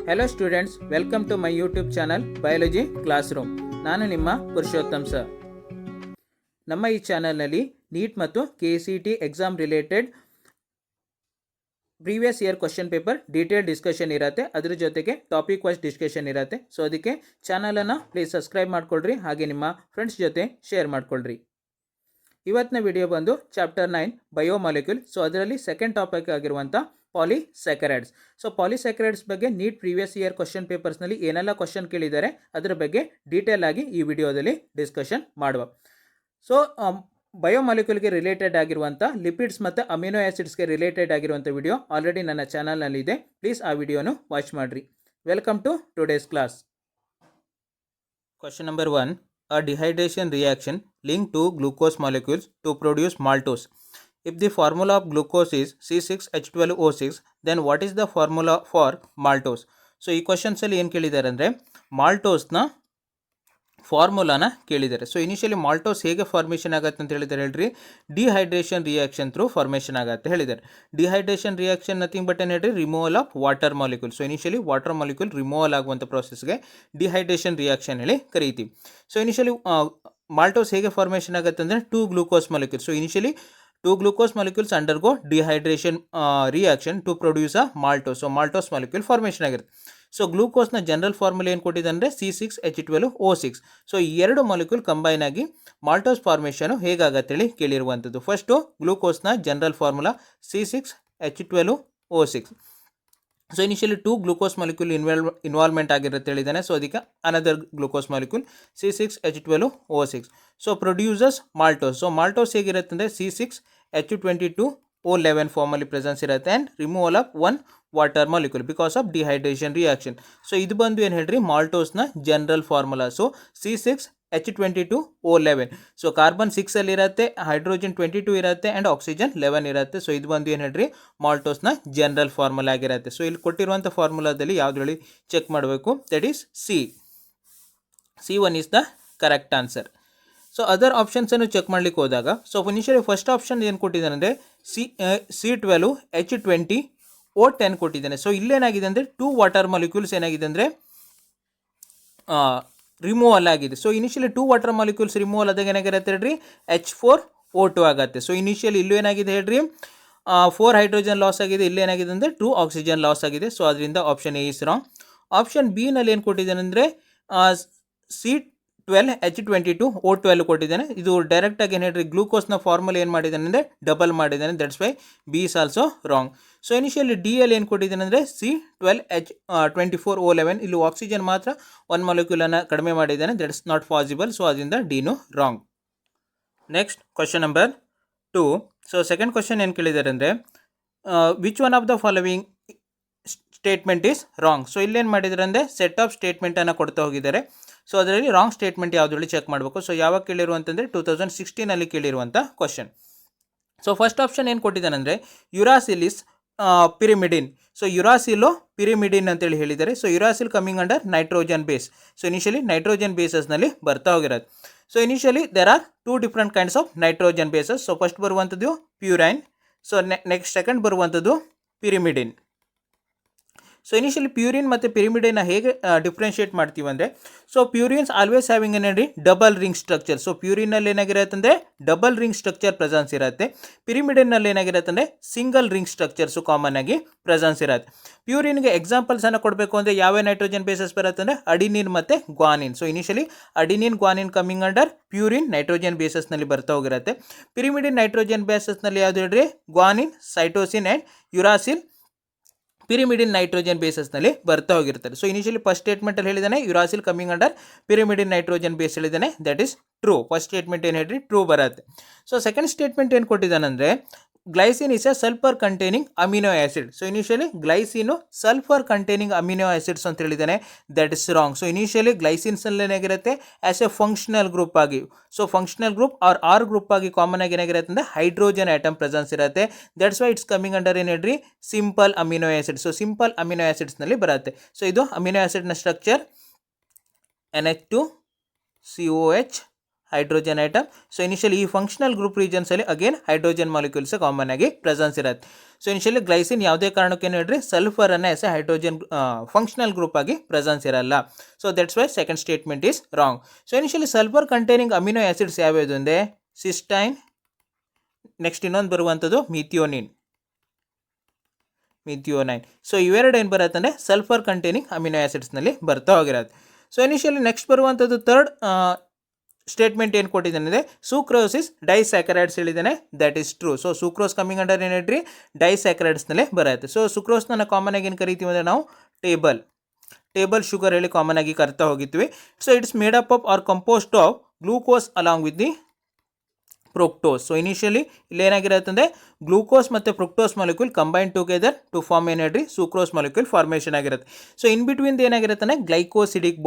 Hello students, welcome to my YouTube channel biology classroom. ನಾನು ನಿಮ್ಮ Purushottam sir. ನಮ್ಮ ಈ ಚಾನಲ್ನಲ್ಲಿ ನೀಟ್ ಮತ್ತು KCET exam related previous year question paper detail discussion ಇರುತ್ತೆ. ಅದ್ರ ಜೊತೆಗೆ ಟಾಪಿಕ್ ವೈಸ್ ಡಿಸ್ಕಷನ್ ಇರುತ್ತೆ. ಸೊ ಅದಕ್ಕೆ ಚಾನಲನ್ನು ಪ್ಲೀಸ್ ಸಬ್ಸ್ಕ್ರೈಬ್ ಮಾಡ್ಕೊಳ್ರಿ, ಹಾಗೆ ನಿಮ್ಮ ಫ್ರೆಂಡ್ಸ್ ಜೊತೆ ಶೇರ್ ಮಾಡ್ಕೊಳ್ರಿ. ಇವತ್ತಿನ ವಿಡಿಯೋ ಬಂದು ಚಾಪ್ಟರ್ 9 ಬಯೋಮಾಲಿಕ್ಯೂಲ್. ಸೊ ಅದರಲ್ಲಿ ಸೆಕೆಂಡ್ ಟಾಪಿಕ್ ಆಗಿರುವಂಥ ಪಾಲಿಸ್ಯಾಕರೈಡ್ಸ್. ಸೊ ಪಾಲಿಸ್ಯಾಕರೈಡ್ಸ್ ಬಗ್ಗೆ ನೀಟ್ ಪ್ರೀವಿಯಸ್ ಇಯರ್ ಕ್ವಶನ್ ಪೇಪರ್ಸ್ನಲ್ಲಿ ಏನೆಲ್ಲ ಕ್ವಶನ್ ಕೇಳಿದ್ದಾರೆ ಅದರ ಬಗ್ಗೆ ಡೀಟೇಲ್ ಆಗಿ ಈ ವಿಡಿಯೋದಲ್ಲಿ ಡಿಸ್ಕಷನ್ ಮಾಡುವ. ಸೊ ಬಯೋಮಾಲಿಕ್ಯೂಲ್ಗೆ ರಿಲೇಟೆಡ್ ಆಗಿರುವಂಥ ಲಿಪಿಡ್ಸ್ ಮತ್ತು ಅಮಿನೋ ಆ್ಯಸಿಡ್ಸ್ಗೆ ರಿಲೇಟೆಡ್ ಆಗಿರುವಂಥ ವಿಡಿಯೋ ಆಲ್ರೆಡಿ ನನ್ನ ಚಾನಲ್ನಲ್ಲಿ ಇದೆ. ಪ್ಲೀಸ್ ಆ ವಿಡಿಯೋನು ವಾಚ್ ಮಾಡಿರಿ. Welcome to today's class. Question number 1. A dehydration reaction linked to glucose molecules to produce maltose. If the formula of glucose is C6H12O6, then what is the formula for maltose? So ಈ ಕ್ವಶನ್ಸಲ್ಲಿ ಏನು ಕೇಳಿದ್ದಾರೆ ಅಂದರೆ ಮಾಲ್ಟೋಸ್ನ ಫಾರ್ಮುಲಾನ ಕೇಳಿದ್ದಾರೆ. So initially maltose ಹೇಗೆ formation ಆಗುತ್ತೆ ಅಂತ ಹೇಳಿದ್ದಾರೆ ಹೇಳ್ರಿ, ಡಿಹೈಡ್ರೇಷನ್ ರಿಯಾಕ್ಷನ್ ಥ್ರೂ ಫಾರ್ಮೇಷನ್ ಆಗುತ್ತೆ ಹೇಳಿದ್ದಾರೆ. ಡಿಹೈಡ್ರೇಷನ್ ರಿಯಾಕ್ಷನ್ ನಥಿಂಗ್ ಬಟ್ ಏನು ಹೇಳ್ರಿ, removal of water molecule. So initially water molecule removal ಆಗುವಂಥ ಪ್ರೊಸೆಸ್ಗೆ ಡಿಹೈಡ್ರೇಷನ್ ರಿಯಾಕ್ಷನ್ ಹೇಳಿ ಕರೀತೀವಿ. ಸೊ ಇನಿಷಿಯಲಿ ಮಾಲ್ಟೋಸ್ ಹೇಗೆ ಫಾರ್ಮೇಷನ್ ಆಗುತ್ತೆ ಅಂದರೆ 2 glucose molecule. So initially 2 glucose molecules undergo dehydration reaction to produce a maltose. So maltose molecule formation ಆಗಿರುತ್ತೆ. So ಗ್ಲೂಕೋಸ್ನ general formula ಏನು ಕೊಟ್ಟಿದೆ ಅಂದರೆ C6H12O6. ಸೊ ಈ ಎರಡು ಮಾಲಿಕ್ಯೂಲ್ ಕಂಬೈನ್ ಆಗಿ ಮಾಲ್ಟೋಸ್ ಫಾರ್ಮೇಷನು ಹೇಗಾಗತ್ತೆ ಹೇಳಿ ಕೇಳಿರುವಂಥದ್ದು. ಫಸ್ಟು ಗ್ಲೂಕೋಸ್ನ general formula C6H12O6. So initially 2 glucose molecule involvement ಆಗಿರುತ್ತೆ ಹೇಳಿದ್ದಾನೆ. ಸೊ ಅದಕ್ಕೆ another glucose molecule C6H12O6. So produces maltose. So maltose ಹೇಗಿರುತ್ತೆ ಅಂದರೆ C6H22O11 ಫಾರ್ಮಲ್ಲಿ ಪ್ರೆಸೆನ್ಸ್ ಇರುತ್ತೆ and removal of 1 water molecule because of dehydration reaction. So ಇದು ಬಂದು ಏನು ಹೇಳ್ರಿ ಮಾಲ್ಟೋಸ್ನ general formula. So C6H22O11. So carbon 6 ಅಲ್ಲಿ ಇರುತ್ತೆ, ಹೈಡ್ರೋಜನ್ 22 ಇರುತ್ತೆ ಆ್ಯಂಡ್ ಆಕ್ಸಿಜನ್ 11 ಇರುತ್ತೆ. ಸೊ ಇದು ಬಂದು ಏನು ಹೇಳ್ರಿ ಮಾಲ್ಟೋಸ್ನ ಜನರಲ್ ಫಾರ್ಮುಲಾ ಆಗಿರುತ್ತೆ. ಸೊ ಇಲ್ಲಿ ಕೊಟ್ಟಿರುವಂಥ ಫಾರ್ಮುಲಾದಲ್ಲಿ ಯಾವ್ದು ಹೇಳಿ ಚೆಕ್ ಮಾಡಬೇಕು, that is C1 is the correct answer. So other ಆಪ್ಷನ್ಸನ್ನು ಚೆಕ್ ಮಾಡ್ಲಿಕ್ಕೆ ಹೋದಾಗ ಸೊ ಇನಿಷಿಯಲಿ ಫಸ್ಟ್ ಆಪ್ಷನ್ ಏನು ಕೊಟ್ಟಿದ್ದಾನೆ ಅಂದರೆ C12H20O10 ಕೊಟ್ಟಿದ್ದಾನೆ. ಸೊ ಇಲ್ಲೇನಾಗಿದೆ ಅಂದರೆ 2 ವಾಟರ್ ಮಾಲಿಕ್ಯೂಲ್ಸ್ ಏನಾಗಿದೆ ಅಂದರೆ ರಿಮೂವಲ್ ಆಗಿದೆ. So initially 2 water molecules removal ಆದಾಗ ಏನಾಗಿರುತ್ತೆ ಹೇಳ್ರಿ H4O2 ಆಗುತ್ತೆ. ಸೊ ಇನಿಷಿಯಲಿ ಇಲ್ಲೂ ಏನಾಗಿದೆ ಹೇಳ್ರಿ 4 ಹೈಡ್ರೋಜನ್ ಲಾಸ್ ಆಗಿದೆ, ಇಲ್ಲೇನಾಗಿದೆ ಅಂದರೆ 2 ಆಕ್ಸಿಜನ್ ಲಾಸ್ ಆಗಿದೆ. ಸೊ ಅದರಿಂದ option A is wrong. Option B ನಲ್ಲಿ ಏನು ಕೊಟ್ಟಿದ್ದಾನೆ ಅಂದರೆ C12H22O12 ಕೊಟ್ಟಿದ್ದಾನೆ. ಇದು ಡೈರೆಕ್ಟಾಗಿ ಏನು ಹೇಳ್ರಿ ಗ್ಲೂಕೋಸ್ನ ಫಾರ್ಮುಲಾ ಏನು ಮಾಡಿದ್ದಾನೆ ಅಂದರೆ ಡಬಲ್ ಮಾಡಿದ್ದಾನೆ. That's why B is also wrong. So initially D ಅಲ್ಲಿ ಏನು ಕೊಟ್ಟಿದ್ದಾನೆ ಅಂದರೆ C12H24O11. ಇಲ್ಲಿ ಆಕ್ಸಿಜನ್ ಮಾತ್ರ 1 ಮಾಲಿಕ್ಯೂಲನ್ನು ಕಡಿಮೆ ಮಾಡಿದ್ದಾನೆ. That is not possible. So ಅದರಿಂದ ಡಿನು wrong. Next question number 2. So second question ಏನು ಕೇಳಿದ್ದಾರೆ ಅಂದರೆ which one of the following statement is wrong. So ಇಲ್ಲೇನು ಮಾಡಿದ್ದಾರೆ ಅಂದರೆ ಸೆಟ್ ಆಫ್ ಸ್ಟೇಟ್ಮೆಂಟನ್ನು ಕೊಡ್ತಾ ಹೋಗಿದ್ದಾರೆ. ಸೊ ಅದರಲ್ಲಿ ರಾಂಗ್ ಸ್ಟೇಟ್ಮೆಂಟ್ ಯಾವುದು ಹೇಳಿ ಚೆಕ್ ಮಾಡಬೇಕು. ಸೊ ಯಾವಾಗ ಕೇಳಿರುವಂತಂದರೆ 2016 ಕೇಳಿರುವಂಥ ಕ್ವಶನ್. ಸೊ ಫಸ್ಟ್ ಆಪ್ಷನ್ ಏನು ಕೊಟ್ಟಿದ್ದಾನೆ ಅಂದರೆ ಯುರಾಸಿಲಿಸ್ ಪಿರಿಮಿಡಿನ್. ಸೊ ಯುರಾಸಿಲೋ ಪಿರಿಮಿಡಿನ್ ಅಂತೇಳಿ ಹೇಳಿದ್ದಾರೆ. So uracil coming under nitrogen base. So initially nitrogen ಬೇಸಸ್ನಲ್ಲಿ ಬರ್ತಾ ಹೋಗಿರೋದು. So initially there are 2 different kinds of nitrogen bases. So first ಬರುವಂಥದ್ದು ಪ್ಯೂರೈನ್. ಸೊ ನೆಕ್ಸ್ಟ್ ಸೆಕೆಂಡ್ ಬರುವಂಥದ್ದು ಪಿರಿಮಿಡಿನ್. ಸೊ ಇನಿಷಿಯಲಿ ಪ್ಯೂರಿನ್ ಮತ್ತು ಪಿರಿಮಿಡಿನ ಹೇಗೆ ಡಿಫ್ರೆನ್ಷಿಯೇಟ್ ಮಾಡ್ತೀವಿ ಅಂದರೆ ಸೊ ಪ್ಯೂರಿನ್ಸ್ ಆಲ್ವೇಸ್ ಹ್ಯಾವಿಂಗ್ ಏನೇಳಿ ಡಬಲ್ ರಿಂಗ್ ಸ್ಟ್ರಕ್ಚರ್. ಸೊ ಪ್ಯೂರಿನಲ್ಲಿ ಏನಾಗಿರುತ್ತೆ ಅಂದರೆ ಡಬಲ್ ರಿಂಗ್ ಸ್ಟ್ರಕ್ಚರ್ ಪ್ರೆಸೆನ್ಸ್ ಇರುತ್ತೆ. ಪಿರಿಮಿಡಿನಲ್ಲಿ ಏನಾಗಿರುತ್ತೆ ಅಂದರೆ ಸಿಂಗಲ್ ರಿಂಗ್ ಸ್ಟ್ರಕ್ಚರ್ಸು ಕಾಮನ್ ಆಗಿ ಪ್ರೆಸೆನ್ಸ್ ಇರುತ್ತೆ. ಪ್ಯೂರಿನ್ಗೆ ಎಕ್ಸಾಂಪಲ್ಸನ್ನು ಕೊಡಬೇಕು ಅಂದರೆ ಯಾವ ನೈಟ್ರೋಜನ್ ಬೇಸಸ್ ಬರುತ್ತೆ ಅಂದರೆ ಅಡಿನಿನ್ ಮತ್ತು guanine. So initially adenine guanine coming under purine nitrogen ಬೇಸಸ್ನಲ್ಲಿ ಬರ್ತಾ ಹೋಗಿರುತ್ತೆ. ಪಿರಿಮಿಡಿನ್ ನೈಟ್ರೋಜನ್ ಬೇಸಸ್ನಲ್ಲಿ ಯಾವುದು ಹೇಳ್ರಿ guanine, cytosine and uracil pyrimidine nitrogen ಬೇಸಸ್ನಲ್ಲಿ ಬರ್ತಾ ಹೋಗಿರ್ತಾರೆ. ಸೊ ಇನಿಷಿಯಲಿ ಫಸ್ಟ್ ಸ್ಟೇಟ್ಮೆಂಟಲ್ಲಿ ಹೇಳಿದ್ದಾನೆ uracil coming under pyrimidine nitrogen base ಹೇಳಿದ್ದಾನೆ. That is true. First statement ಏನು ಹೇಳ್ರಿ ಟ್ರೂ ಬರುತ್ತೆ. ಸೊ ಸೆಕೆಂಡ್ ಸ್ಟೇಟ್ಮೆಂಟ್ ಏನು ಕೊಟ್ಟಿದ್ದಾನಂದರೆ glycine is a sulphur containing amino acid. So initially glycine sulphur containing amino acids ಅಂತ ಹೇಳಿದ್ದಾನೆ. That is wrong. So initially ಗ್ಲೈಸಿನ್ಸಲ್ಲಿ ಏನಾಗಿರುತ್ತೆ ಆ್ಯಸ್ ಎ ಫಂಕ್ಷನಲ್ ಗ್ರೂಪ್ ಆಗಿ. So functional group R group ಆಗಿ common ಆಗಿ ಏನಾಗಿರುತ್ತೆ ಅಂದರೆ ಹೈಡ್ರೋಜನ್ ಆಟಮ್ ಪ್ರೆಸೆನ್ಸ್ ಇರುತ್ತೆ. That's why it's coming under ಏನು ಹೇಳ್ರಿ simple amino acid. So simple amino ಆ್ಯಸಿಡ್ಸ್ನಲ್ಲಿ ಬರುತ್ತೆ. ಸೊ ಇದು ಅಮಿನೋ ಆ್ಯಸಿಡ್ನ structure NH2COH hydrogen item. So initially ಈ ಫಂಕ್ಷನಲ್ ಗ್ರೂಪ್ ರೀಜನ್ಸಲ್ಲಿ ಅಗೇನ್ ಹೈಡ್ರೋಜನ್ ಮಾಲಿಕ್ಯೂಲ್ಸ್ ಕಾಮನ್ ಆಗಿ ಪ್ರೆಸೆನ್ಸ್ ಇರುತ್ತೆ. ಸೊ ಇನಿಷಿಯಲಿ ಗ್ಲೈಸಿನ್ ಯಾವುದೇ ಕಾರಣಕ್ಕೆ ನೋಡ್ರಿ ಸಲ್ಫರನ್ನು as a hydrogen functional group ಆಗಿ ಪ್ರೆಸೆನ್ಸ್ ಇರಲ್ಲ. So that's why second statement is wrong. So initially sulphur containing amino acids ಯಾವ್ಯಾವುದು ಅಂದರೆ ಸಿಸ್ಟೈನ್, ನೆಕ್ಸ್ಟ್ ಇನ್ನೊಂದು ಬರುವಂಥದ್ದು ಮಿಥಿಯೋನಿನ್. ಸೊ ಇವೆರಡು ಏನು ಬರುತ್ತೆ ಅಂದರೆ ಸಲ್ಫರ್ ಕಂಟೈನಿಂಗ್ ಅಮಿನೋ ಆ್ಯಸಿಡ್ಸ್ನಲ್ಲಿ ಬರ್ತಾ ಹೋಗಿರೋದು. ಸೊ ಇನಿಷಿಯಲಿ ನೆಕ್ಸ್ಟ್ ಬರುವಂಥದ್ದು ಥರ್ಡ್ ಸ್ಟೇಟ್ಮೆಂಟ್ ಏನು ಕೊಟ್ಟಿದ್ದಾನೆ ಅಂದರೆ ಸೂಕ್ರೋಸ್ ಇಸ್ ಡೈಸ್ಯಾಕರೈಡ್ಸ್ ಹೇಳಿದ್ದಾನೆ. That is true. So sucrose coming under ಏನು ಹೇಳ್ರಿ ಡೈಸ್ಯಾಕರೈಡ್ಸ್ನಲ್ಲೇ ಬರುತ್ತೆ. ಸೊ ಸುಕ್ರೋಸ್ನ ಕಾಮನ್ ಆಗಿ ಏನು ಕರಿತೀವಿ ಅಂದರೆ ನಾವು ಟೇಬಲ್ ಶುಗರ್ ಹೇಳಿ ಕಾಮನ್ ಆಗಿ ಕರ್ತಾ ಹೋಗಿದ್ವಿ. So it's made up of or composed of glucose along with the fructose. So initially ಇಲ್ಲಿ ಏನಾಗಿರುತ್ತೆ ಅಂದರೆ ಗ್ಲೂಕೋಸ್ ಮತ್ತು fructose molecule combine together to form ಏನು ಹೇಳ್ರಿ ಸೂಕ್ರೋಸ್ ಮಾಲಿಕ್ಯೂಲ್ ಫಾರ್ಮೇಷನ್ ಆಗಿರುತ್ತೆ. ಸೊ ಇನ್ ಬಿಟ್ವೀನ್ ಏನಾಗಿರುತ್ತೆ ಅಂದರೆ ಗ್ಲೈಕೋಸಿಡಿಕ್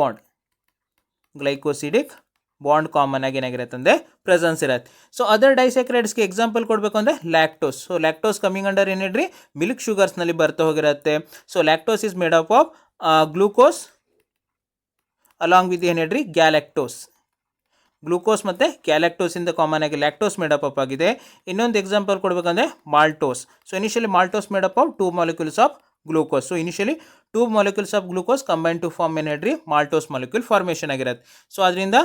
ಬಾಂಡ್ ಕಾಮನ್ ಆಗಿ ಏನಾಗಿರುತ್ತೆ ಅಂದರೆ ಪ್ರೆಸೆನ್ಸ್ ಇರುತ್ತೆ. ಸೊ ಅದರ್ ಡೈಸ್ಯಾಕರೈಡ್ಸ್ಗೆ ಎಕ್ಸಾಂಪಲ್ ಕೊಡಬೇಕು ಅಂದರೆ lactose. So lactose coming under ಏನು ಹೇಳ್ರಿ ಮಿಲ್ಕ್ ಶುಗರ್ಸ್ನಲ್ಲಿ ಬರ್ತಾ ಹೋಗಿರುತ್ತೆ. So lactose is made up of glucose along with ಏನು ಹೇಳ್ರಿ ಗ್ಯಾಲಕ್ಟೋಸ್. ಗ್ಲೂಕೋಸ್ ಮತ್ತು ಗ್ಯಾಲಕ್ಟೋಸಿಂದ ಕಾಮನ್ ಆಗಿ ಲ್ಯಾಕ್ಟೋಸ್ ಮೇಡಪ್ ಅಪ್ ಆಗಿದೆ. ಇನ್ನೊಂದು ಎಕ್ಸಾಂಪಲ್ ಕೊಡಬೇಕಂದ್ರೆ maltose. So initially maltose made up of 2 molecules of glucose. So initially 2 molecules of glucose combine to form ಏನು ಹೇಳ್ರಿ ಮಾಲ್ಟೋಸ್ ಮಾಲಿಕ್ಯೂಲ್ ಫಾರ್ಮೇಷನ್ ಆಗಿರುತ್ತೆ. ಸೊ ಅದರಿಂದ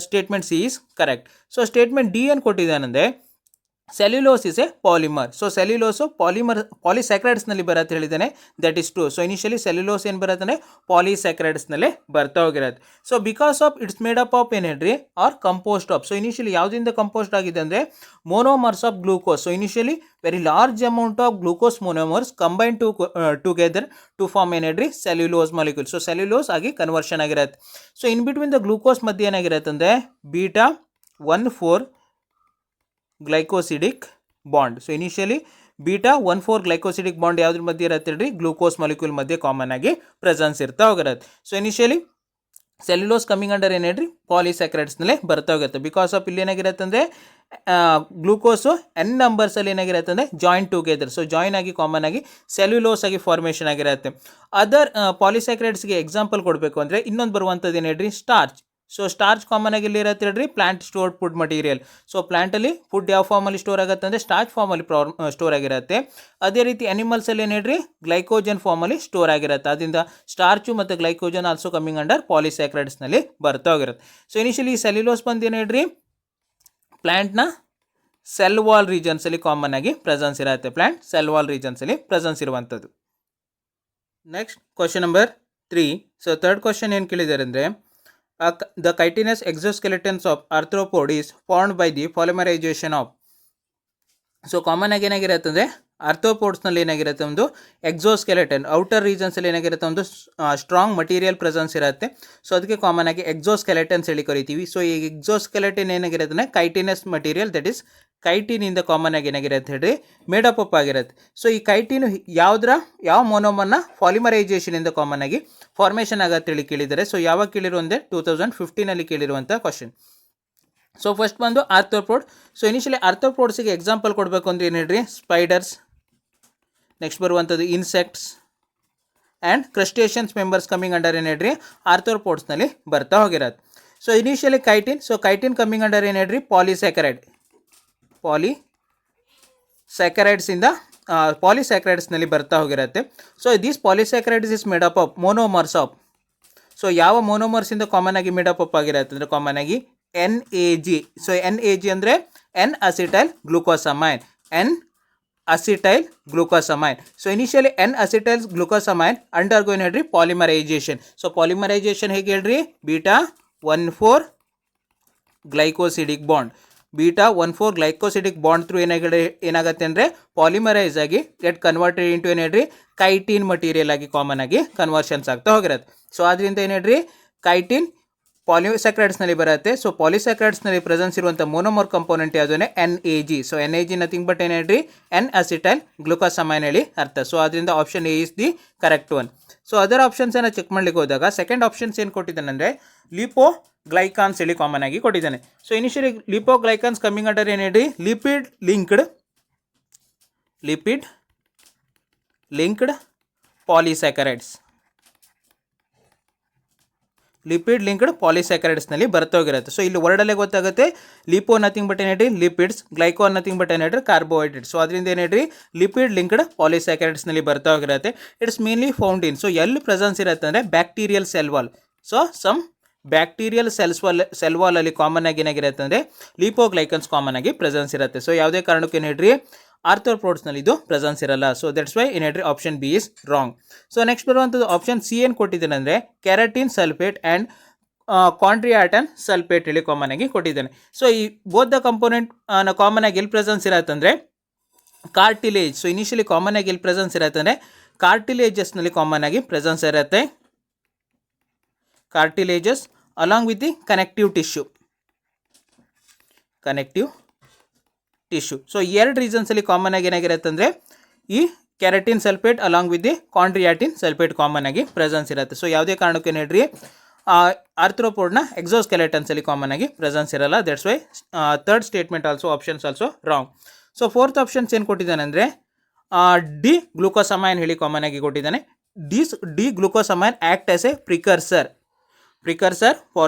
statement C is correct. So statement D ಏನು ಕೊಟ್ಟಿದ್ದಾನಂದರೆ cellulose is a polymer. So cellulose ಪಾಲಿಸ್ಯಾಕ್ರೈಡ್ಸ್ನಲ್ಲಿ ಬರುತ್ತೆ ಹೇಳಿದ್ದಾನೆ. That is true. So initially cellulose ಏನು ಬರುತ್ತೆ ಪಾಲಿಸ್ಯಾಕ್ರೈಡ್ಸ್ನಲ್ಲೇ ಬರ್ತಾ ಹೋಗಿರುತ್ತೆ. So because of its made up of ಏನು ಹೇಳ್ರಿ or composed of. So initially ಯಾವುದರಿಂದ ಕಂಪೋಸ್ಟ್ ಆಗಿದೆ ಅಂದರೆ monomers of glucose. So initially very large amount of glucose monomers combine together to form ಏನು ಹೇಳ್ರಿ ಸೆಲ್ಯುಲೋಸ್ ಮಾಲಿಕ್ಯೂಲ್. ಸೊ ಸೆಲ್ಯುಲೋಸ್ ಆಗಿ conversion ಆಗಿರುತ್ತೆ. So in between the glucose ಮಧ್ಯೆ ಏನಾಗಿರುತ್ತೆ ಅಂದರೆ beta 1,4 glycosidic bond. So initially beta 1,4 glycosidic bond ಯಾವುದ್ರ ಮಧ್ಯೆ ಇರುತ್ತೆ ಹೇಳ್ರಿ ಗ್ಲೂಕೋಸ್ ಮಾಲಿಕ್ಯೂಲ್ ಮಧ್ಯೆ ಕಾಮನ್ ಆಗಿ ಪ್ರೆಸೆನ್ಸ್ ಇರ್ತಾ ಹೋಗಿರುತ್ತೆ. So initially cellulose coming under ಏನು ಹೇಳ್ರಿ ಪಾಲಿಸ್ಯಾಕ್ರೈಡ್ಸ್ನಲ್ಲೇ ಬರ್ತಾ ಹೋಗುತ್ತೆ. ಬಿಕಾಸ್ ಆಫ್ ಇಲ್ಲಿ ಏನಾಗಿರುತ್ತೆ ಅಂದರೆ ಗ್ಲೂಕೋಸು n ನಂಬರ್ಸಲ್ಲಿ ಏನಾಗಿರುತ್ತೆ ಅಂದರೆ ಜಾಯಿನ್ ಟುಗೆದರ್. ಸೊ ಜಾಯಿನ್ ಆಗಿ ಕಾಮನ್ ಆಗಿ ಸೆಲ್ಯುಲೋಸ್ ಆಗಿ ಫಾರ್ಮೇಷನ್ ಆಗಿರುತ್ತೆ. ಅದರ್ ಪಾಲಿಸ್ಯಾಕ್ರೈಡ್ಸ್ಗೆ ಎಕ್ಸಾಂಪಲ್ ಕೊಡಬೇಕು ಅಂದರೆ ಇನ್ನೊಂದು ಬರುವಂಥದ್ದು ಏನು ಹೇಳ್ರಿ ಸ್ಟಾರ್ಚ್. ಸೊ ಸ್ಟಾರ್ಚ್ ಕಾಮನ್ ಆಗಿ ಇಲ್ಲಿ ಇರುತ್ತೆ ಹೇಳ್ರಿ plant stored food material. So ಪ್ಲಾಂಟಲ್ಲಿ ಫುಡ್ ಯಾವ ಫಾರ್ಮಲ್ಲಿ ಸ್ಟೋರ್ ಆಗುತ್ತೆ ಅಂದರೆ ಸ್ಟಾರ್ಚ್ ಫಾರ್ಮಲ್ಲಿ ಸ್ಟೋರ್ ಆಗಿರುತ್ತೆ. ಅದೇ ರೀತಿ ಅನಿಮಲ್ಸಲ್ಲಿ ಏನು ಹೇಳ್ರಿ ಗ್ಲೈಕೋಜನ್ ಫಾರ್ಮಲ್ಲಿ ಸ್ಟೋರ್ ಆಗಿರುತ್ತೆ. ಅದರಿಂದ ಸ್ಟಾರ್ಚು ಮತ್ತು ಗ್ಲೈಕೋಜನ್ ಆಲ್ಸೋ ಕಮ್ಮಿಂಗ್ ಅಂಡರ್ ಪಾಲಿಸ್ಯಾಕ್ರೈಡ್ಸ್ನಲ್ಲಿ ಬರ್ತಾ ಹೋಗಿರುತ್ತೆ. ಸೊ ಇನಿಷಿಯಲಿ ಸೆಲ್ಯುಲೋಸ್ ಬಂದು ಏನು ಹೇಳ್ರಿ ಪ್ಲ್ಯಾಂಟ್ನ ಸೆಲ್ ವಾಲ್ ರೀಜನ್ಸಲ್ಲಿ ಕಾಮನ್ ಆಗಿ ಪ್ರೆಸೆನ್ಸ್ ಇರುತ್ತೆ. ಪ್ಲ್ಯಾಂಟ್ ಸೆಲ್ ವಾಲ್ ರೀಜನ್ಸಲ್ಲಿ ಪ್ರೆಸೆನ್ಸ್ ಇರುವಂಥದ್ದು. Next question number 3. So third question ಏನು ಕೇಳಿದ್ದಾರೆ ಅಂದರೆ the chitinous exoskeletons of arthropod is formed by the polymerization of. So common ಆಗಿ ಏನಾಗಿರುತ್ತೆ ಅಂದರೆ ಆರ್ಥ್ರೋಪೋಡ್ಸ್ನಲ್ಲಿ ಏನಾಗಿರುತ್ತೆ ಒಂದು ಎಕ್ಸೋಸ್ಕೆಲೆಟನ್ ಔಟರ್ ರೀಜನ್ಸಲ್ಲಿ ಏನಾಗಿರುತ್ತೆ ಒಂದು ಸ್ಟ್ರಾಂಗ್ ಮಟೀರಿಯಲ್ ಪ್ರೆಸೆನ್ಸ್ ಇರುತ್ತೆ. ಸೊ ಅದಕ್ಕೆ ಕಾಮನ್ ಆಗಿ ಎಕ್ಸೋಸ್ಕೆಲೆಟನ್ಸ್ ಹೇಳಿ ಕರಿತೀವಿ. ಸೊ ಈ ಎಕ್ಸೋಸ್ಕೆಲೆಟನ್ ಏನಾಗಿರುತ್ತೆ ಅಂದರೆ ಕೈಟಿನಸ್ ಮಟೀರಿಯಲ್ ದಟ್ ಈಸ್ ಕೈಟಿನಿಂದ ಕಾಮನ್ ಆಗಿ ಏನಾಗಿರುತ್ತೆ ಹೇಳ್ರಿ ಮೇಡಪ್ ಅಪ್ ಆಗಿರುತ್ತೆ. ಸೊ ಈ ಕೈಟಿನು ಯಾವ ಮೊನೋಮರ್ನ ಪಾಲಿಮರೈಸೇಷನಿಂದ ಕಾಮನ್ ಆಗಿ ಫಾರ್ಮೇಷನ್ ಆಗತ್ತೆ ಹೇಳಿ ಕೇಳಿದ್ದಾರೆ. ಸೊ ಯಾವಾಗ ಕೇಳಿರೋ ಅಂದರೆ 2015 ಕೇಳಿರುವಂಥ ಕ್ವಶನ್. ಸೊ ಫಸ್ಟ್ ಬಂದು ಆರ್ಥ್ರೋಪೋಡ್. ಸೊ ಇನಿಷಿಯಲಿ ಆರ್ಥ್ರೋಪೋಡ್ಸಿಗೆ ಎಕ್ಸಾಂಪಲ್ ಕೊಡಬೇಕು ಅಂದರೆ ಏನು ಹೇಳ್ರಿ ಸ್ಪೈಡರ್ಸ್, ನೆಕ್ಸ್ಟ್ ಬರುವಂಥದ್ದು insects and crustaceans members coming under ಏನು ಹೇಳ್ರಿ ಆರ್ಥ್ರೋಪೋಡ್ಸ್ನಲ್ಲಿ ಬರ್ತಾ ಹೋಗಿರೋದು. So initially chitin. So chitin coming under ಏನು ಹೇಳ್ರಿ ಪಾಲಿಸ್ಯಾಕ್ರೈಡ್ಸ್ನಲ್ಲಿ ಬರ್ತಾ ಹೋಗಿರುತ್ತೆ. So this polysaccharides is made up of monomers of. So ಯಾವ ಮೋನೋಮರ್ಸಿಂದ ಕಾಮನ್ ಆಗಿ ಮೇಡಪ್ ಅಪ್ ಆಗಿರುತ್ತೆ ಅಂದರೆ ಕಾಮನ್ ಆಗಿ NAG. ಸೊ NAG ಅಂದರೆ N acetyl glucosamine. So initially N acetyl glucosamine undergo ಏನು ಹೇಳ್ರಿ ಪಾಲಿಮರೈಸೇಷನ್. ಸೊ ಪಾಲಿಮರೈಸೇಷನ್ ಹೇಗೆ ಹೇಳ್ರಿ beta 1,4 glycosidic bond. Beta 1,4 glycosidic bond through ಏನಾಗುತ್ತೆ ಅಂದರೆ ಪಾಲಿಮರೈಸ್ ಆಗಿ ಗೆಟ್ ಕನ್ವರ್ಟೆಡ್ ಇಂಟು ಏನು ಹೇಳ್ರಿ ಕೈಟಿನ್ ಮಟೀರಿಯಲ್ ಆಗಿ ಕಾಮನ್ ಆಗಿ ಕನ್ವರ್ಷನ್ಸ್ ಆಗ್ತಾ ಹೋಗಿರುತ್ತೆ. ಸೊ ಅದರಿಂದ ಏನು ಹೇಳ್ರಿ ಕೈಟಿನ್ ಪಾಲಿಸ್ಯಾಕ್ರೈಡ್ಸ್ನಲ್ಲಿ ಬರುತ್ತೆ. ಸೊ ಪಾಲಿಸ್ಯಾಕ್ರೈಡ್ಸ್ನಲ್ಲಿ ಪ್ರೆಸೆನ್ಸ್ ಇರುವಂಥ ಮೋನೋಮರ್ ಕಂಪೋನೆಂಟ್ ಯಾವುದು NAG. So NAG nothing but ಏನು ಹೇಳ್ರಿ N-ಅಸಿಟೈಲ್ ಗ್ಲೂಕೋಸಮೈನ್ ಹೇಳಿ ಅರ್ಥ. ಸೊ ಅದರಿಂದ option A is the correct one. So other ಆಪ್ಷನ್ಸನ್ನು ಚೆಕ್ ಮಾಡ್ಲಿಕ್ಕೆ ಹೋದಾಗ ಸೆಕೆಂಡ್ ಆಪ್ಷನ್ಸ್ ಏನು ಕೊಟ್ಟಿದ್ದಾನೆ ಅಂದರೆ ಲಿಪೋಗ್ಲೈಕಾನ್ಸ್ ಹೇಳಿ ಕಾಮನ್ ಆಗಿ ಕೊಟ್ಟಿದ್ದಾನೆ. So initially lipoglycans coming under ಏನು ಹೇಳ್ರಿ lipid linked polysaccharides. Lipid linked ಪಾಲಿಸ್ಯಾಕರೈಡ್ಸ್ನಲ್ಲಿ ಬರ್ತೋಗಿರುತ್ತೆ. ಸೊ ಇಲ್ಲಿ ವರ್ಡಲ್ಲೇ ಗೊತ್ತಾಗುತ್ತೆ, ಲಿಪೋ ನಥಿಂಗ್ ಬಟ್ ಏನೇಳ್ರಿ ಲಿಪಿಡ್ಸ್, ಗ್ಲೈಕೋ ನಥಿಂಗ್ ಬಟ್ ಏನೇಳ್ರಿ ಕಾರ್ಬೋಹೈಡ್ರೇಟ್. ಸೊ ಅದರಿಂದ ಏನೇಳ್ರಿ ಲಿಪಿಡ್ ಲಿಂಕ್ಡ್ ಪಾಲಿಸ್ಯಾಕರೈಡ್ಸ್ನಲ್ಲಿ ಬರ್ತೋಗಿರುತ್ತೆ. It's mainly found in, so ಎಲ್ಲಿ ಪ್ರೆಸೆನ್ಸ್ ಇರುತ್ತೆ ಅಂದರೆ bacterial cell wall. So some bacterial cell wall ಅಲ್ಲಿ ಕಾಮನ್ ಆಗಿ ಏನಾಗಿರುತ್ತೆ ಅಂದರೆ ಲಿಪೋಗ್ಲೈಕನ್ಸ್ ಕಾಮನ್ ಆಗಿ ಪ್ರೆಸೆನ್ಸ್ ಇರುತ್ತೆ. ಸೊ ಯಾವುದೇ ಕಾರಣಕ್ಕೆ ಏನು ಹೇಳ್ರಿ ಆರ್ಥ್ರೋಪೋಡ್ಸ್ನಲ್ಲಿ ಇದು ಪ್ರೆಸೆನ್ಸ್ ಇರಲ್ಲ. ಸೊ ದಟ್ಸ್ ವೈ ಏನು ಹೇಳ್ರಿ option B is wrong. So next ಬರುವಂಥದ್ದು ಆಪ್ಷನ್ ಸಿ ಏನು ಕೊಟ್ಟಿದ್ದೇನೆ ಅಂದರೆ ಕೆರಾಟಿನ್ ಸಲ್ಫೇಟ್ ಆ್ಯಂಡ್ ಕಾಂಟ್ರಿಯಾಟನ್ ಸಲ್ಫೇಟ್ ಹೇಳಿ ಕಾಮನ್ ಆಗಿ ಕೊಟ್ಟಿದ್ದೇನೆ. ಸೊ ಈ ಬೋತ್ ದ ಕಂಪೋನೆಂಟ್ ಕಾಮನ್ ಆಗಿ ಎಲ್ಲಿ ಪ್ರೆಸೆನ್ಸ್ ಇರುತ್ತೆ ಅಂದರೆ ಕಾರ್ಟಿಲೇಜ್. ಸೊ ಇನಿಷಿಯಲಿ ಕಾಮನ್ ಆಗಿ ಎಲ್ಲಿ ಪ್ರೆಸೆನ್ಸ್ ಇರುತ್ತೆ ಅಂದರೆ ಕಾರ್ಟಿಲೇಜಸ್ನಲ್ಲಿ ಕಾಮನ್ ಆಗಿ ಪ್ರೆಸೆನ್ಸ್ ಇರುತ್ತೆ. Cartilages along with the connective tissue. So ಎರಡು ರೀಸನ್ಸಲ್ಲಿ ಕಾಮನ್ ಆಗಿ ಏನಾಗಿರುತ್ತೆ ಅಂದರೆ ಈ keratin sulphate along with the chondroitin sulphate common ಆಗಿ ಪ್ರೆಸೆನ್ಸ್ ಇರುತ್ತೆ. ಸೊ ಯಾವುದೇ ಕಾರಣಕ್ಕೆ ಏನು ಹೇಳ್ರಿ ಆರ್ಥ್ರೋಪೋಡ್ನ ಎಕ್ಸೋಸ್ಕೆಲೆಟನ್ಸಲ್ಲಿ ಕಾಮನ್ ಆಗಿ ಪ್ರೆಸೆನ್ಸ್ ಇರಲ್ಲ. That's why third statement also options also wrong. So fourth options ಏನು ಕೊಟ್ಟಿದ್ದಾನೆ ಅಂದರೆ ಡಿ ಗ್ಲೂಕೋಸಮೈನ್ ಹೇಳಿ ಕಾಮನ್ ಆಗಿ ಕೊಟ್ಟಿದ್ದಾನೆ. D glucosamine act as A precursor for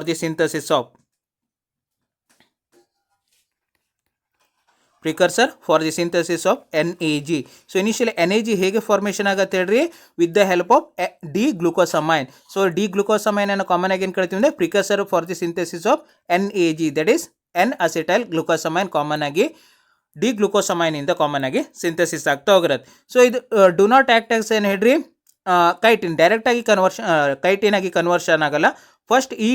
the synthesis of NAG. So initially NAG ಹೇಗೆ ಫಾರ್ಮೇಷನ್ ಆಗುತ್ತೆ ಹೇಳ್ರಿ with the help of D glucosamine. So D glucosamine ಅನ್ನು ಕಾಮನ್ ಆಗಿ ಏನು ಕರಿತೀವಿ ಅಂದರೆ precursor for the synthesis of NAG, that is N acetyl glucosamine common ಆಗಿ D glucosamine ಇಂದ ಕಾಮನ್ ಆಗಿ ಸಿಂಥೆಸಿಸ್ ಆಗ್ತಾ ಹೋಗಿರುತ್ತೆ. ಸೊ ಇದು ಡು ನಾಟ್ ಆ್ಯಕ್ಟ್ ಆಸ್ ಏನು ಹೇಳ್ರಿ ಕೈಟಿನ್, ಡೈರೆಕ್ಟಾಗಿ ಕೈಟಿನ್ ಆಗಿ ಕನ್ವರ್ಷನ್ ಆಗಲ್ಲ. ಫಸ್ಟ್ ಈ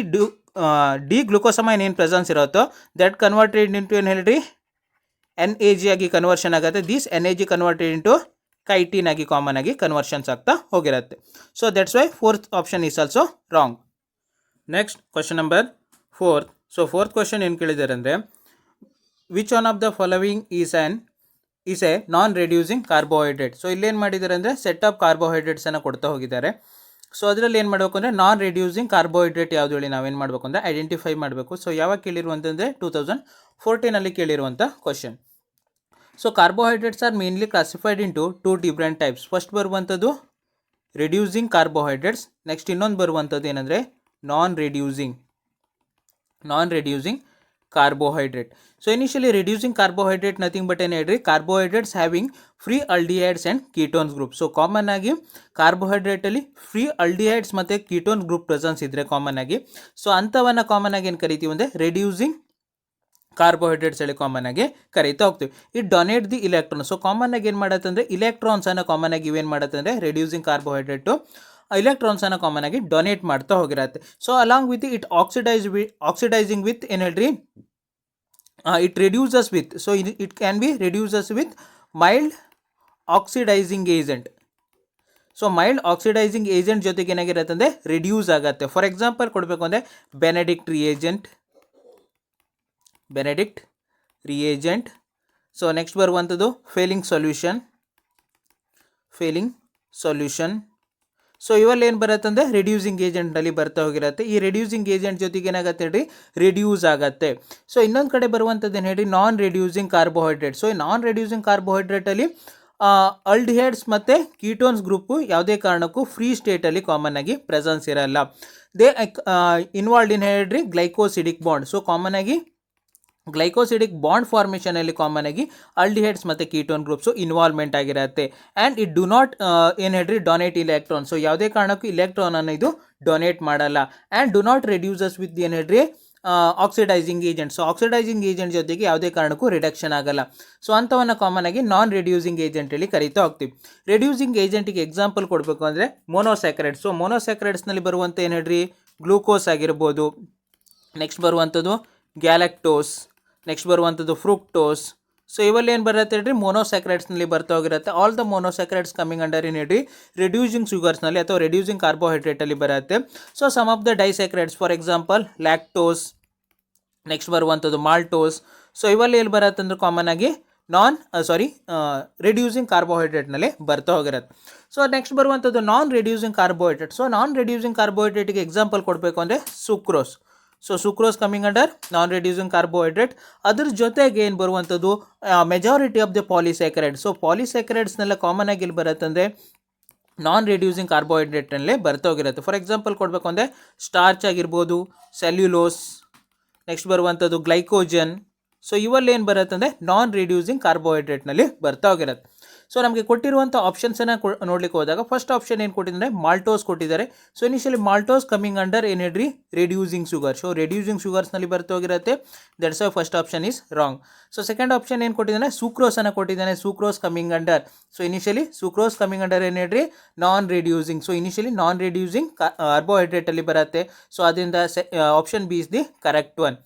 ಡಿ ಗ್ಲೂಕೋಸಮೈನ್ ಏನು ಪ್ರೆಸೆನ್ಸ್ ಇರುತ್ತೋ ದಟ್ ಕನ್ವರ್ಟೆಡ್ ಇಂಟು ಏನು ಹೇಳ್ರಿ NAG ಆಗಿ ಕನ್ವರ್ಷನ್ ಆಗುತ್ತೆ. This NAG converted into chitin ಆಗಿ ಕಾಮನ್ ಆಗಿ ಕನ್ವರ್ಷನ್ಸ್ ಆಗ್ತಾ ಹೋಗಿರುತ್ತೆ. So that's why fourth option is also wrong. Next question number 4. So fourth question ಏನು ಕೇಳಿದ್ದಾರೆ ಅಂದರೆ which one of the following is A non reducing carbohydrate. So ಇಲ್ಲೇನು ಮಾಡಿದ್ದಾರೆ ಅಂದರೆ ಸೆಟ್ ಆಫ್ ಕಾರ್ಬೋಹೈಡ್ರೇಟ್ಸನ್ನು ಕೊಡ್ತಾ ಹೋಗಿದ್ದಾರೆ. ಸೊ ಅದರಲ್ಲಿ ಏನು ಮಾಡಬೇಕು ಅಂದರೆ ನಾನ್ ರೆಡ್ಯೂಸಿಂಗ್ ಕಾರ್ಬೋಹೈಡ್ರೇಟ್ ಯಾವುದು ಹೇಳಿ ನಾವೇನು ಮಾಡಬೇಕು ಅಂದರೆ ಐಡೆಂಟಿಫೈ ಮಾಡಬೇಕು. ಸೊ ಯಾವಾಗ ಕೇಳಿರುವಂತಂದರೆ 2014 ಕೇಳಿರುವಂಥ question. So carbohydrates are mainly classified into 2 different types. First ಬರುವಂಥದ್ದು ರೆಡ್ಯೂಸಿಂಗ್ ಕಾರ್ಬೋಹೈಡ್ರೇಟ್ಸ್, ನೆಕ್ಸ್ಟ್ ಇನ್ನೊಂದು ಬರುವಂಥದ್ದು ಏನಂದರೆ non reducing carbohydrate. So initially reducing carbohydrate nothing but ಏನು ಹೇಳ್ರಿ carbohydrates having free aldehydes and ketones group. So common ಆಗಿ carbohydrate ಅಲ್ಲಿ free aldehydes ಮತ್ತು ketone group presence ಇದ್ರೆ ಕಾಮನ್ ಆಗಿ, ಸೊ ಅಂಥವನ್ನ ಕಾಮನ್ ಆಗಿ ಏನು ಕರಿತೀವಿ ಅಂದರೆ ರೆಡ್ಯೂಸಿಂಗ್ ಕಾರ್ಬೋಹೈಡ್ರೇಟ್ಸ್ ಹೇಳಿ ಕಾಮನ್ ಆಗಿ ಕರೀತಾ ಹೋಗ್ತೀವಿ. It donate the electron. So common ಆಗಿ ಏನು ಮಾಡತ್ತಂದ್ರೆ ಇಲೆಕ್ಟ್ರಾನ್ಸ್ ಅನ್ನ ಕಾಮನ್ ಆಗಿ ಇವೇನು ಮಾಡತ್ತಂದ್ರೆ ರೆಡ್ಯೂಸಿಂಗ್ ಕಾರ್ಬೋಹೈಡ್ರೇಟು ಇಲೆಕ್ಟ್ರಾನ್ಸ್ ಅನ್ನ ಕಾಮನ್ ಆಗಿ ಡೊನೇಟ್ ಮಾಡ್ತಾ ಹೋಗಿರತ್ತೆ. So along with it oxidizing with ಏನು ಹೇಳ್ರಿ it reduces with, so it can be reduces with mild oxidizing agent. So mild oxidizing agent ಜೊತೆಗೆ ಏನಾಗಿರುತ್ತೆ ಅಂದರೆ ರಿಡ್ಯೂಸ್ ಆಗುತ್ತೆ. ಫಾರ್ ಎಕ್ಸಾಂಪಲ್ ಕೊಡಬೇಕು ಅಂದರೆ ಬೆನೆಡಿಕ್ಟ್ ರಿಯೇಜೆಂಟ್. ಸೊ ನೆಕ್ಸ್ಟ್ ಬರುವಂಥದ್ದು ಫೇಲಿಂಗ್ ಸೊಲ್ಯೂಷನ್. ಸೊ ಇವೆಲ್ಲ ಏನು ಬರುತ್ತೆ ಅಂದರೆ ರಿಡ್ಯೂಸಿಂಗ್ ಏಜೆಂಟ್ನಲ್ಲಿ ಬರ್ತಾ ಹೋಗಿರುತ್ತೆ. ಈ ರಿಡ್ಯೂಸಿಂಗ್ ಏಜೆಂಟ್ ಜೊತೆಗೆ ಏನಾಗುತ್ತೆ ಹೇಳ್ರಿ ರಿಡ್ಯೂಸ್ ಆಗುತ್ತೆ. ಸೊ ಇನ್ನೊಂದು ಕಡೆ ಬರುವಂಥದ್ದು ಏನು ಹೇಳಿ ನಾನ್ ರಿಡ್ಯೂಸಿಂಗ್ ಕಾರ್ಬೋಹೈಡ್ರೇಟ್. ಸೊ ಈ ನಾನ್ ರಿಡ್ಯೂಸಿಂಗ್ ಕಾರ್ಬೋಹೈಡ್ರೇಟಲ್ಲಿ ಅಲ್ಡಿಹೈಡ್ಸ್ ಮತ್ತು ಕೀಟೋನ್ಸ್ ಗ್ರೂಪು ಯಾವುದೇ ಕಾರಣಕ್ಕೂ ಫ್ರೀ ಸ್ಟೇಟಲ್ಲಿ ಕಾಮನ್ ಆಗಿ ಪ್ರೆಸೆನ್ಸ್ ಇರಲ್ಲ. ದೇ ಇನ್ವಾಲ್ಡ್ ಇನ್ ಹೇಳ್ರಿ ಗ್ಲೈಕೋಸಿಡಿಕ್ ಬಾಂಡ್. ಸೊ ಕಾಮನ್ ಆಗಿ ಗ್ಲೈಕೋಸಿಡಿಕ್ ಬಾಂಡ್ ಫಾರ್ಮೇಷನಲ್ಲಿ ಕಾಮನ್ ಆಗಿ ಅಲ್ಡಿಹೈಡ್ಸ್ ಮತ್ತು ಕೀಟೋನ್ ಗ್ರೂಪ್ಸು ಇನ್ವಾಲ್ವ್ಮೆಂಟ್ ಆಗಿರುತ್ತೆ. ಆ್ಯಂಡ್ ಇಟ್ ಡು ನಾಟ್ ಏನು ಹೇಳ್ರಿ ಡೊನೇಟ್ ಇಲೆಕ್ಟ್ರಾನ್. ಸೊ ಯಾವುದೇ ಕಾರಣಕ್ಕೂ ಇಲೆಕ್ಟ್ರಾನ್ ಅನ್ನು ಇದು ಡೊನೇಟ್ ಮಾಡಲ್ಲ. And do not reduces with ಏನು ಹೇಳ್ರಿ oxidising agent. So oxidising agent ಜೊತೆಗೆ ಯಾವುದೇ ಕಾರಣಕ್ಕೂ ರಿಡಕ್ಷನ್ ಆಗಲ್ಲ. ಸೊ ಅಂಥವನ್ನು ಕಾಮನ್ ಆಗಿ ನಾನ್ ರಿಡ್ಯೂಸಿಂಗ್ ಏಜೆಂಟ್ ಹೇಳಿ ಕರೀತಾ ಹೋಗ್ತೀವಿ. ರಿಡ್ಯೂಸಿಂಗ್ ಏಜೆಂಟಿಗೆ ಎಕ್ಸಾಂಪಲ್ ಕೊಡಬೇಕು ಅಂದರೆ ಮೊನೋಸ್ಯಾಕರೈಡ್ಸ್. ಸೊ ಮೊನೋಸ್ಯಾಕರೈಡ್ಸ್ನಲ್ಲಿ ಬರುವಂಥ ಏನು ಹೇಳ್ರಿ ಗ್ಲೂಕೋಸ್ ಆಗಿರ್ಬೋದು, ನೆಕ್ಸ್ಟ್ ಬರುವಂಥದ್ದು ಗ್ಯಾಲಕ್ಟೋಸ್, ನೆಕ್ಸ್ಟ್ ಬರುವಂಥದ್ದು ಫ್ರೂಕ್ಟೋಸ್. ಸೊ ಇವೆಲ್ಲ ಏನು ಬರುತ್ತೆ ಹೇಳ್ರಿ ಮೊನೋಸ್ಯಾಕರೈಡ್ಸ್ನಲ್ಲಿ ಬರ್ತಾ ಹೋಗಿರುತ್ತೆ. All the monosaccharides coming under ಏನು ಹೇಳ್ರಿ ರಿಡ್ಯೂಸಿಂಗ್ ಶುಗರ್ಸ್ನಲ್ಲಿ ಅಥವಾ ರಿಡ್ಯೂಸಿಂಗ್ ಕಾರ್ಬೋಹೈಡ್ರೇಟಲ್ಲಿ ಬರುತ್ತೆ. So some of the disaccharides for example lactose, next ಬರುವಂಥದ್ದು ಮಾಲ್ಟೋಸ್. ಸೊ ಇವೆಲ್ಲ ಎಲ್ಲಿ ಬರುತ್ತೆ ಅಂದ್ರೆ ಕಾಮನ್ ಆಗಿ ರಿಡ್ಯೂಸಿಂಗ್ ಕಾರ್ಬೋಹೈಡ್ರೇಟ್ನಲ್ಲಿ ಬರ್ತಾ ಹೋಗಿರುತ್ತೆ. ಸೊ ನೆಕ್ಸ್ಟ್ ಬರುವಂಥದ್ದು non reducing carbohydrate. So non reducing ಕಾರ್ಬೋಹೈಡ್ರೇಟ್ಗೆ ಎಕ್ಸಾಂಪಲ್ ಕೊಡಬೇಕು ಅಂದರೆ sucrose. So sucrose coming under non reducing carbohydrate. ಅದ್ರ ಜೊತೆಗೆ ಏನು ಬರುವಂಥದ್ದು majority of the polysaccharide. So ಪಾಲಿಸ್ಯಾಕರೈಡ್ಸ್ನೆಲ್ಲ ಕಾಮನ್ ಆಗಿ ಇಲ್ಲಿ ಬರುತ್ತೆ ಅಂದರೆ ನಾನ್ ರಿಡ್ಯೂಸಿಂಗ್ ಕಾರ್ಬೋಹೈಡ್ರೇಟ್ನಲ್ಲೇ ಬರ್ತೋಗಿರುತ್ತೆ. ಫಾರ್ ಎಕ್ಸಾಂಪಲ್ ಕೊಡಬೇಕು ಅಂದರೆ ಸ್ಟಾರ್ಚ್ ಆಗಿರ್ಬೋದು, ಸೆಲ್ಯುಲೋಸ್, ನೆಕ್ಸ್ಟ್ ಬರುವಂಥದ್ದು ಗ್ಲೈಕೋಜನ್. ಸೊ ಇವಲ್ಲಿ ಏನು ಬರುತ್ತೆ ಅಂದರೆ ನಾನ್ ರಿಡ್ಯೂಸಿಂಗ್ ಕಾರ್ಬೋಹೈಡ್ರೇಟ್ನಲ್ಲಿ ಬರ್ತಾ ಹೋಗಿರುತ್ತೆ. ಸೊ ನಮಗೆ ಕೊಟ್ಟಿರುವಂಥ ಆಪ್ಷನ್ಸನ್ನು ನೋಡ್ಲಿಕ್ಕೆ ಹೋದಾಗ ಫಸ್ಟ್ ಆಪ್ಷನ್ ಏನು ಕೊಟ್ಟಿದ್ದಾರೆ, ಮಾಲ್ಟೋಸ್ ಕೊಟ್ಟಿದ್ದಾರೆ. So initially maltose coming under ಏನು ಹೇಳ್ರಿ, ರಿಡ್ಯೂಸಿಂಗ್ ಶುಗರ್. ಸೊ ರಿಡ್ಯೂಸಿಂಗ್ ಶುಗರ್ಸ್ನಲ್ಲಿ ಬರ್ತಾ ಹೋಗಿರುತ್ತೆ. That's why first option is wrong. So second option ಏನು ಕೊಟ್ಟಿದ್ದಾನೆ, ಸೂಕ್ರೋಸನ್ನು ಕೊಟ್ಟಿದ್ದಾನೆ. Sucrose coming under. So initially sucrose coming under ಏನು ಹೇಳ್ರಿ, non reducing. So initially non reducing ಕಾರ್ಬೋಹೈಡ್ರೇಟಲ್ಲಿ ಬರುತ್ತೆ. ಸೊ ಅದರಿಂದ option B is the correct one.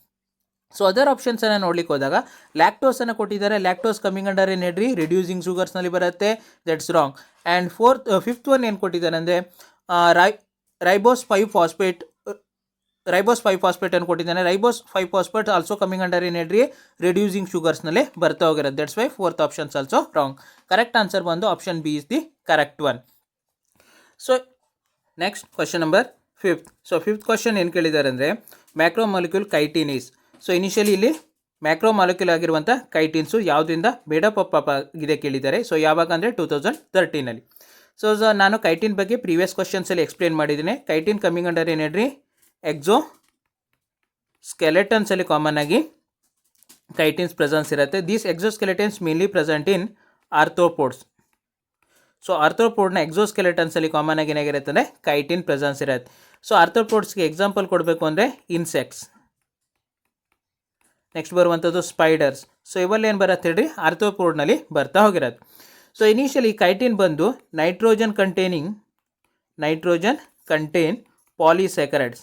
So other ಆಪ್ಷನ್ಸನ್ನು ನೋಡ್ಲಿಕ್ಕೆ ಹೋದಾಗ ಲ್ಯಾಕ್ಟೋಸನ್ನು ಕೊಟ್ಟಿದ್ದಾರೆ. ಲ್ಯಾಕ್ಟೋಸ್ ಕಮಿಂಗ್ ಅಂಡರ್ ಏನು ಹೇಳ್ರಿ, ರಿಡ್ಯೂಸಿಂಗ್ ಶುಗರ್ಸ್ನಲ್ಲಿ ಬರುತ್ತೆ. That's wrong. And fifth one ಏನು ಕೊಟ್ಟಿದ್ದಾರೆ ಅಂದರೆ ರೈಬೋಸ್ 5-ಫಾಸ್ಫೇಟ್ ಅನ್ನು ಕೊಟ್ಟಿದ್ದಾನೆ. Ribose five phosphate also coming under ಏನು ಹೇಳ್ರಿ, ರಿಡ್ಯೂಸಿಂಗ್ ಶುಗರ್ಸ್ನಲ್ಲೇ ಬರ್ತಾ ಹೋಗಿರೋದು. That's why fourth options also wrong. Correct answer ಬಂದು option B is the correct one. So next question number 5th. So 5th question ಏನು ಕೇಳಿದ್ದಾರೆ ಅಂದರೆ macromolecule chitins. So initially ಇಲ್ಲಿ ಮ್ಯಾಕ್ರೋ ಮಾಲಿಕ್ಯೂಲ್ ಆಗಿರುವಂಥ ಕೈಟಿನ್ಸು ಯಾವುದರಿಂದ ಮೇಡಪ್ ಅಪ್ ಆಗಿದೆ ಕೇಳಿದ್ದಾರೆ. So ಯಾವಾಗ ಅಂದರೆ 2013. ಸೊ ನಾನು ಕೈಟಿನ್ ಬಗ್ಗೆ ಪ್ರೀವಿಯಸ್ ಕ್ವಶನ್ಸಲ್ಲಿ ಎಕ್ಸ್ಪ್ಲೇನ್ ಮಾಡಿದ್ದೀನಿ. ಕೈಟಿನ್ ಕಮಿಂಗ್ ಅಂಡರ್ ಏನು ಹೇಳ್ರಿ, ಎಕ್ಸೋ ಸ್ಕೆಲೆಟನ್ಸಲ್ಲಿ ಕಾಮನ್ ಆಗಿ ಕೈಟಿನ್ಸ್ ಪ್ರೆಸೆನ್ಸ್ ಇರುತ್ತೆ. These exoskeletons mainly present in arthropods. So ಆರ್ಥ್ರೋಪೋಡ್ನ ಎಕ್ಸೋಸ್ಕೆಲೆಟನ್ಸಲ್ಲಿ ಕಾಮನ್ ಆಗಿ ಏನಾಗಿರುತ್ತೆ ಅಂದರೆ ಕೈಟಿನ್ ಪ್ರೆಸೆನ್ಸ್ ಇರುತ್ತೆ. ಸೊ ಆರ್ಥ್ರೋಪೋಡ್ಸ್ಗೆ ಎಕ್ಸಾಂಪಲ್ ಕೊಡಬೇಕು ಅಂದರೆ ಇನ್ಸೆಕ್ಟ್ಸ್, ನೆಕ್ಸ್ಟ್ ಬರುವಂಥದ್ದು ಸ್ಪೈಡರ್ಸ್. ಸೊ ಇವಲ್ಲಿ ಏನು ಬರುತ್ತೆ ಹೇಳ್ರಿ, ಆರ್ಥ್ರೋಪೋಡ್ನಲ್ಲಿ ಬರ್ತಾ ಹೋಗಿರೋದು. ಸೊ ಇನಿಷಿಯಲಿ ಕೈಟಿನ್ ಬಂದು nitrogen contain polysaccharides.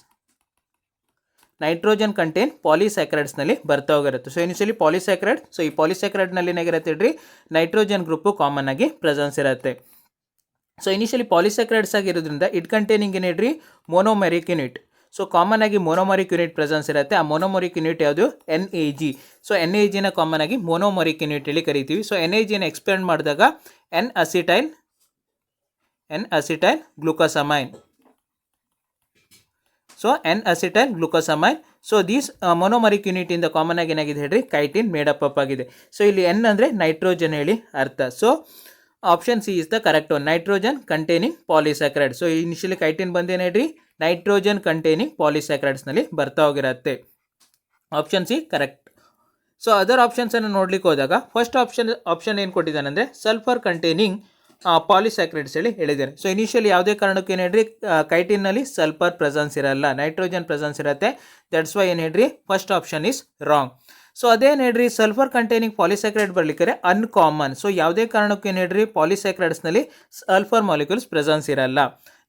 Nitrogen contain ಪಾಲಿಸ್ಯಾಕರೈಡ್ಸ್ನಲ್ಲಿ ಬರ್ತಾ ಹೋಗಿರುತ್ತೆ. So initially polysaccharide. ಸೊ ಈ ಪಾಲಿಸ್ಯಾಕರೈಡ್ನಲ್ಲಿ ಏನಾಗಿರುತ್ತೆ ಹೇಳ್ರಿ, ನೈಟ್ರೋಜನ್ ಗ್ರೂಪು ಕಾಮನ್ ಆಗಿ ಪ್ರೆಸೆನ್ಸ್ ಇರುತ್ತೆ. ಸೊ ಇನಿಷಿಯಲಿ ಪಾಲಿಸ್ಯಾಕರೈಡ್ಸ್ ಆಗಿರೋದ್ರಿಂದ ಇಟ್ ಕಂಟೇನಿಂಗ್ ಏನು ಹೇಳ್ರಿ, ಮೊನೋಮೆರಿಕ್ ಯೂನಿಟ್. ಸೊ ಕಾಮನ್ ಆಗಿ ಮೊನೋಮರಿಕ್ ಯೂನಿಟ್ ಪ್ರೆಸೆನ್ಸ್ ಇರುತ್ತೆ. ಆ ಮೊನೋಮರಿಕ್ ಯೂನಿಟ್ ಯಾವುದು, NAG. ಸೊ NAGನ ಕಾಮನ್ ಆಗಿ ಮೊನೋಮರಿಕ್ ಯೂನಿಟ್ ಹೇಳಿ ಕರಿತೀವಿ. ಸೊ NAGನ ಎಕ್ಸ್ಪ್ಯಾಂಡ್ ಮಾಡಿದಾಗ N acetyl glucosamine. So N acetyl glucosamine. So these monomeric unit ಇಂದ ಕಾಮನ್ ಆಗಿ ಏನಾಗಿದೆ ಹೇಳ್ರಿ, ಕೈಟಿನ್ ಮೇಡಪ್ ಅಪ್ ಆಗಿದೆ. ಸೊ ಇಲ್ಲಿ N ಅಂದರೆ ನೈಟ್ರೋಜನ್ ಹೇಳಿ ಅರ್ಥ. So option C is the correct one, nitrogen containing polysaccharide. So initially chitin ಬಂದೇನು ಹೇಳ್ರಿ, ನೈಟ್ರೋಜನ್ ಕಂಟೇನಿಂಗ್ ಪಾಲಿಸ್ಯಾಕರೈಡ್ಸ್ನಲ್ಲಿ ಬರ್ತಾ ಹೋಗಿರುತ್ತೆ. Option C correct. So other ಆಪ್ಷನ್ಸನ್ನು ನೋಡ್ಲಿಕ್ಕೆ ಹೋದಾಗ ಫಸ್ಟ್ ಆಪ್ಷನ್ ಏನು ಕೊಟ್ಟಿದ್ದಾನೆ ಅಂದರೆ ಸಲ್ಫರ್ ಕಂಟೇನಿಂಗ್ ಪಾಲಿಸ್ಯಾಕರೈಡ್ಸ್ ಹೇಳಿ ಹೇಳಿದ್ದಾರೆ. ಸೊ ಇನಿಷಿಯಲಿ ಯಾವುದೇ ಕಾರಣಕ್ಕೆ ಏನು ಹೇಳ್ರಿ, ಕೈಟಿನ್ನಲ್ಲಿ ಸಲ್ಫರ್ ಪ್ರೆಸೆನ್ಸ್ ಇರಲ್ಲ, ನೈಟ್ರೋಜನ್ ಪ್ರೆಸೆನ್ಸ್ ಇರುತ್ತೆ. ದಟ್ಸ್ ವೈ ಏನು ಹೇಳ್ರಿ, first option is wrong. So ಅದೇನು ಹೇಳ್ರಿ, ಸಲ್ಫರ್ ಕಂಟೈನಿಂಗ್ ಪಾಲಿಸ್ಯಾಕರೈಡ್ ಬರಲಿಕ್ಕೆ ಅನ್ಕಾಮನ್. ಸೊ ಯಾವುದೇ ಕಾರಣಕ್ಕೂ ಏನು ಹೇಳ್ರಿ, ಪಾಲಿಸ್ಯಾಕರೈಡ್ಸ್ನಲ್ಲಿ ಸಲ್ಫರ್ ಮಾಲಿಕ್ಯೂಲ್ಸ್ ಪ್ರೆಸೆನ್ಸ್ ಇರಲ್ಲ.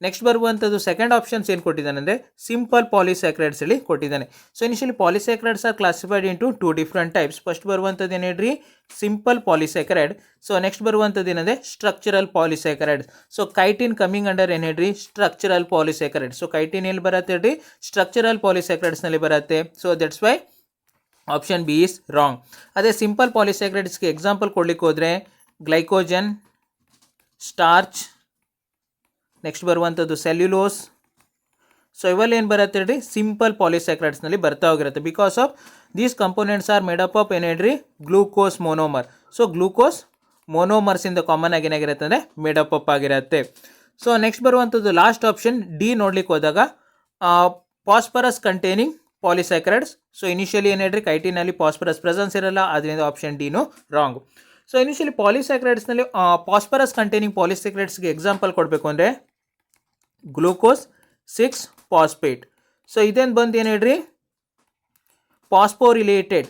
ನೆಕ್ಸ್ಟ್ ಬರುವಂಥದ್ದು ಸೆಕೆಂಡ್ ಆಪ್ಷನ್ಸ್ ಏನು ಕೊಟ್ಟಿದ್ದಾನೆ ಅಂದರೆ ಸಿಂಪಲ್ ಪಾಲಿಸ್ಯಾಕರೈಡ್ಸ್ ಹೇಳಿ ಕೊಟ್ಟಿದ್ದಾನೆ. So initially ಪಾಲಿಸ್ಯಾಕರೈಡ್ಸ್ are classified into 2 different types. First ಬರುವಂಥದ್ದು ಏನು ಹೇಳ್ರಿ, ಸಿಂಪಲ್ ಪಾಲಿಸ್ಯಾಕರೈಡ್. ಸೊ ನೆಕ್ಸ್ಟ್ ಬರುವಂಥದ್ದು ಏನಂದರೆ structural polysaccharide. So chitin coming under ಏನು ಹೇಳ್ರಿ, ಸ್ಟ್ರಕ್ಚರಲ್ ಪಾಲಿಸ್ಯಾಕರೈಡ್. ಸೊ ಕೈಟಿನ್ ಎಲ್ಲಿ ಬರುತ್ತೆ ಹೇಳ್ರಿ, ಸ್ಟ್ರಕ್ಚರಲ್ ಪಾಲಿಸ್ಯಾಕರೈಡ್ಸ್ನಲ್ಲಿ ಬರುತ್ತೆ. So that's why option B is wrong. ಅದೇ ಸಿಂಪಲ್ ಪಾಲಿಸ್ಯಾಕರೈಡ್ಸ್ಗೆ ಎಕ್ಸಾಂಪಲ್ ಕೊಡ್ಲಿಕ್ಕೆ ಹೋದರೆ ಗ್ಲೈಕೋಜನ್, ಸ್ಟಾರ್ಚ್, ನೆಕ್ಸ್ಟ್ ಬರುವಂಥದ್ದು ಸೆಲ್ಯುಲೋಸ್. ಸೊ ಇವೆಲ್ಲ ಏನು ಬರುತ್ತೆ ಹೇಳ್ರಿ, ಸಿಂಪಲ್ ಪಾಲಿಸ್ಯಾಕರೈಡ್ಸ್ನಲ್ಲಿ ಬರ್ತಾ ಹೋಗಿರುತ್ತೆ. Because of these components are made up of ಏನು ಹೇಳ್ರಿ, ಗ್ಲೂಕೋಸ್ ಮೊನೋಮರ್. ಸೊ ಗ್ಲೂಕೋಸ್ ಮೊನೋಮರ್ಸಿಂದ ಕಾಮನ್ ಆಗಿ ಏನಾಗಿರುತ್ತೆ ಅಂದರೆ ಮೇಡಪ್ ಅಪ್ ಆಗಿರುತ್ತೆ. ಸೊ ನೆಕ್ಸ್ಟ್ ಬರುವಂಥದ್ದು ಲಾಸ್ಟ್ ಆಪ್ಷನ್ ಡಿ ನೋಡ್ಲಿಕ್ಕೆ ಹೋದಾಗ ಫಾಸ್ಫರಸ್ ಕಂಟೇನಿಂಗ್ ಪಾಲಿಸ್ಯಾಕರೈಡ್ಸ್. ಸೊ ಇನಿಷಿಯಲಿ ಏನು ಹೇಳ್ರಿ, ಕೈಟಿನಲ್ಲಿ ಫಾಸ್ಫರಸ್ ಪ್ರೆಸೆನ್ಸ್ ಇರಲ್ಲ, ಅದರಿಂದ ಆಪ್ಷನ್ ಡಿನೂ ರಾಂಗ್. ಸೊ ಇನಿಷಿಯಲಿ ಪಾಲಿಸ್ಯಾಕರೈಡ್ಸ್ನಲ್ಲಿ ಫಾಸ್ಫರಸ್ ಕಂಟೇನಿಂಗ್ ಪಾಲಿಸ್ಯಾಕರೈಡ್ಸ್ಗೆ ಎಕ್ಸಾಂಪಲ್ ಕೊಡಬೇಕು ಅಂದರೆ ಗ್ಲೂಕೋಸ್ 6-ಫಾಸ್ಫೇಟ್. ಸೊ ಇದೇನು ಬಂದು ಏನು ಹೇಳ್ರಿ, ಫಾಸ್ಫೋರಿಲೇಟೆಡ್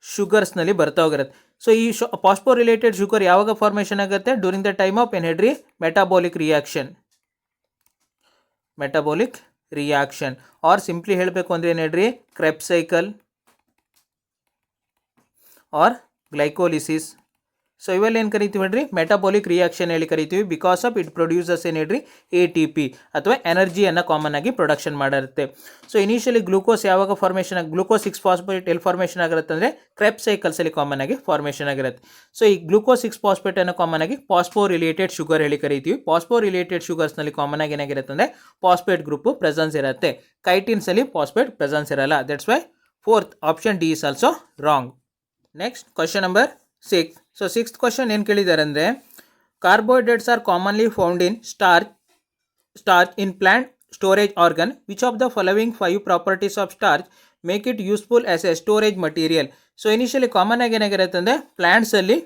ಶುಗರ್ಸ್ನಲ್ಲಿ ಬರ್ತಾ ಹೋಗಿರುತ್ತೆ. ಸೊ ಈ ಫಾಸ್ಫೋರಿಲೇಟೆಡ್ ಶುಗರ್ ಯಾವಾಗ ಫಾರ್ಮೇಷನ್ ಆಗುತ್ತೆ, ಡ್ಯೂರಿಂಗ್ ದ ಟೈಮ್ ಆಫ್ ಏನು ಹೇಳ್ರಿ, ಮೆಟಾಬೋಲಿಕ್ ರಿಯಾಕ್ಷನ್ ಆರ್ ಸಿಂಪ್ಲಿ ಹೇಳಬೇಕು ಅಂದರೆ ಏನು ಹೇಳ್ರಿ, ಕ್ರೆಬ್ಸ್ ಸೈಕಲ್ ಆರ್ ಗ್ಲೈಕೋಲಿಸಿಸ್. ಸೊ ಇವೆಲ್ಲ ಏನು ಕರಿತೀವಿ ಹೇಳ್ರಿ, ಮೆಟಾಬೋಲಿಕ್ ರಿಯಾಕ್ಷನ್ ಹೇಳಿ ಕರಿತೀವಿ. ಬಿಕಾಸ್ ಆಫ್ ಇಟ್ ಪ್ರೊಡ್ಯೂಸಸ್ ಏನು ಹೇಳ್ರಿ, ATP ಅಥವಾ ಎನರ್ಜಿಯನ್ನು ಕಾಮನ್ ಆಗಿ ಪ್ರೊಡಕ್ಷನ್ ಮಾಡಿರುತ್ತೆ. ಸೊ ಇನಿಷಿಯಲಿ ಗ್ಲೂಕೋಸ್ ಯಾವಾಗ ಫಾರ್ಮೇಷನ್ ಗ್ಲೂಕೋಸ್ 6-ಫಾಸ್ಫೇಟ್ ಎಲ್ಲಿ ಫಾರ್ಮೇಷನ್ ಆಗಿರುತ್ತೆ ಅಂದರೆ ಕ್ರೆಬ್ಸ್ ಸೈಕಲ್ಸಲ್ಲಿ ಕಾಮನ್ ಆಗಿ ಫಾರ್ಮೇಷನ್ ಆಗಿರುತ್ತೆ. ಸೊ ಈ ಗ್ಲೂಕೋಸ್ 6-ಫಾಸ್ಫೇಟನ್ನು ಕಾಮನ್ ಆಗಿ ಫಾಸ್ಫೋರಿಲೇಟೆಡ್ ಶುಗರ್ ಹೇಳಿ ಕರಿತೀವಿ. ಫಾಸ್ಫೋರಿಲೇಟೆಡ್ ಶುಗರ್ಸ್ನಲ್ಲಿ ಕಾಮನ್ ಆಗಿ ಏನಾಗಿರುತ್ತೆ ಅಂದರೆ ಫಾಸ್ಫೇಟ್ ಗ್ರೂಪು ಪ್ರೆಸೆನ್ಸ್ ಇರುತ್ತೆ. ಕೈಟಿನ್ಸಲ್ಲಿ ಫಾಸ್ಫೇಟ್ ಪ್ರೆಸೆನ್ಸ್ ಇರಲ್ಲ. That's why fourth option D is also wrong. Next question number 6. So sixth question ಏನು ಕೇಳಿದ್ದಾರೆ ಅಂದರೆ carbohydrates are commonly found in starch in plant storage organ. Which of the following 5 properties of starch make it useful as a storage material. So initially common ಆಗಿ ಏನಾಗಿರುತ್ತೆ ಅಂದರೆ ಪ್ಲಾಂಟ್ಸಲ್ಲಿ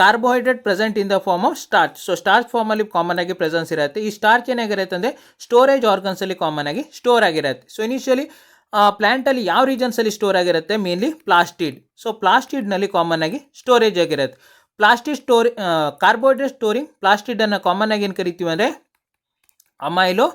carbohydrate present in the form of starch. So starch ಫಾರ್ಮಲ್ಲಿ common ಆಗಿ presence ಇರುತ್ತೆ. ಈ starch ಏನಾಗಿರುತ್ತೆ ಅಂದರೆ ಸ್ಟೋರೇಜ್ ಆರ್ಗನ್ಸಲ್ಲಿ ಕಾಮನ್ ಆಗಿ ಸ್ಟೋರ್ ಆಗಿರುತ್ತೆ. ಸೊ ಇನಿಷಿಯಲಿ ಪ್ಲ್ಯಾಂಟಲ್ಲಿ ಯಾವ ರೀಜನ್ಸಲ್ಲಿ ಸ್ಟೋರ್ ಆಗಿರುತ್ತೆ, ಮೇನ್ಲಿ ಪ್ಲಾಸ್ಟಿಡ್. ಸೊ ಪ್ಲಾಸ್ಟಿಡ್ನಲ್ಲಿ ಕಾಮನ್ ಆಗಿ ಸ್ಟೋರೇಜ್ ಆಗಿರುತ್ತೆ. ಕಾರ್ಬೋಹೈಡ್ರೇಟ್ ಸ್ಟೋರಿಂಗ್ ಪ್ಲಾಸ್ಟಿಡನ್ನು ಕಾಮನ್ ಆಗಿ ಏನು ಕರಿತೀವಿ ಅಂದರೆ ಅಮೈಲೋ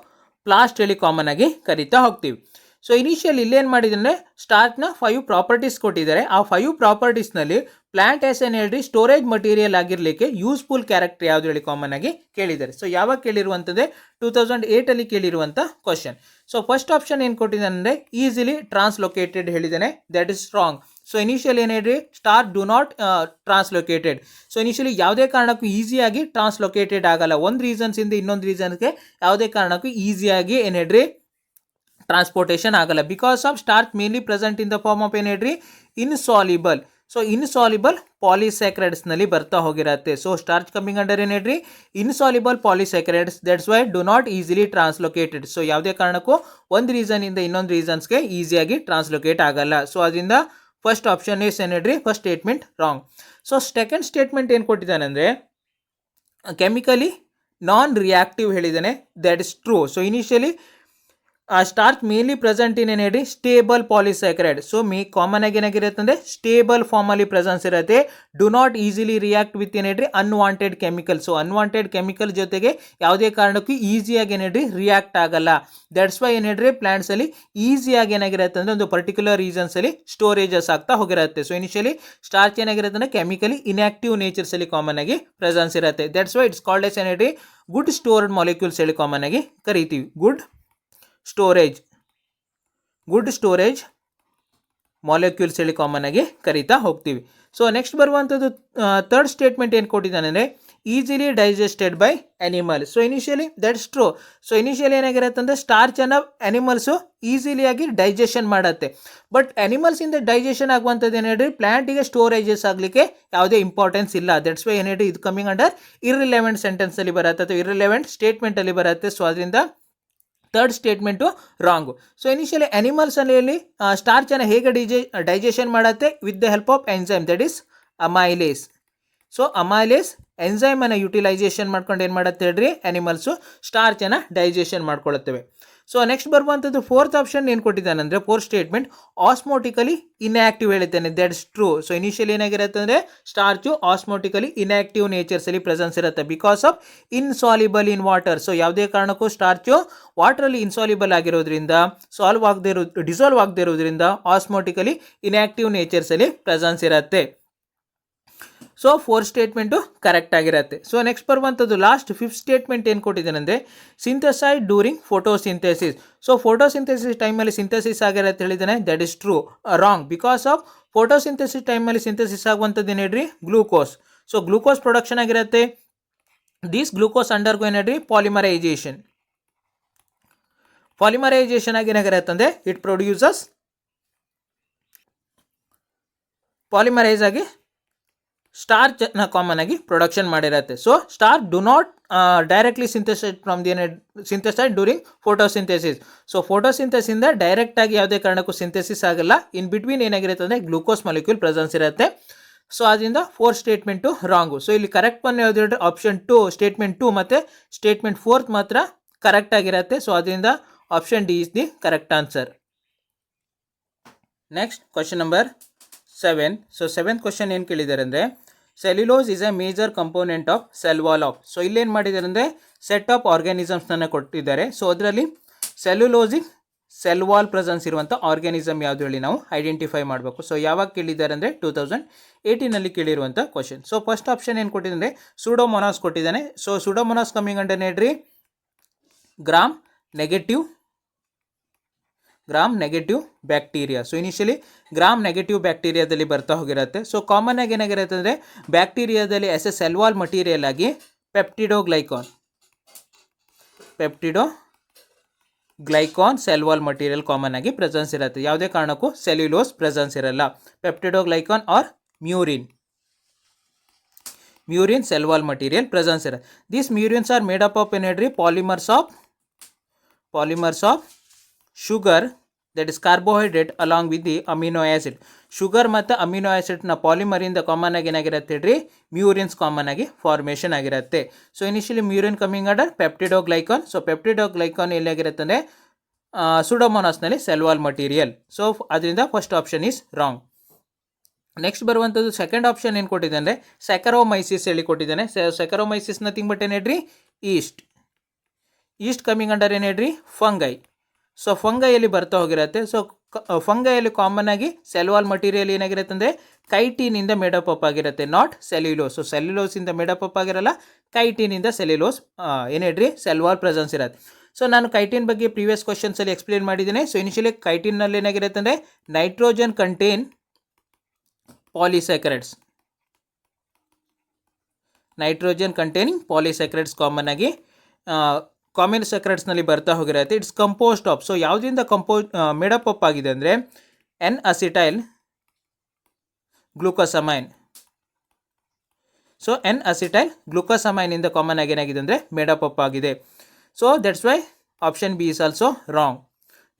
ಪ್ಲಾಸ್ಟ್ ಹೇಳಿ ಕಾಮನ್ ಆಗಿ ಕರಿತಾ ಹೋಗ್ತೀವಿ. ಸೊ ಇನಿಷಿಯಲ್ ಇಲ್ಲೇನು ಮಾಡಿದ್ರೆ ಅಂದರೆ ಸ್ಟಾರ್ಚ್ನ 5 ಪ್ರಾಪರ್ಟೀಸ್ ಕೊಟ್ಟಿದ್ದಾರೆ. ಆ 5 ಪ್ರಾಪರ್ಟೀಸ್ನಲ್ಲಿ ಪ್ಲಾಂಟ್ ಎಸ್ ಏನು ಹೇಳ್ರಿ ಸ್ಟೋರೇಜ್ ಮಟೀರಿಯಲ್ ಆಗಿರಲಿಕ್ಕೆ ಯೂಸ್ಫುಲ್ ಕ್ಯಾರೆಕ್ಟರ್ ಯಾವುದು ಹೇಳಿ ಕಾಮನ್ ಆಗಿ ಕೇಳಿದ್ದಾರೆ. ಸೊ ಯಾವಾಗ ಕೇಳಿರುವಂಥದ್ದೇ 2008 ಕೇಳಿರುವಂಥ ಕ್ವಶನ್. ಸೊ ಫಸ್ಟ್ ಆಪ್ಷನ್ ಏನು ಕೊಟ್ಟಿದ್ದಾನೆ ಅಂದರೆ ಈಸಿಲಿ ಟ್ರಾನ್ಸ್ಲೊಕೇಟೆಡ್ ಹೇಳಿದ್ದಾನೆ, that is wrong. So initial ಏನು ಹೇಳ್ರಿ starch do not translocated. So initially ಯಾವುದೇ ಕಾರಣಕ್ಕೂ ಈಸಿಯಾಗಿ ಟ್ರಾನ್ಸ್ಲೊಕೇಟೆಡ್ ಆಗಲ್ಲ. ಒಂದು ರೀಸನ್ಸಿಂದ ಇನ್ನೊಂದು ರೀಸನ್ಗೆ ಯಾವುದೇ ಕಾರಣಕ್ಕೂ ಈಸಿಯಾಗಿ ಏನು ಹೇಳ್ರಿ ಟ್ರಾನ್ಸ್ಪೋರ್ಟೇಷನ್ ಆಗಲ್ಲ. Because of starch mainly present in the form of ಏನು ಹೇಳ್ರಿ ಇನ್ಸಾಲ್ಯುಬಲ್. ಸೊ ಇನ್ಸಾಲ್ಯುಬಲ್ ಪಾಲಿಸ್ಯಾಕ್ರೈಡ್ಸ್ನಲ್ಲಿ ಬರ್ತಾ ಹೋಗಿರುತ್ತೆ. ಸೊ ಸ್ಟಾರ್ಚ್ ಕಮ್ಮಿಂಗ್ ಅಂಡರ್ ಏನು ಹೇಳ್ರಿ insoluble polysaccharides, that's why do not easily translocated. So ಯಾವುದೇ ಕಾರಣಕ್ಕೂ ಒಂದು ರೀಸನಿಂದ ಇನ್ನೊಂದು ರೀಸನ್ಸ್ಗೆ ಈಸಿಯಾಗಿ ಟ್ರಾನ್ಸ್ಲೊಕೇಟ್ ಆಗಲ್ಲ. ಸೊ ಅದರಿಂದ ಫಸ್ಟ್ ಆಪ್ಷನ್ ಇಸ್ ಏನು ಹೇಳ್ರಿ first statement wrong. So second statement ಏನು ಕೊಟ್ಟಿದ್ದಾನೆ ಅಂದರೆ ಕೆಮಿಕಲಿ ನಾನ್ ರಿಯಾಕ್ಟಿವ್ ಹೇಳಿದ್ದಾನೆ, that is true. So initially starch mainly present in ಏನು ಹೇಳಿ ಸ್ಟೇಬಲ್ ಪಾಲಿಸ್ಯಾಕ್ರೈಡ್. ಸೊ ಕಾಮನ್ ಆಗಿ ಏನಾಗಿರುತ್ತೆ ಅಂದರೆ ಸ್ಟೇಬಲ್ ಫಾರ್ಮಲ್ಲಿ ಪ್ರೆಸೆನ್ಸ್ ಇರುತ್ತೆ. Do not easily react with ಏನು ಹೇಳ್ರಿ unwanted chemical. So unwanted chemical ಜೊತೆಗೆ ಯಾವುದೇ ಕಾರಣಕ್ಕೂ ಈಸಿಯಾಗಿ ಏನು ಹೇಳ್ರಿ ರಿಯಾಕ್ಟ್ ಆಗಲ್ಲ. ದಟ್ಸ್ ವೈ ಏನು ಹೇಳ್ರಿ ಪ್ಲಾಂಟ್ಸಲ್ಲಿ ಈಸಿಯಾಗಿ ಏನಾಗಿರುತ್ತೆ ಅಂದರೆ ಒಂದು ಪರ್ಟಿಕ್ಯುಲರ್ ರೀಸನ್ಸಲ್ಲಿ ಸ್ಟೋರೇಜಸ್ ಆಗ್ತಾ ಹೋಗಿರುತ್ತೆ. ಸೊ ಇನಿಷಿಯಲಿ ಸ್ಟಾರ್ಚ್ ಏನಾಗಿರುತ್ತೆ ಅಂದರೆ ಕೆಮಿಕಲಿ ಇನ್ಆಕ್ಟಿವ್ ನೇಚರ್ಸಲ್ಲಿ ಕಾಮನ್ ಆಗಿ ಪ್ರೆಸೆನ್ಸ್ ಇರುತ್ತೆ. That's why it's called as ಏನು ಹೇಳ್ರಿ ಗುಡ್ ಸ್ಟೋರ್ಡ್ ಮಾಲಿಕ್ಯೂಲ್ಸ್ ಹೇಳಿ ಕಾಮನ್ ಆಗಿ ಕರಿತೀವಿ. ಗುಡ್ ಸ್ಟೋರೇಜ್ ಮಾಲಿಕ್ಯೂಲ್ಸ್ ಹೇಳಿ ಕಾಮನ್ ಆಗಿ ಕರಿತಾ ಹೋಗ್ತೀವಿ. ಸೊ ನೆಕ್ಸ್ಟ್ ಬರುವಂಥದ್ದು ಥರ್ಡ್ ಸ್ಟೇಟ್ಮೆಂಟ್ ಏನು ಕೊಟ್ಟಿದ್ದಾನೆ ಅಂದರೆ easily digested by animal. So initially that's true. So initially ಏನಾಗಿರುತ್ತೆ ಅಂದರೆ ಸ್ಟಾರ್ಚನ್ನು ಅನಿಮಲ್ಸು ಈಸಿಲಿಯಾಗಿ ಡೈಜೆಷನ್ ಮಾಡುತ್ತೆ. ಬಟ್ ಅನಿಮಲ್ಸಿಂದ ಡೈಜೆಷನ್ ಆಗುವಂಥದ್ದು ಏನು ಹೇಳ್ರಿ ಪ್ಲಾಂಟಿಗೆ ಸ್ಟೋರೇಜಸ್ ಆಗಲಿಕ್ಕೆ ಯಾವುದೇ ಇಂಪಾರ್ಟೆನ್ಸ್ ಇಲ್ಲ. ದಟ್ಸ್ ವೈ ಏನು ಹೇಳ್ರಿ ಇದು ಕಮ್ಮಿಂಗ್ ಅಂಡರ್ ಇರ್ರಿಲೆವೆಂಟ್ ಸೆಂಟೆನ್ಸಲ್ಲಿ ಬರುತ್ತೆ ಅಥವಾ ಇರ್ರಿಲೆವೆಂಟ್ ಸ್ಟೇಟ್ಮೆಂಟಲ್ಲಿ ಬರುತ್ತೆ. ಸೊ ಅದರಿಂದ third statement wrong. So initially ಅನಿಮಲ್ಸಲ್ಲಿ ಸ್ಟಾರ್ಚನ್ನು ಹೇಗೆ ಡೈಜೆಷನ್ ಮಾಡುತ್ತೆ with the help of enzyme, that is amylase. So amylase ಎನ್ಸೈಮನ್ನು ಯುಟಿಲೈಸೇಷನ್ ಮಾಡ್ಕೊಂಡು ಏನು ಮಾಡುತ್ತೆ ಹೇಳ್ರಿ ಅನಿಮಲ್ಸು ಸ್ಟಾರ್ಚನ್ನು ಡೈಜೆಷನ್ ಮಾಡ್ಕೊಳ್ಳುತ್ತವೆ. ಸೊ ನೆಕ್ಸ್ಟ್ ಬರುವಂಥದ್ದು ಫೋರ್ತ್ ಆಪ್ಷನ್ ಏನು ಕೊಟ್ಟಿದ್ದಾನೆ ಅಂದರೆ ಫೋರ್ತ್ ಸ್ಟೇಟ್ಮೆಂಟ್ ಆಸ್ಮೋಟಿಕಲಿ ಇನ್ಆಕ್ಟಿವ್ ಹೇಳಿದ್ದಾನೆ, ದಟ್ಸ್ ಟ್ರೂ. ಸೊ ಇನಿಷಿಯಲಿ ಏನಾಗಿರುತ್ತೆ ಅಂದರೆ ಸ್ಟಾರ್ಚು ಆಸ್ಮೋಟಿಕಲಿ ಇನ್ಆಕ್ಟಿವ್ ನೇಚರ್ಸಲ್ಲಿ ಪ್ರೆಸೆನ್ಸ್ ಇರುತ್ತೆ because of insoluble in water. So ಯಾವುದೇ ಕಾರಣಕ್ಕೂ ಸ್ಟಾರ್ಚು ವಾಟರಲ್ಲಿ ಇನ್ಸಾಲ್ಯುಬಲ್ ಆಗಿರೋದ್ರಿಂದ ಡಿಸಾಲ್ವ್ ಆಗದೆ ಇರೋದ್ರಿಂದ ಆಸ್ಮೋಟಿಕಲಿ ಇನ್ಆಕ್ಟಿವ್ ನೇಚರ್ಸಲ್ಲಿ ಪ್ರೆಸೆನ್ಸ್ ಇರುತ್ತೆ. ಸೊ ಫೋರ್ತ್ ಸ್ಟೇಟ್ಮೆಂಟು ಕರೆಕ್ಟ್ ಆಗಿರುತ್ತೆ. ಸೊ ನೆಕ್ಸ್ಟ್ ಬರುವಂಥದ್ದು ಲಾಸ್ಟ್ ಫಿಫ್ತ್ ಸ್ಟೇಟ್ಮೆಂಟ್ ಏನು ಕೊಟ್ಟಿದ್ದಾನೆ ಅಂದರೆ ಸಿಂಥಸೈಡ್ ಡ್ಯೂರಿಂಗ್ ಫೋಟೋಸಿಂಥೆಸಿಸ್. ಸೊ ಫೋಟೋಸಿಂಥೆಸಿಸ್ ಟೈಮಲ್ಲಿ ಸಿಂಥಸಿಸ್ ಆಗಿರುತ್ತೆ ಹೇಳಿದ್ದಾನೆ, that is true. Wrong. Because of photosynthesis ಟೈಮಲ್ಲಿ ಸಿಂಥಸಿಸ್ ಆಗುವಂಥದ್ದು ಏನು ಹೇಳ್ರಿ ಗ್ಲೂಕೋಸ್. ಸೊ ಗ್ಲೂಕೋಸ್ ಪ್ರೊಡಕ್ಷನ್ ಆಗಿರುತ್ತೆ. ದಿಸ್ ಗ್ಲೂಕೋಸ್ ಅಂಡರ್ಗೋ ಏನು ಹೇಳ್ರಿ ಪಾಲಿಮರೈಸೇಷನ್ ಆಗಿ ಏನಾಗಿರುತ್ತೆ ಅಂದರೆ ಇಟ್ ಪ್ರೊಡ್ಯೂಸಸ್ ಪಾಲಿಮರೈಸ್ ಆಗಿ ಸ್ಟಾರ್ಚ್ನ ಕಾಮನ್ ಆಗಿ ಪ್ರೊಡಕ್ಷನ್ ಮಾಡಿರುತ್ತೆ. So starch do not directly synthesised during photosynthesis. So ಫೋಟೋಸಿಂಥೆಸಿಂದ ಡೈರೆಕ್ಟಾಗಿ ಯಾವುದೇ ಕಾರಣಕ್ಕೂ ಸಿಂಥೆಸಿಸ್ ಆಗಲ್ಲ. ಇನ್ ಬಿಟ್ವೀನ್ ಏನಾಗಿರುತ್ತೆ ಅಂದರೆ ಗ್ಲೂಕೋಸ್ ಮಾಲಿಕ್ಯೂಲ್ ಪ್ರೆಸೆನ್ಸ್ ಇರುತ್ತೆ. ಸೊ ಅದರಿಂದ ಫೋರ್ತ್ ಸ್ಟೇಟ್ಮೆಂಟು ರಾಂಗು. ಸೊ ಇಲ್ಲಿ ಕರೆಕ್ಟ್ ಒನ್ ಯಾವುದು ಹೇಳಿದ್ರೆ ಆಪ್ಷನ್ 2 ಸ್ಟೇಟ್ಮೆಂಟ್ 2 ಮತ್ತು ಸ್ಟೇಟ್ಮೆಂಟ್ 4 ಮಾತ್ರ ಕರೆಕ್ಟ್ ಆಗಿರುತ್ತೆ. ಸೊ ಅದರಿಂದ option D is the correct answer. Next question number 7. So seventh question ಏನು ಕೇಳಿದ್ದಾರೆ ಅಂದರೆ cellulose is A major component of cell wall of. So ಇಲ್ಲೇನು ಮಾಡಿದ್ದಾರೆ ಅಂದರೆ ಸೆಟ್ ಆಫ್ ಆರ್ಗ್ಯಾನಿಸಮ್ಸ್ನ ಕೊಟ್ಟಿದ್ದಾರೆ. ಸೊ ಅದರಲ್ಲಿ ಸೆಲ್ಯುಲೋಸಿಗೆ ಸೆಲ್ ವಾಲ್ ಪ್ರೆಸೆನ್ಸ್ ಇರುವಂಥ ಆರ್ಗ್ಯಾನಿಸಮ್ ಯಾವುದು ಹೇಳಿ ನಾವು ಐಡೆಂಟಿಫೈ ಮಾಡಬೇಕು. ಸೊ ಯಾವಾಗ ಕೇಳಿದ್ದಾರೆ ಅಂದರೆ 2018 ಕೇಳಿರುವಂಥ ಕ್ವಶನ್. ಸೊ ಫಸ್ಟ್ ಆಪ್ಷನ್ ಏನು ಕೊಟ್ಟಿದ್ದಾರೆ ಅಂದರೆ ಸೂಡೋಮೊನಾಸ್ ಕೊಟ್ಟಿದ್ದಾನೆ. ಸೊ ಸೂಡೋಮೊನಾಸ್ ಕಮ್ಮಿಂಗ್ ಅಂಡರ್ ಹೇಳ್ರಿ gram negative bacteria. So initially gram negative ಬ್ಯಾಕ್ಟೀರಿಯಾದಲ್ಲಿ ಬರ್ತಾ ಹೋಗಿರುತ್ತೆ. ಸೊ ಕಾಮನ್ ಆಗಿ ಏನಾಗಿರುತ್ತೆ ಅಂದರೆ ಬ್ಯಾಕ್ಟೀರಿಯಾದಲ್ಲಿ as a cell wall material ಆಗಿ peptidoglycan glycan cell wall material common ಆಗಿ ಪ್ರೆಸೆನ್ಸ್ ಇರುತ್ತೆ. ಯಾವುದೇ ಕಾರಣಕ್ಕೂ ಸೆಲ್ಯುಲೋಸ್ ಪ್ರೆಸೆನ್ಸ್ ಇರಲ್ಲ. Peptidoglycan or murein cell wall material presence ಇರುತ್ತೆ. These murines are made up of ಏನೇಳ್ರಿ polymers of sugar, that is carbohydrate along with the amino acid. Sugar ಮತ್ತು amino ಆ್ಯಸಿಡ್ನ ಪಾಲಿಮರಿಂದ common ಆಗಿ ಏನಾಗಿರುತ್ತೆ ಹೇಳ್ರಿ ಮ್ಯೂರಿನ್ಸ್ ಕಾಮನ್ ಆಗಿ formation ಆಗಿರುತ್ತೆ. So initially murein coming under peptidoglycan. So peptidoglycan ಎಲ್ಲಿಯಾಗಿರುತ್ತೆ ಅಂದರೆ ಸುಡೋಮೋನಾಸ್ನಲ್ಲಿ ಸೆಲ್ ವಾಲ್ ಮಟೀರಿಯಲ್. ಸೊ ಅದರಿಂದ first option is wrong. Next ಬರುವಂಥದ್ದು ಸೆಕೆಂಡ್ ಆಪ್ಷನ್ ಏನು ಕೊಟ್ಟಿದೆ ಅಂದರೆ ಸೆಕರೋಮೈಸಿಸ್ ಹೇಳಿ ಕೊಟ್ಟಿದ್ದಾನೆ. ಸೆಕರೋಮೈಸಿಸ್ ನಥಿಂಗ್ ಬಟ್ ಏನು ಹೇಳ್ರಿ ಈಸ್ಟ್ ಕಮಿಂಗ್ ಅಂಡರ್ ಏನು ಹೇಳ್ರಿ ಫಂಗೈ. ಸೊ ಫಂಗೈಯಲ್ಲಿ ಬರ್ತಾ ಹೋಗಿರುತ್ತೆ. ಸೊ ಫಂಗೈಯಲ್ಲಿ ಕಾಮನ್ ಆಗಿ ಸೆಲ್ ವಾಲ್ ಮಟೀರಿಯಲ್ ಏನಾಗಿರುತ್ತೆ ಅಂದರೆ ಕೈಟೀನಿಂದ ಮೇಡಪ್ ಅಪ್ ಆಗಿರುತ್ತೆ, ನಾಟ್ ಸೆಲ್ಯುಲೋಸ್. ಸೊ ಸೆಲ್ಯುಲೋಸಿಂದ ಮೇಡಪ್ ಅಪ್ ಆಗಿರಲ್ಲ, ಕೈಟೀನಿಂದ ಸೆಲ್ಯುಲೋಸ್ ಏನು ಹೇಳ್ರಿ ಸೆಲ್ ವಾಲ್ ಪ್ರೆಸೆನ್ಸ್ ಇರುತ್ತೆ. ಸೊ ನಾನು ಕೈಟಿನ್ ಬಗ್ಗೆ ಪ್ರೀವಿಯಸ್ ಕ್ವಶನ್ಸಲ್ಲಿ ಎಕ್ಸ್ಪ್ಲೇನ್ ಮಾಡಿದ್ದೀನಿ. ಸೊ ಇನಿಷಿಯಲಿ ಕೈಟಿನ್ನಲ್ಲಿ ಏನಾಗಿರುತ್ತೆ ಅಂದರೆ nitrogen contain polysaccharides, nitrogen containing polysaccharides common ಆಗಿ ಕಾಮನ್ ಸ್ಯಾಕರೈಡ್ಸ್ನಲ್ಲಿ ಬರ್ತಾ ಹೋಗಿರುತ್ತೆ. It's composed of. ಸೊ ಯಾವುದರಿಂದ ಮೇಡಪ್ ಅಪ್ ಆಗಿದೆ ಅಂದರೆ N acetyl glucosamine. So N acetyl ಗ್ಲೂಕೋಸಮೈನಿಂದ ಕಾಮನ್ ಆಗಿ ಏನಾಗಿದೆ ಅಂದರೆ ಮೇಡಪ್ ಅಪ್ ಆಗಿದೆ. So that's why option B is also wrong.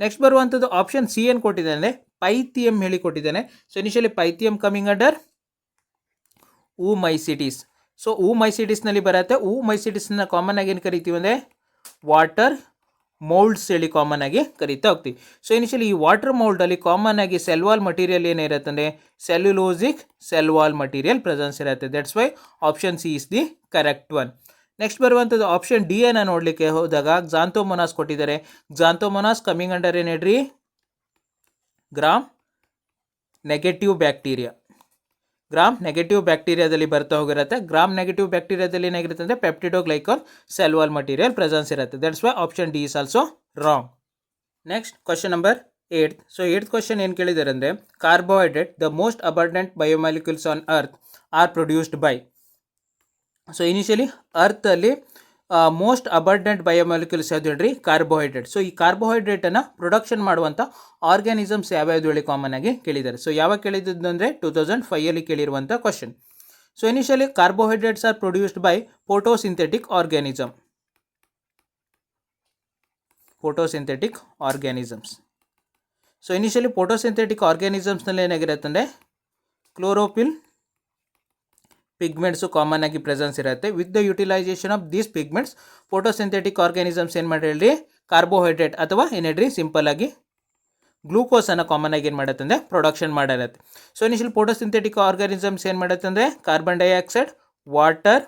Next ಬರುವಂಥದ್ದು ಆಪ್ಷನ್ ಸಿ ಏನು ಕೊಟ್ಟಿದ್ದಾನೆ ಪೈಥಿಯಂ ಹೇಳಿ ಕೊಟ್ಟಿದ್ದಾನೆ. So initially Pythium coming under mycetes. So ಮೈಸಿಟಿಸ್ನಲ್ಲಿ ಬರುತ್ತೆ. ಮೈಸಿಟಿಸ್ನ ಕಾಮನ್ ಆಗಿ ಏನು ಕರಿತೀವಿ ಅಂದರೆ ವಾಟರ್ ಮೌಲ್ಡ್ಸ್ ಹೇಳಿ ಕಾಮನ್ ಆಗಿ ಕರಿತಾ ಹೋಗ್ತೀವಿ. ಸೊ ಇನಿಷಿಯಲಿ ಈ ವಾಟರ್ ಮೌಲ್ಡಲ್ಲಿ ಕಾಮನ್ ಆಗಿ ಸೆಲ್ ವಾಲ್ ಮಟೀರಿಯಲ್ ಏನಿರುತ್ತೆ ಅಂದರೆ ಸೆಲ್ಯುಲೋಸಿಕ್ ಸೆಲ್ ವಾಲ್ ಮಟೀರಿಯಲ್ ಪ್ರೆಸೆನ್ಸ್ ಇರುತ್ತೆ. That's why option C is the correct one. Next ಬರುವಂಥದ್ದು ಆಪ್ಷನ್ ಡಿ ಅನ್ನು ನೋಡಲಿಕ್ಕೆ ಹೋದಾಗ ಕ್ಸಾಂಥೋಮೊನಾಸ್ ಕೊಟ್ಟಿದ್ದಾರೆ. ಕ್ಸಾಂಥೋಮೊನಾಸ್ ಕಮಿಂಗ್ ಅಂಡರ್ ಏನು ಹೇಳ್ರಿ gram negative bacteria. Gram negative ಬ್ಯಾಕ್ಟೀರಿಯಾದಲ್ಲಿ ಬರ್ತಾ ಹೋಗಿರುತ್ತೆ. ಗ್ರಾಮ್ ನೆಗೆಟಿವ್ ಬ್ಯಾಕ್ಟೀರಿಯಾದಲ್ಲಿ ಏನಾಗಿರುತ್ತೆ ಅಂದರೆ peptidoglycan cell wall material presence ಇರುತ್ತೆ. That's why option D is also wrong. Next question number 8. So 8th question ಏನು ಕೇಳಿದ್ದಾರೆ ಅಂದರೆ carbohydrate the most abundant biomolecules on earth are produced by. So initially ಅರ್ಥಲ್ಲಿ most abundant biomolecules ಯಾವ್ದು ಹೇಳ್ರಿ carbohydrate. So ಈ ಕಾರ್ಬೋಹೈಡ್ರೇಟನ್ನು production ಮಾಡುವಂಥ organisms ಯಾವ್ಯಾವುದು ಹೇಳಿ ಕಾಮನ್ ಆಗಿ ಕೇಳಿದ್ದಾರೆ. ಸೊ ಯಾವಾಗ ಕೇಳಿದ್ದು ಅಂದರೆ 2005 ಕೇಳಿರುವಂಥ question. So initially carbohydrates are produced by photosynthetic organisms. So initially photosynthetic ಆರ್ಗ್ಯಾನಿಸಮ್ಸ್ನಲ್ಲಿ ಏನಾಗಿರುತ್ತೆ ಅಂದರೆ ಕ್ಲೋರೋಫಿಲ್ ಪಿಗ್ಮೆಂಟ್ಸು ಕಾಮನ್ ಆಗಿ ಪ್ರೆಸೆನ್ಸ್ ಇರುತ್ತೆ. With the utilisation of these pigments photosynthetic organisms ಏನು ಮಾಡಿ ಹೇಳ್ರಿ ಕಾರ್ಬೋಹೈಡ್ರೇಟ್ ಅಥವಾ ಏನು ಹೇಳ್ರಿ ಸಿಂಪಲ್ ಆಗಿ ಗ್ಲೂಕೋಸನ್ನು ಕಾಮನ್ ಆಗಿ ಏನು ಮಾಡುತ್ತೆ ಅಂದರೆ ಪ್ರೊಡಕ್ಷನ್ ಮಾಡಿರುತ್ತೆ. ಸೊ ಇನಿಷಿಯಲ್ ಫೋಟೋಸಿಂಥೆಟಿಕ್ ಆರ್ಗ್ಯಾನಿಸಮ್ಸ್ ಏನು ಮಾಡುತ್ತೆ ಅಂದರೆ carbon dioxide, water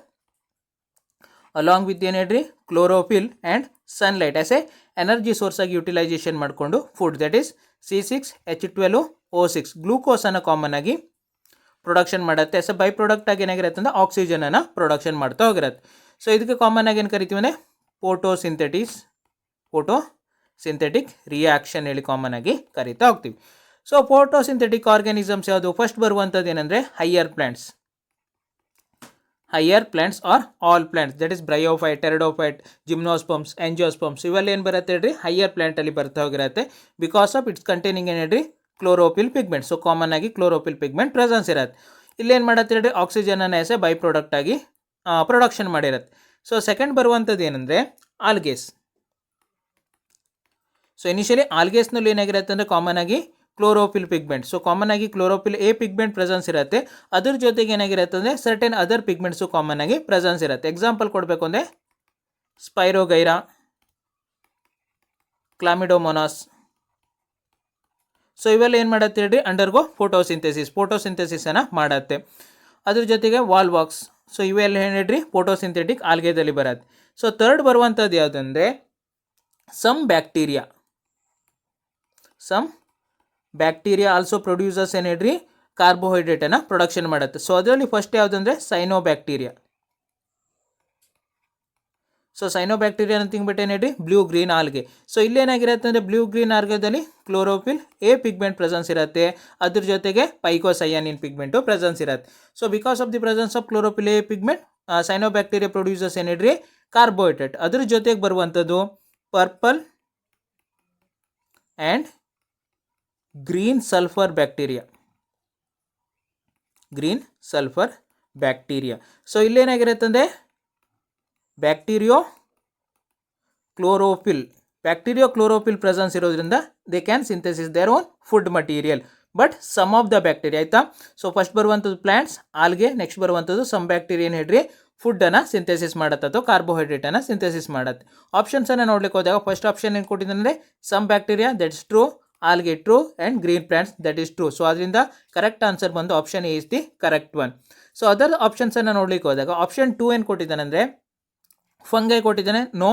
along with ಏನು ಹೇಳ್ರಿ chlorophyll and sunlight as a energy source ಆಗಿ ಯುಟಿಲೈಸೇಷನ್ ಮಾಡಿಕೊಂಡು ಫುಡ್ ದಟ್ ಈಸ್ C6H12O6 ಗ್ಲೂಕೋಸನ್ನು ಕಾಮನ್ ಆಗಿ ಪ್ರೊಡಕ್ಷನ್ ಮಾಡುತ್ತೆ. ಸೊ ಬೈ ಪ್ರಾಡಕ್ಟ್ ಆಗಿ ಏನಾಗಿರುತ್ತೆ ಅಂದರೆ ಆಕ್ಸಿಜನನ್ನು ಪ್ರೊಡಕ್ಷನ್ ಮಾಡ್ತಾ ಹೋಗಿರುತ್ತೆ. ಸೊ ಇದಕ್ಕೆ ಕಾಮನ್ ಆಗಿ ಏನು ಕರಿತೀವಿ ಅಂದರೆ ಫೋಟೋಸಿಂಥೆಟಿಕ್ ರಿಯಾಕ್ಷನ್ ಹೇಳಿ ಕಾಮನ್ ಆಗಿ ಕರಿತಾ ಹೋಗ್ತೀವಿ. ಸೊ ಫೋಟೋಸಿಂಥೆಟಿಕ್ ಆರ್ಗ್ಯಾನಿಸಮ್ಸ್ ಯಾವುದು ಫಸ್ಟ್ ಬರುವಂಥದ್ದು ಏನಂದರೆ higher plants or all plants that is bryophyte, pteridophyte, gymnosperms, angiosperms ಇವೆಲ್ಲ ಏನು ಬರುತ್ತೆ ಹೇಳ್ರಿ ಹೈಯರ್ ಪ್ಲಾಂಟಲ್ಲಿ ಬರ್ತಾ ಹೋಗಿರುತ್ತೆ. ಬಿಕಾಸ್ ಆಫ್ ಇಟ್ಸ್ ಕಂಟೈನಿಂಗ್ ಏನು ಹೇಳ್ರಿ ಕ್ಲೋರೋಫಿಲ್ ಪಿಗ್ಮೆಂಟ್. ಸೊ ಕಾಮನ್ ಆಗಿ ಕ್ಲೋರೋಫಿಲ್ ಪಿಗ್ಮೆಂಟ್ ಪ್ರೆಸೆನ್ಸ್ ಇರುತ್ತೆ. ಇಲ್ಲೇನು ಮಾಡತ್ತೆ ಹೇಳ್ರಿ ಆಕ್ಸಿಜನನ್ನು ಎಸ್ ಎ ಬೈ ಪ್ರಾಡಕ್ಟ್ ಆಗಿ ಪ್ರೊಡಕ್ಷನ್ ಮಾಡಿರುತ್ತೆ. ಸೊ ಸೆಕೆಂಡ್ ಬರುವಂಥದ್ದು ಏನಂದರೆ ಆಲ್ಗೇಸ್. ಸೊ ಇನಿಷಿಯಲಿ ಆಲ್ಗೇಸ್ನಲ್ಲಿ ಏನಾಗಿರುತ್ತೆ ಅಂದರೆ ಕಾಮನ್ ಆಗಿ ಕ್ಲೋರೋಫಿಲ್ ಪಿಗ್ಮೆಂಟ್. ಸೊ ಕಾಮನ್ ಆಗಿ ಕ್ಲೋರೋಫಿಲ್ ಎ ಪಿಗ್ಮೆಂಟ್ ಪ್ರೆಸೆನ್ಸ್ ಇರುತ್ತೆ. ಅದ್ರ ಜೊತೆಗೆ ಏನಾಗಿರುತ್ತೆ ಅಂದರೆ ಸರ್ಟೆನ್ ಅದರ್ ಪಿಗ್ಮೆಂಟ್ಸು ಕಾಮನ್ ಆಗಿ ಪ್ರೆಸೆನ್ಸ್ ಇರುತ್ತೆ. ಎಕ್ಸಾಂಪಲ್ ಕೊಡಬೇಕು ಅಂದರೆ ಸ್ಪೈರೋಗೈರಾ, ಕ್ಲಾಮಿಡೋಮೊನಾಸ್. ಸೊ ಇವೆಲ್ಲ ಏನು ಮಾಡುತ್ತೆ ಹೇಳ್ರಿ ಅಂಡರ್ಗೋ ಫೋಟೋಸಿಂಥೆಸಿಸನ್ನು ಮಾಡುತ್ತೆ. ಅದ್ರ ಜೊತೆಗೆ ವಾಲ್ವಾಕ್ಸ್. ಸೊ ಇವೆಲ್ಲ ಏನು ಹೇಳ್ರಿ ಫೋಟೋಸಿಂಥೆಟಿಕ್ ಆಲ್ಗೇದಲ್ಲಿ ಬರುತ್ತೆ. ಸೊ ಥರ್ಡ್ ಬರುವಂಥದ್ದು ಯಾವುದಂದರೆ ಸಮ್ ಬ್ಯಾಕ್ಟೀರಿಯಾ ಆಲ್ಸೋ ಪ್ರೊಡ್ಯೂಸರ್ಸ್ ಏನು ಹೇಳ್ರಿ ಕಾರ್ಬೋಹೈಡ್ರೇಟನ್ನು ಪ್ರೊಡಕ್ಷನ್ ಮಾಡುತ್ತೆ. ಸೊ ಅದರಲ್ಲಿ ಫಸ್ಟ್ ಯಾವುದಂದರೆ ಸೈನೋಬ್ಯಾಕ್ಟೀರಿಯಾ. ಸೊ ಸೈನೋಬ್ಯಾಕ್ಟೀರಿಯಾ ಅಂತ ತಿಂಗ್ಬಿಟ್ಟು ಏನು ಹೇಳ್ರಿ ಬ್ಲೂ ಗ್ರೀನ್ ಆಲ್ಗೆ. ಸೊ ಇಲ್ಲೇನಾಗಿರುತ್ತೆ ಅಂದರೆ ಬ್ಲೂ ಗ್ರೀನ್ ಆಲ್ಗೆದಲ್ಲಿ ಕ್ಲೋರೋಫಿಲ್ ಎ ಪಿಗ್ಮೆಂಟ್ ಪ್ರೆಸೆನ್ಸ್ ಇರುತ್ತೆ. ಅದ್ರ ಜೊತೆಗೆ ಪೈಕೋಸಯಾನಿನ್ ಪಿಗ್ಮೆಂಟು ಪ್ರೆಸೆನ್ಸ್ ಇರುತ್ತೆ. So because of the presence of chlorophyll a pigment cyanobacteria producers ಏನು ಹೇಳ್ರಿ ಕಾರ್ಬೋಹೈಡ್ರೇಟ್. ಅದ್ರ ಜೊತೆಗೆ ಬರುವಂಥದ್ದು purple and green sulphur bacteria. Green sulphur bacteria. So ಇಲ್ಲೇನಾಗಿರುತ್ತಂದರೆ ಬ್ಯಾಕ್ಟೀರಿಯೋ ಕ್ಲೋರೋಫಿಲ್ ಪ್ರೆಸೆನ್ಸ್ ಇರೋದ್ರಿಂದ they can synthesis their own food material. But some of the bacteria ಆಯಿತಾ. So first ಬರುವಂಥದ್ದು plants, algae. Next ಬರುವಂಥದ್ದು ಸಮ್ ಬ್ಯಾಕ್ಟೀರಿಯಾ ಏನು ಹೇಳ್ರಿ, ಫುಡ್ಡನ್ನು synthesis ಮಾಡತ್ತೆ ಅಥವಾ ಕಾರ್ಬೋಹೈಡ್ರೇಟನ್ನು ಸಿಂಥೆಸಿಸ್ ಮಾಡತ್ತೆ. ಆಪ್ಷನ್ಸನ್ನು ನೋಡ್ಲಿಕ್ಕೆ ಹೋದಾಗ ಫಸ್ಟ್ ಆಪ್ಷನ್ ಏನು ಕೊಟ್ಟಿದ್ದಾನೆ, some bacteria that is true, algae true, and green plants that is true. So ಅದರಿಂದ ಕರೆಕ್ಟ್ ಆನ್ಸರ್ ಬಂದು option A is the correct one. So other ಆಪ್ಷನ್ಸನ್ನು ನೋಡ್ಲಿಕ್ಕೆ ಹೋದಾಗ ಆಪ್ಷನ್ 2 ಏನು ಕೊಟ್ಟಿದ್ದಾನೆ ಅಂದರೆ ಫಂಗೈ ಕೊಟ್ಟಿದ್ದಾನೆ, ನೋ.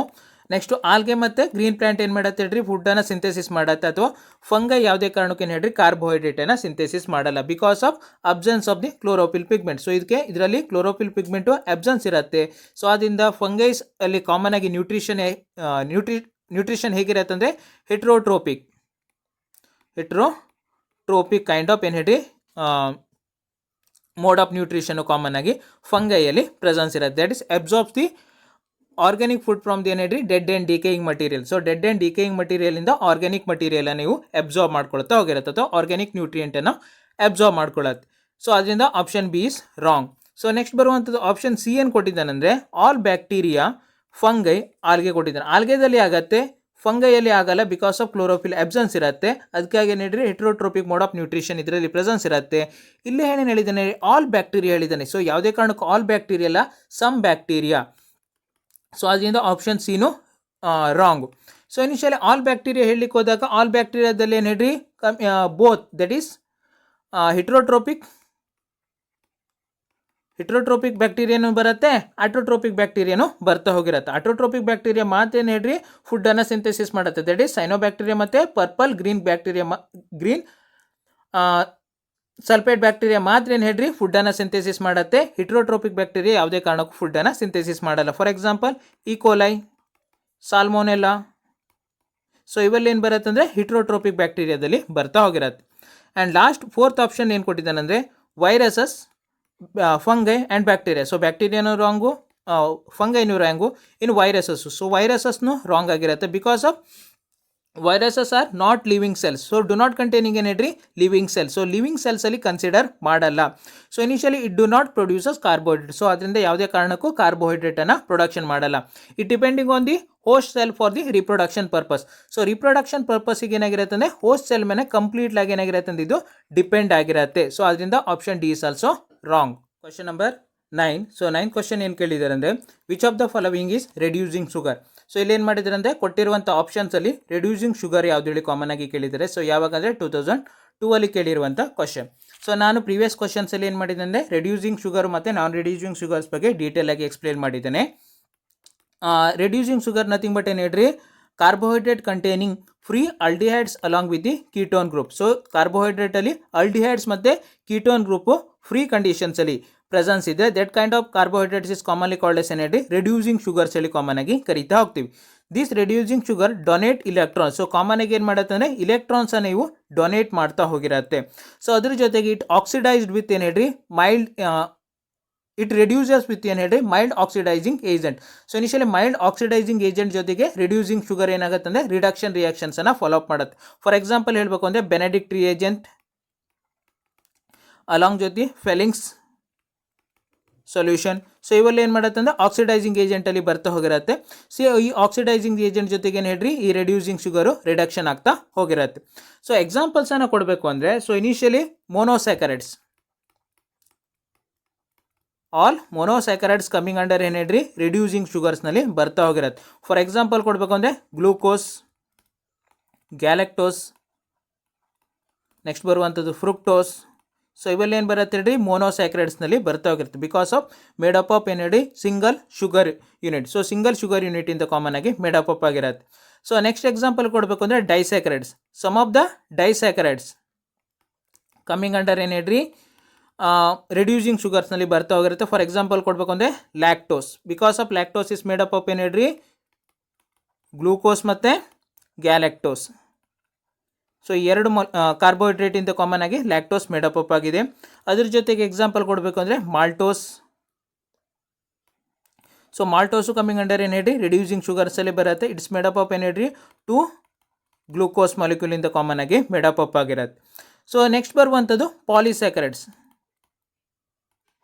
ನೆಕ್ಸ್ಟು ಆಲ್ಗೆ ಮತ್ತು ಗ್ರೀನ್ ಪ್ಲಾಂಟ್ ಏನು ಮಾಡತ್ತೆ ಹೇಳ್ರಿ, ಫುಡ್ಡನ್ನು ಸಿಂಥೆಸಿಸ್ ಮಾಡತ್ತೆ. ಅಥವಾ ಫಂಗೈ ಯಾವುದೇ ಕಾರಣಕ್ಕೆ ಏನು ಹೇಳ್ರಿ ಕಾರ್ಬೋಹೈಡ್ರೇಟನ್ನು ಸಿಂಥೆಸಿಸ್ ಮಾಡಲ್ಲ because of absence of the chlorophyll pigment. So ಇದರಲ್ಲಿ ಕ್ಲೋರೋಫಿಲ್ ಪಿಗ್ಮೆಂಟು ಅಬ್ಸೆನ್ಸ್ ಇರುತ್ತೆ. ಸೊ ಅದರಿಂದ ಫಂಗೈಸ್ ಅಲ್ಲಿ ಕಾಮನ್ ಆಗಿ ನ್ಯೂಟ್ರಿಷನ್ ಹೇಗಿರುತ್ತೆ ಅಂದರೆ ಹೆಟ್ರೋಟ್ರೋಪಿಕ್ ಕೈಂಡ್ ಆಫ್ ಏನು ಹೇಳ್ರಿ ಮೋಡ್ ಆಫ್ ನ್ಯೂಟ್ರಿಷನ್ನು ಕಾಮನ್ ಆಗಿ ಫಂಗೈಯಲ್ಲಿ ಪ್ರೆಸೆನ್ಸ್ ಇರುತ್ತೆ. That is absorbs the organic food from the ಏನು ಹೇಳ್ರಿ dead and decaying material. So dead and decaying ಮಟೀರಿಯಲಿಂದ ಆರ್ಗ್ಯಾನಿಕ್ ಮಟೀರಿಯಲನ್ನು ನೀವು ಅಬ್ಸಾರ್ಬ್ ಮಾಡ್ಕೊಳ್ತಾ ಹೋಗಿರುತ್ತೆ ಅಥವಾ ಆರ್ಗ್ಯಾನಿಕ್ ನ್ಯೂಟ್ರಿಯೆಂಟನ್ನು ಅಬ್ಸಾರ್ಬ್ ಮಾಡ್ಕೊಳ್ಳುತ್ತೆ. ಸೊ ಅದರಿಂದ option B is wrong. So next ಬರುವಂಥದ್ದು ಆಪ್ಷನ್ ಸಿ ಏನು ಕೊಟ್ಟಿದ್ದಾನೆಂದರೆ ಆಲ್ ಬ್ಯಾಕ್ಟೀರಿಯಾ ಫಂಗೈ ಆಲ್ಗೆ ಕೊಟ್ಟಿದ್ದಾನೆ. ಆಲ್ಗೆದಲ್ಲಿ ಆಗತ್ತೆ, ಫಂಗೈಯಲ್ಲಿ ಆಗಲ್ಲ ಬಿಕಾಸ್ ಆಫ್ ಕ್ಲೋರೋಫಿಲ್ ಅಬ್ಸೆನ್ಸ್ ಇರುತ್ತೆ. ಅದಕ್ಕಾಗಿ ಏನು ಹೇಳ್ರಿ ಹೆಟ್ರೋಟ್ರೋಪಿಕ್ ಮೋಡ್ ಆಫ್ ನ್ಯೂಟ್ರಿಷನ್ ಇದರಲ್ಲಿ ಪ್ರೆಸೆನ್ಸ್ ಇರುತ್ತೆ. ಇಲ್ಲಿ ಏನೇನು ಹೇಳಿದ್ದಾನೆ, ಆಲ್ ಬ್ಯಾಕ್ಟೀರಿಯಾ ಹೇಳಿದ್ದಾನೆ. ಸೊ ಯಾವುದೇ ಕಾರಣಕ್ಕೂ ಆಲ್ ಬ್ಯಾಕ್ಟೀರಿಯಾ ಅಲ್ಲ, ಸಮ್ ಬ್ಯಾಕ್ಟೀರಿಯಾ. ಸೊ ಅದರಿಂದ ಆಪ್ಷನ್ ಸಿನು wrong. So initially all bacteria ಹೇಳಲಿಕ್ಕೆ ಹೋದಾಗ ಆಲ್ ಬ್ಯಾಕ್ಟೀರಿಯಾದಲ್ಲಿ ಏನು ಹೇಳ್ರಿ ಬೋತ್ ದಟ್ ಈಸ್ ಹಿಟ್ರೋಟ್ರೋಪಿಕ್ ಬ್ಯಾಕ್ಟೀರಿಯಾನು ಬರುತ್ತೆ, ಅಟ್ರೋಟ್ರೋಪಿಕ್ ಬ್ಯಾಕ್ಟೀರಿಯಾನು ಬರ್ತಾ ಹೋಗಿರುತ್ತೆ. ಅಟ್ರೋಟ್ರೋಪಿಕ್ ಬ್ಯಾಕ್ಟೀರಿಯಾ ಮಾತೇನು ಹೇಳ್ರಿ ಫುಡ್ಡನ್ನು ಸಿಂಥೆಸಿಸ್ ಮಾಡುತ್ತೆ. ದಟ್ ಈಸ್ ಸೈನೋಬ್ಯಾಕ್ಟೀರಿಯಾ ಮತ್ತು green bacteria green sulphate bacteria ಮಾತ್ರ ಏನು ಹೇಳ್ರಿ ಫುಡ್ಡನ್ನು ಸಿಂಥೆಸಿಸ್ ಮಾಡುತ್ತೆ. ಹಿಟ್ರೋಟ್ರೋಪಿಕ್ ಬ್ಯಾಕ್ಟೀರಿಯಾ ಯಾವುದೇ ಕಾರಣಕ್ಕೂ ಫುಡ್ಡನ್ನು ಸಿಂಥೆಸಿಸ್ ಮಾಡಲ್ಲ. For example E coli, salmonella. So ಇವೆಲ್ಲ ಏನು ಬರುತ್ತೆ ಅಂದರೆ ಹಿಟ್ರೋಟ್ರೋಪಿಕ್ ಬ್ಯಾಕ್ಟೀರಿಯಾದಲ್ಲಿ ಬರ್ತಾ ಹೋಗಿರುತ್ತೆ. ಆ್ಯಂಡ್ ಲಾಸ್ಟ್ ಫೋರ್ತ್ ಆಪ್ಷನ್ ಏನು ಕೊಟ್ಟಿದ್ದಾನೆಂದರೆ viruses, fungi and bacteria. So ಬ್ಯಾಕ್ಟೀರಿಯಾನು ರಾಂಗು, ಫಂಗೈನು ರಾಂಗು, ಇನ್ನು ವೈರಸಸ್ಸು. ಸೊ ವೈರಸಸ್ನು ರಾಂಗ್ ಆಗಿರುತ್ತೆ because of viruses are not living cells. So do not containing ಏನು ಹೇಳ್ರಿ ಲಿವಿಂಗ್ ಸೆಲ್ಸ್. ಸೊ ಲಿವಿಂಗ್ ಸೆಲ್ಸಲ್ಲಿ ಕನ್ಸಿಡರ್ ಮಾಡಲ್ಲ. So initially it do not produces carbohydrate. So ಅದರಿಂದ ಯಾವುದೇ ಕಾರಣಕ್ಕೂ ಕಾರ್ಬೋಹೈಡ್ರೇಟನ್ನು ಪ್ರೊಡಕ್ಷನ್ ಮಾಡಲ್ಲ. It depending on the host cell for the reproduction purpose. So reproduction ಪರ್ಪಸ್ಸಿಗೆ ಏನಾಗಿರುತ್ತೆ ಅಂದರೆ ಹೋಸ್ಟ್ ಸೆಲ್ ಮೇಲೆ ಕಂಪ್ಲೀಟ್ ಆಗಿ ಏನಾಗಿರುತ್ತೆ ಅಂದರೆ ಇದು ಡಿಪೆಂಡ್ ಆಗಿರುತ್ತೆ. ಸೊ ಅದರಿಂದ option D is also wrong. Question number 9. So 9 question ಏನು ಕೇಳಿದ್ದಾರೆ ಅಂದರೆ which of the following is reducing sugar. So ಇಲ್ಲಿ ಏನು ಮಾಡಿದ್ದಾರೆ ಅಂದರೆ ಕೊಟ್ಟಿರುವಂಥ ಆಪ್ಷನ್ಸಲ್ಲಿ ರೆಡ್ಯೂಸಿಂಗ್ ಶುಗರ್ ಯಾವುದು ಹೇಳಿ ಕಾಮನ್ ಆಗಿ ಕೇಳಿದ್ದಾರೆ. ಸೊ ಯಾವಾಗ ಅಂದರೆ 2002 ಕೇಳಿರುವಂಥ ಕ್ವಶನ್. ಸೊ ನಾನು ಪ್ರೀವಿಯಸ್ ಕ್ವಶನ್ಸಲ್ಲಿ ಏನು ಮಾಡಿದ್ದೆ ಅಂದರೆ ರೆಡ್ಯೂಸಿಂಗ್ ಶುಗರ್ ಮತ್ತು ನಾನ್ ರೆಡ್ಯೂಸಿಂಗ್ ಶುಗರ್ಸ್ ಬಗ್ಗೆ ಡೀಟೇಲ್ ಆಗಿ ಎಕ್ಸ್ಪ್ಲೇನ್ ಮಾಡಿದ್ದೇನೆ. ರೆಡ್ಯೂಸಿಂಗ್ ಶುಗರ್ ನಥಿಂಗ್ ಬಟ್ ಏನು ಹೇಳ್ರಿ carbohydrate containing free aldehydes along with the ketone group. So ಕಾರ್ಬೋಹೈಡ್ರೇಟಲ್ಲಿ ಅಲ್ಡಿಹೈಡ್ಸ್ ಮತ್ತು ಕೀಟೋನ್ ಗ್ರೂಪು ಫ್ರೀ ಕಂಡೀಷನ್ಸಲ್ಲಿ ಪ್ರೆಸೆನ್ಸ್ ಇದೆ. That kind of carbohydrates is commonly called as ಏನು ರೆಡ್ಯೂಸಿಂಗ್ ಶುಗರ್ಸ್ ಹೇಳಿ ಕಾಮನ್ ಆಗಿ ಕರಿತಾ ಹೋಗ್ತೀವಿ. This reducing sugar donate electrons. So common ಆಗಿ ಏನು ಮಾಡುತ್ತೆ ಅಂದರೆ ಇಲೆಕ್ಟ್ರಾನ್ಸನ್ನು ನೀವು ಡೊನೇಟ್ ಮಾಡ್ತಾ ಹೋಗಿರುತ್ತೆ. ಸೊ ಅದ್ರ ಜೊತೆಗೆ ಇಟ್ ಆಕ್ಸಿಡೈಸ್ಡ್ ವಿತ್ ಏನು ಹೇಳ್ರಿ ಮೈಲ್ಡ್ ಇಟ್ ರೆಡ್ಯೂಸಸ್ ವಿತ್ ಏನು ಹೇಳ್ರಿ mild oxidizing agent. So initially mild oxidizing agent ಜೊತೆಗೆ ರಿಡ್ಯೂಸಿಂಗ್ ಶುಗರ್ ಏನಾಗುತ್ತೆ ಅಂದರೆ ರಿಡಕ್ಷನ್ ರಿಯಾಕ್ಷನ್ಸನ್ನು ಫಾಲೋ ಅಪ್ ಮಾಡುತ್ತೆ. ಫಾರ್ ಎಕ್ಸಾಂಪಲ್ ಹೇಳಬೇಕು ಅಂದರೆ ಬೆನೆಡಿಕ್ಟ್ ರಿಯೇಜೆಂಟ್ ಅಲಾಂಗ್ ಜೊತೆ ಫೆಲಿಂಗ್ಸ್ ಸೊಲ್ಯೂಷನ್. ಸೊ ಇವೆಲ್ಲ ಏನು ಮಾಡುತ್ತೆ ಅಂದರೆ ಆಕ್ಸಿಡೈಸಿಂಗ್ ಏಜೆಂಟಲ್ಲಿ ಬರ್ತಾ ಹೋಗಿರುತ್ತೆ. ಸೊ ಈ ಆಕ್ಸಿಡೈಸಿಂಗ್ ಏಜೆಂಟ್ ಜೊತೆಗೆ ಏನು ಹೇಳ್ರಿ ಈ ರೆಡ್ಯೂಸಿಂಗ್ ಶುಗರು ರಿಡಕ್ಷನ್ ಆಗ್ತಾ ಹೋಗಿರುತ್ತೆ. ಸೊ ಎಕ್ಸಾಂಪಲ್ಸನ್ನು ಕೊಡಬೇಕು ಅಂದರೆ so initially monosaccharides, all monosaccharides coming under ಏನು ಹೇಳ್ರಿ ರಿಡ್ಯೂಸಿಂಗ್ ಶುಗರ್ಸ್ನಲ್ಲಿ ಬರ್ತಾ ಹೋಗಿರುತ್ತೆ. ಫಾರ್ ಎಕ್ಸಾಂಪಲ್ ಕೊಡಬೇಕು ಅಂದರೆ ಗ್ಲೂಕೋಸ್, ಗ್ಯಾಲೆಕ್ಟೋಸ್, ನೆಕ್ಸ್ಟ್ ಬರುವಂಥದ್ದು ಫ್ರುಕ್ಟೋಸ್. ಸೊ ಇವೆಲ್ಲ ಏನು ಬರುತ್ತೆ ಹೇಳ್ರಿ ಮೊನೋಸ್ಯಾಕ್ರೈಡ್ಸ್ನಲ್ಲಿ ಬರ್ತಾ ಹೋಗಿರುತ್ತೆ ಬಿಕಾಸ್ ಆಫ್ ಮೇಡಪ್ ಆಫ್ ಏನು ಹೇಳಿ single sugar unit. So single sugar unit ಇಂದ ಕಾಮನ್ ಆಗಿ ಮೇಡಪ್ ಅಪ್ ಆಗಿರುತ್ತೆ. ಸೊ ನೆಕ್ಸ್ಟ್ ಎಕ್ಸಾಂಪಲ್ ಕೊಡಬೇಕು ಅಂದರೆ disaccharides. Some of the disaccharides coming under ಏನು ಹೇಳ್ರಿ ರಿಡ್ಯೂಸಿಂಗ್ ಶುಗರ್ಸ್ನಲ್ಲಿ ಬರ್ತಾ ಹೋಗಿರುತ್ತೆ. ಫಾರ್ ಎಕ್ಸಾಂಪಲ್ ಕೊಡಬೇಕು ಅಂದರೆ lactose. Because of lactose is made up of ಏನು ಹೇಳ್ರಿ ಗ್ಲೂಕೋಸ್ ಮತ್ತು ಗ್ಯಾಲೆಕ್ಟೋಸ್. ಸೊ ಈ ಎರಡು ಕಾರ್ಬೋಹೈಡ್ರೇಟ್ ಇಂದ ಕಾಮನ್ ಆಗಿ ಲ್ಯಾಕ್ಟೋಸ್ ಮೇಡಪ್ ಅಪ್ ಆಗಿದೆ. ಅದ್ರ ಜೊತೆಗೆ ಎಕ್ಸಾಂಪಲ್ ಕೊಡಬೇಕು ಅಂದರೆ ಮಾಲ್ಟೋಸ್. ಸೊ ಮಾಲ್ಟೋಸು ಕಮ್ಮಿಂಗ್ ಅಂಡರ್ ಏನು ಹೇಳ್ರಿ ರಿಡ್ಯೂಸಿಂಗ್ ಶುಗರ್ಸಲ್ಲಿ ಬರುತ್ತೆ. ಇಟ್ಸ್ ಮೇಡಪ್ ಆಫ್ ಏನು ಹೇಳ್ರಿ 2 ಗ್ಲೂಕೋಸ್ ಮಾಲಿಕ್ಯೂಲಿಂದ ಕಾಮನ್ ಆಗಿ ಮೇಡಪ್ ಅಪ್ ಆಗಿರುತ್ತೆ. ಸೊ ನೆಕ್ಸ್ಟ್ ಬರುವಂಥದ್ದು ಪಾಲಿಸ್ಯಾಕರೈಡ್ಸ್.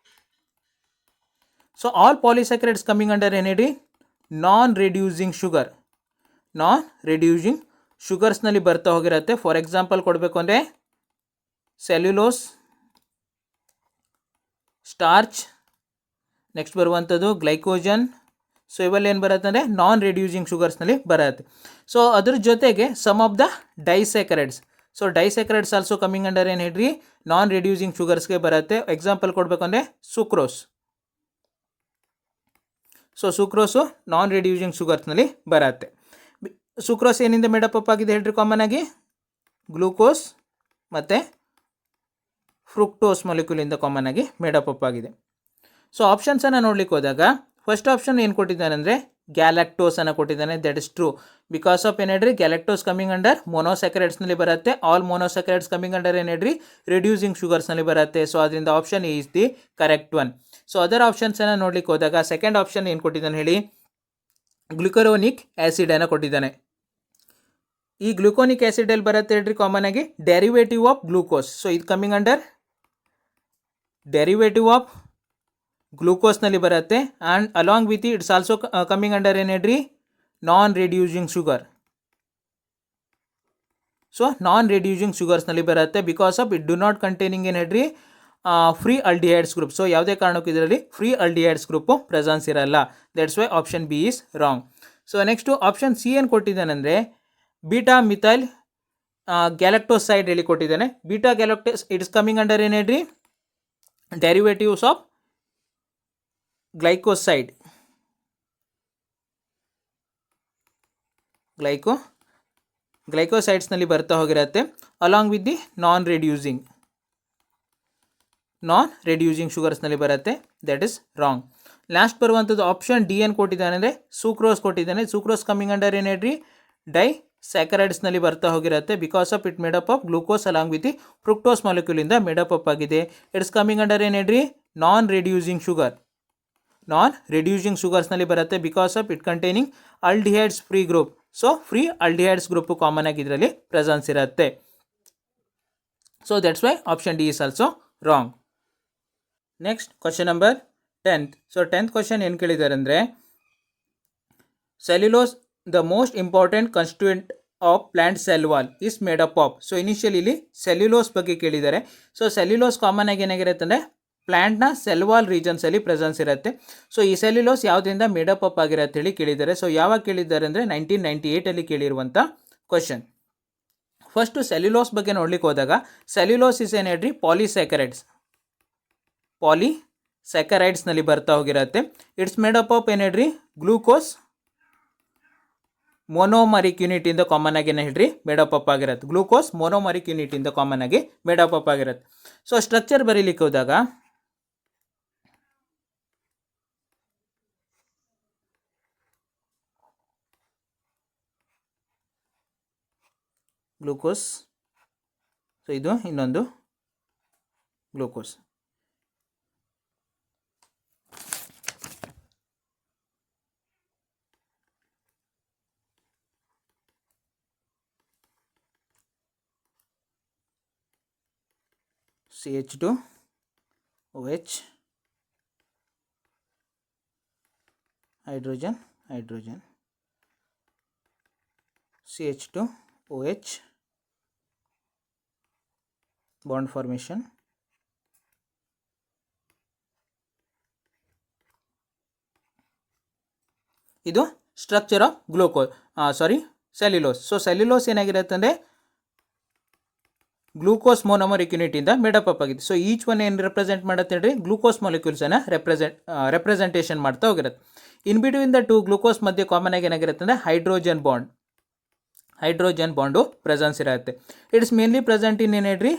ಸೊ ಆಲ್ ಪಾಲಿಸ್ಯಾಕರೈಡ್ಸ್ ಕಮಿಂಗ್ ಅಂಡರ್ ಏನು ಹೇಳಿ, ನಾನ್ ರಿಡ್ಯೂಸಿಂಗ್ ಶುಗರ್. ನಾನ್ ರಿಡ್ಯೂಸಿಂಗ್ ಶುಗರ್ಸ್ನಲ್ಲಿ ಬರ್ತಾ ಹೋಗಿರುತ್ತೆ. ಫಾರ್ ಎಕ್ಸಾಂಪಲ್ ಕೊಡಬೇಕು ಅಂದರೆ ಸೆಲ್ಯುಲೋಸ್, ಸ್ಟಾರ್ಚ್, ನೆಕ್ಸ್ಟ್ ಬರುವಂಥದ್ದು ಗ್ಲೈಕೋಜನ್. ಸೊ ಇವೆಲ್ಲ ಏನು ಬರುತ್ತೆ ಅಂದರೆ ನಾನ್ ರಿಡ್ಯೂಸಿಂಗ್ ಶುಗರ್ಸ್ನಲ್ಲಿ ಬರುತ್ತೆ. ಸೊ ಅದ್ರ ಜೊತೆಗೆ some of the disaccharides. So disaccharides also coming under ಏನು ಹೇಳ್ರಿ, ನಾನ್ ರಿಡ್ಯೂಸಿಂಗ್ ಶುಗರ್ಸ್ಗೆ ಬರುತ್ತೆ. ಎಕ್ಸಾಂಪಲ್ ಕೊಡಬೇಕು ಅಂದರೆ sucrose. So sucrose non reducing ಶುಗರ್ಸ್ನಲ್ಲಿ ಬರುತ್ತೆ. ಸುಕ್ರೋಸ್ ಏನಿಂದ ಮೇಡಪ್ ಅಪ್ ಆಗಿದೆ ಹೇಳ್ರಿ ಕಾಮನ್ ಆಗಿ, ಗ್ಲೂಕೋಸ್ ಮತ್ತು ಫ್ರುಕ್ಟೋಸ್ ಮಾಲಿಕ್ಯೂಲಿಂದ ಕಾಮನ್ ಆಗಿ ಮೇಡಪ್ ಅಪ್ ಆಗಿದೆ. ಸೊ ಆಪ್ಷನ್ಸನ್ನು ನೋಡ್ಲಿಕ್ಕೆ ಹೋದಾಗ ಫಸ್ಟ್ ಆಪ್ಷನ್ ಏನು ಕೊಟ್ಟಿದ್ದಾನೆ ಅಂದರೆ ಗ್ಯಾಲಕ್ಟೋಸನ್ನು ಕೊಟ್ಟಿದ್ದಾನೆ. That is true. Because of ಏನು ಹೇಳ್ರಿ, ಗ್ಯಾಲಕ್ಟೋಸ್ ಕಮಿಂಗ್ ಅಂಡರ್ ಮೊನೋಸ್ಯಾಕರೈಡ್ಸ್ನಲ್ಲಿ ಬರುತ್ತೆ. ಆಲ್ ಮೊನೋಸ್ಯಾಕರೈಡ್ಸ್ ಕಮಿಂಗ್ ಅಂಡರ್ ಏನು ಹೇಳ್ರಿ, ರಿಡ್ಯೂಸಿಂಗ್ ಶುಗರ್ಸ್ನಲ್ಲಿ ಬರುತ್ತೆ. ಸೊ ಅದರಿಂದ option is the correct one. So other ಆಪ್ಷನ್ಸನ್ನು ನೋಡ್ಲಿಕ್ಕೆ ಹೋದಾಗ ಸೆಕೆಂಡ್ ಆಪ್ಷನ್ ಏನು ಕೊಟ್ಟಿದ್ದಾನೆ ಹೇಳಿ, ಗ್ಲುಕರೋನಿಕ್ ಆ್ಯಸಿಡನ್ನು ಕೊಟ್ಟಿದ್ದಾನೆ. ಈ ಗ್ಲುಕೋನಿಕ್ ಆ್ಯಸಿಡ್ ಎಲ್ಲಿ ಬರುತ್ತೆ ಹೇಳ್ರಿ ಕಾಮನ್ ಆಗಿ, ಡೆರಿವೇಟಿವ್ ಆಫ್ ಗ್ಲೂಕೋಸ್. ಸೊ ಇದು ಕಮಿಂಗ್ ಅಂಡರ್ ಡೆರಿವೇಟಿವ್ ಆಫ್ ಗ್ಲೂಕೋಸ್ನಲ್ಲಿ ಬರುತ್ತೆ. And along with its also coming under ಏನು ಹೇಳ್ರಿ, non reducing sugar. So non reducing ಶುಗರ್ಸ್ನಲ್ಲಿ ಬರುತ್ತೆ. Because of it do not containing ಏನು ಹೇಳ್ರಿ, ಫ್ರೀ ಅಲ್ಡಿಹೈಡ್ಸ್ ಗ್ರೂಪ್. ಸೊ ಯಾವುದೇ ಕಾರಣಕ್ಕೂ ಇದರಲ್ಲಿ ಫ್ರೀ ಅಲ್ಡಿಹೈಡ್ಸ್ ಗ್ರೂಪು ಪ್ರೆಸೆನ್ಸ್ ಇರಲ್ಲ. That's why option B is wrong. So next option C ಏನು ಕೊಟ್ಟಿದ್ದಾನೆಂದರೆ ಬೀಟಾ ಮಿಥೈಲ್ ಗ್ಯಾಲಕ್ಟೋಸೈಡ್ ಹೇಳಿ ಕೊಟ್ಟಿದ್ದಾನೆ. Beta galactose it's coming under ಏನು ಹೇಳ್ರಿ, ಡೆರಿವೇಟಿವ್ಸ್ ಆಫ್ ಗ್ಲೈಕೋಸೈಡ್. ಗ್ಲೈಕೋಸೈಡ್ಸ್ನಲ್ಲಿ ಬರ್ತಾ ಹೋಗಿರುತ್ತೆ along with the non reducing ಶುಗರ್ಸ್ನಲ್ಲಿ ಬರುತ್ತೆ. That is wrong. ಲಾಸ್ಟ್ ಬರುವಂಥದ್ದು ಆಪ್ಷನ್ ಡಿ ಏನು ಕೊಟ್ಟಿದ್ದಾನೆ ಅಂದರೆ ಸೂಕ್ರೋಸ್ ಕೊಟ್ಟಿದ್ದಾನೆ. ಸೂಕ್ರೋಸ್ ಕಮಿಂಗ್ ಅಂಡರ್ ಏನು ಹೇಳ್ರಿ, ಡೈಸ್ಯಾಕರೈಡ್ಸ್ನಲ್ಲಿ ಬರ್ತಾ ಹೋಗಿರುತ್ತೆ. Because of it made up of glucose along with the fructose ಮಾಲಿಕ್ಯೂಲಿಂದ ಮೇಡಪ್ ಅಪ್ ಆಗಿದೆ. ಇಟ್ಸ್ ಕಮಿಂಗ್ ಅಂಡರ್ ಏನು ಹೇಳ್ರಿ, ನಾನ್ ರಿಡ್ಯೂಸಿಂಗ್ ಶುಗರ್ಸ್ನಲ್ಲಿ ಬರುತ್ತೆ. Because of it containing aldehydes free group. So free aldehydes group common ಆಗಿ ಇದರಲ್ಲಿ ಪ್ರೆಸೆನ್ಸ್ ಇರುತ್ತೆ. So that's why option d is also wrong. Next question number 10th. So 10th question ಏನು ಕೇಳಿದ್ದಾರೆ ಅಂದರೆ cellulose the most important constituent of plant cell wall is made up of. So initially ಇಲ್ಲಿ cellulose ಬಗ್ಗೆ ಕೇಳಿದ್ದಾರೆ. So cellulose common ಆಗಿ ಏನಾಗಿರುತ್ತೆ ಅಂದರೆ ಪ್ಲ್ಯಾಂಟ್ನ cell wall ರೀಜನ್ಸಲ್ಲಿ presence ಇರುತ್ತೆ. ಸೊ ಈ ಸೆಲ್ಯುಲೋಸ್ ಯಾವುದರಿಂದ ಮೇಡಪ್ ಅಪ್ ಆಗಿರುತ್ತೆ ಹೇಳಿ ಕೇಳಿದ್ದಾರೆ. ಸೊ ಯಾವಾಗ ಕೇಳಿದ್ದಾರೆ ಅಂದರೆ 1998 ಕೇಳಿರುವಂಥ ಕ್ವಶನ್. ಫಸ್ಟು ಸೆಲ್ಯುಲೋಸ್ ಬಗ್ಗೆ ನೋಡ್ಲಿಕ್ಕೆ ಹೋದಾಗ ಸೆಲ್ಯುಲೋಸ್ ಇಸ್ ಏನು ಹೇಳ್ರಿ, ಪಾಲಿಸ್ಯಾಕರೈಡ್ಸ್ನಲ್ಲಿ ಬರ್ತಾ ಹೋಗಿರುತ್ತೆ. ಇಟ್ಸ್ ಮೇಡಪ್ ಆಫ್ ಏನು ಹೇಳ್ರಿ, ಗ್ಲೂಕೋಸ್ ಮೊನೋಮರಿಕ್ ಯೂನಿಟಿಂದ ಕಾಮನ್ ಆಗಿ ಏನು ಹೇಳ್ರಿ ಮೇಡಪ್ ಅಪ್ ಆಗಿರುತ್ತೆ. ಗ್ಲೂಕೋಸ್ ಮೊನೋಮರಿಕ್ ಯೂನಿಟಿಂದ ಕಾಮನ್ ಆಗಿ ಮೇಡಪ್ ಅಪ್ ಆಗಿರುತ್ತೆ. ಸೊ ಸ್ಟ್ರಕ್ಚರ್ ಬರೀಲಿಕ್ಕೆ ಹೋದಾಗ ಗ್ಲೂಕೋಸ್, ಸೊ ಇದು ಇನ್ನೊಂದು glucose. CH2OH, hydrogen, CH2OH, bond formation, ಇದು structure of cellulose. So cellulose ಏನಾಗಿರುತ್ತೆ ಅಂದರೆ ಗ್ಲೂಕೋಸ್ ಮೊನೋಮರಿಕ್ ಯೂನಿಟಿಂದ ಮೇಡಪ್ ಅಪ್ ಆಗಿದೆ. ಸೊ ಈಚ್ ಒನ್ ಏನು ರೆಪ್ರೆಸೆಂಟ್ ಮಾಡುತ್ತೆ ಹೇಳ್ರಿ, ಗ್ಲೂಕೋಸ್ ಮಾಲಿಕ್ಯೂಲ್ಸನ್ನು ರೆಪ್ರೆಸೆಂಟೇಷನ್ ಮಾಡ್ತಾ ಹೋಗಿರುತ್ತೆ. In between the two glucose ಮಧ್ಯೆ ಕಾಮನ್ ಆಗಿ ಏನಾಗಿರುತ್ತೆ ಅಂದರೆ ಹೈಡ್ರೋಜನ್ ಬಾಂಡು ಪ್ರೆಸೆನ್ಸ್ ಇರುತ್ತೆ. ಇಟ್ಸ್ ಮೇನ್ಲಿ ಪ್ರೆಸೆಂಟ್ ಇನ್ ಏನು ಹೇಳ್ರಿ,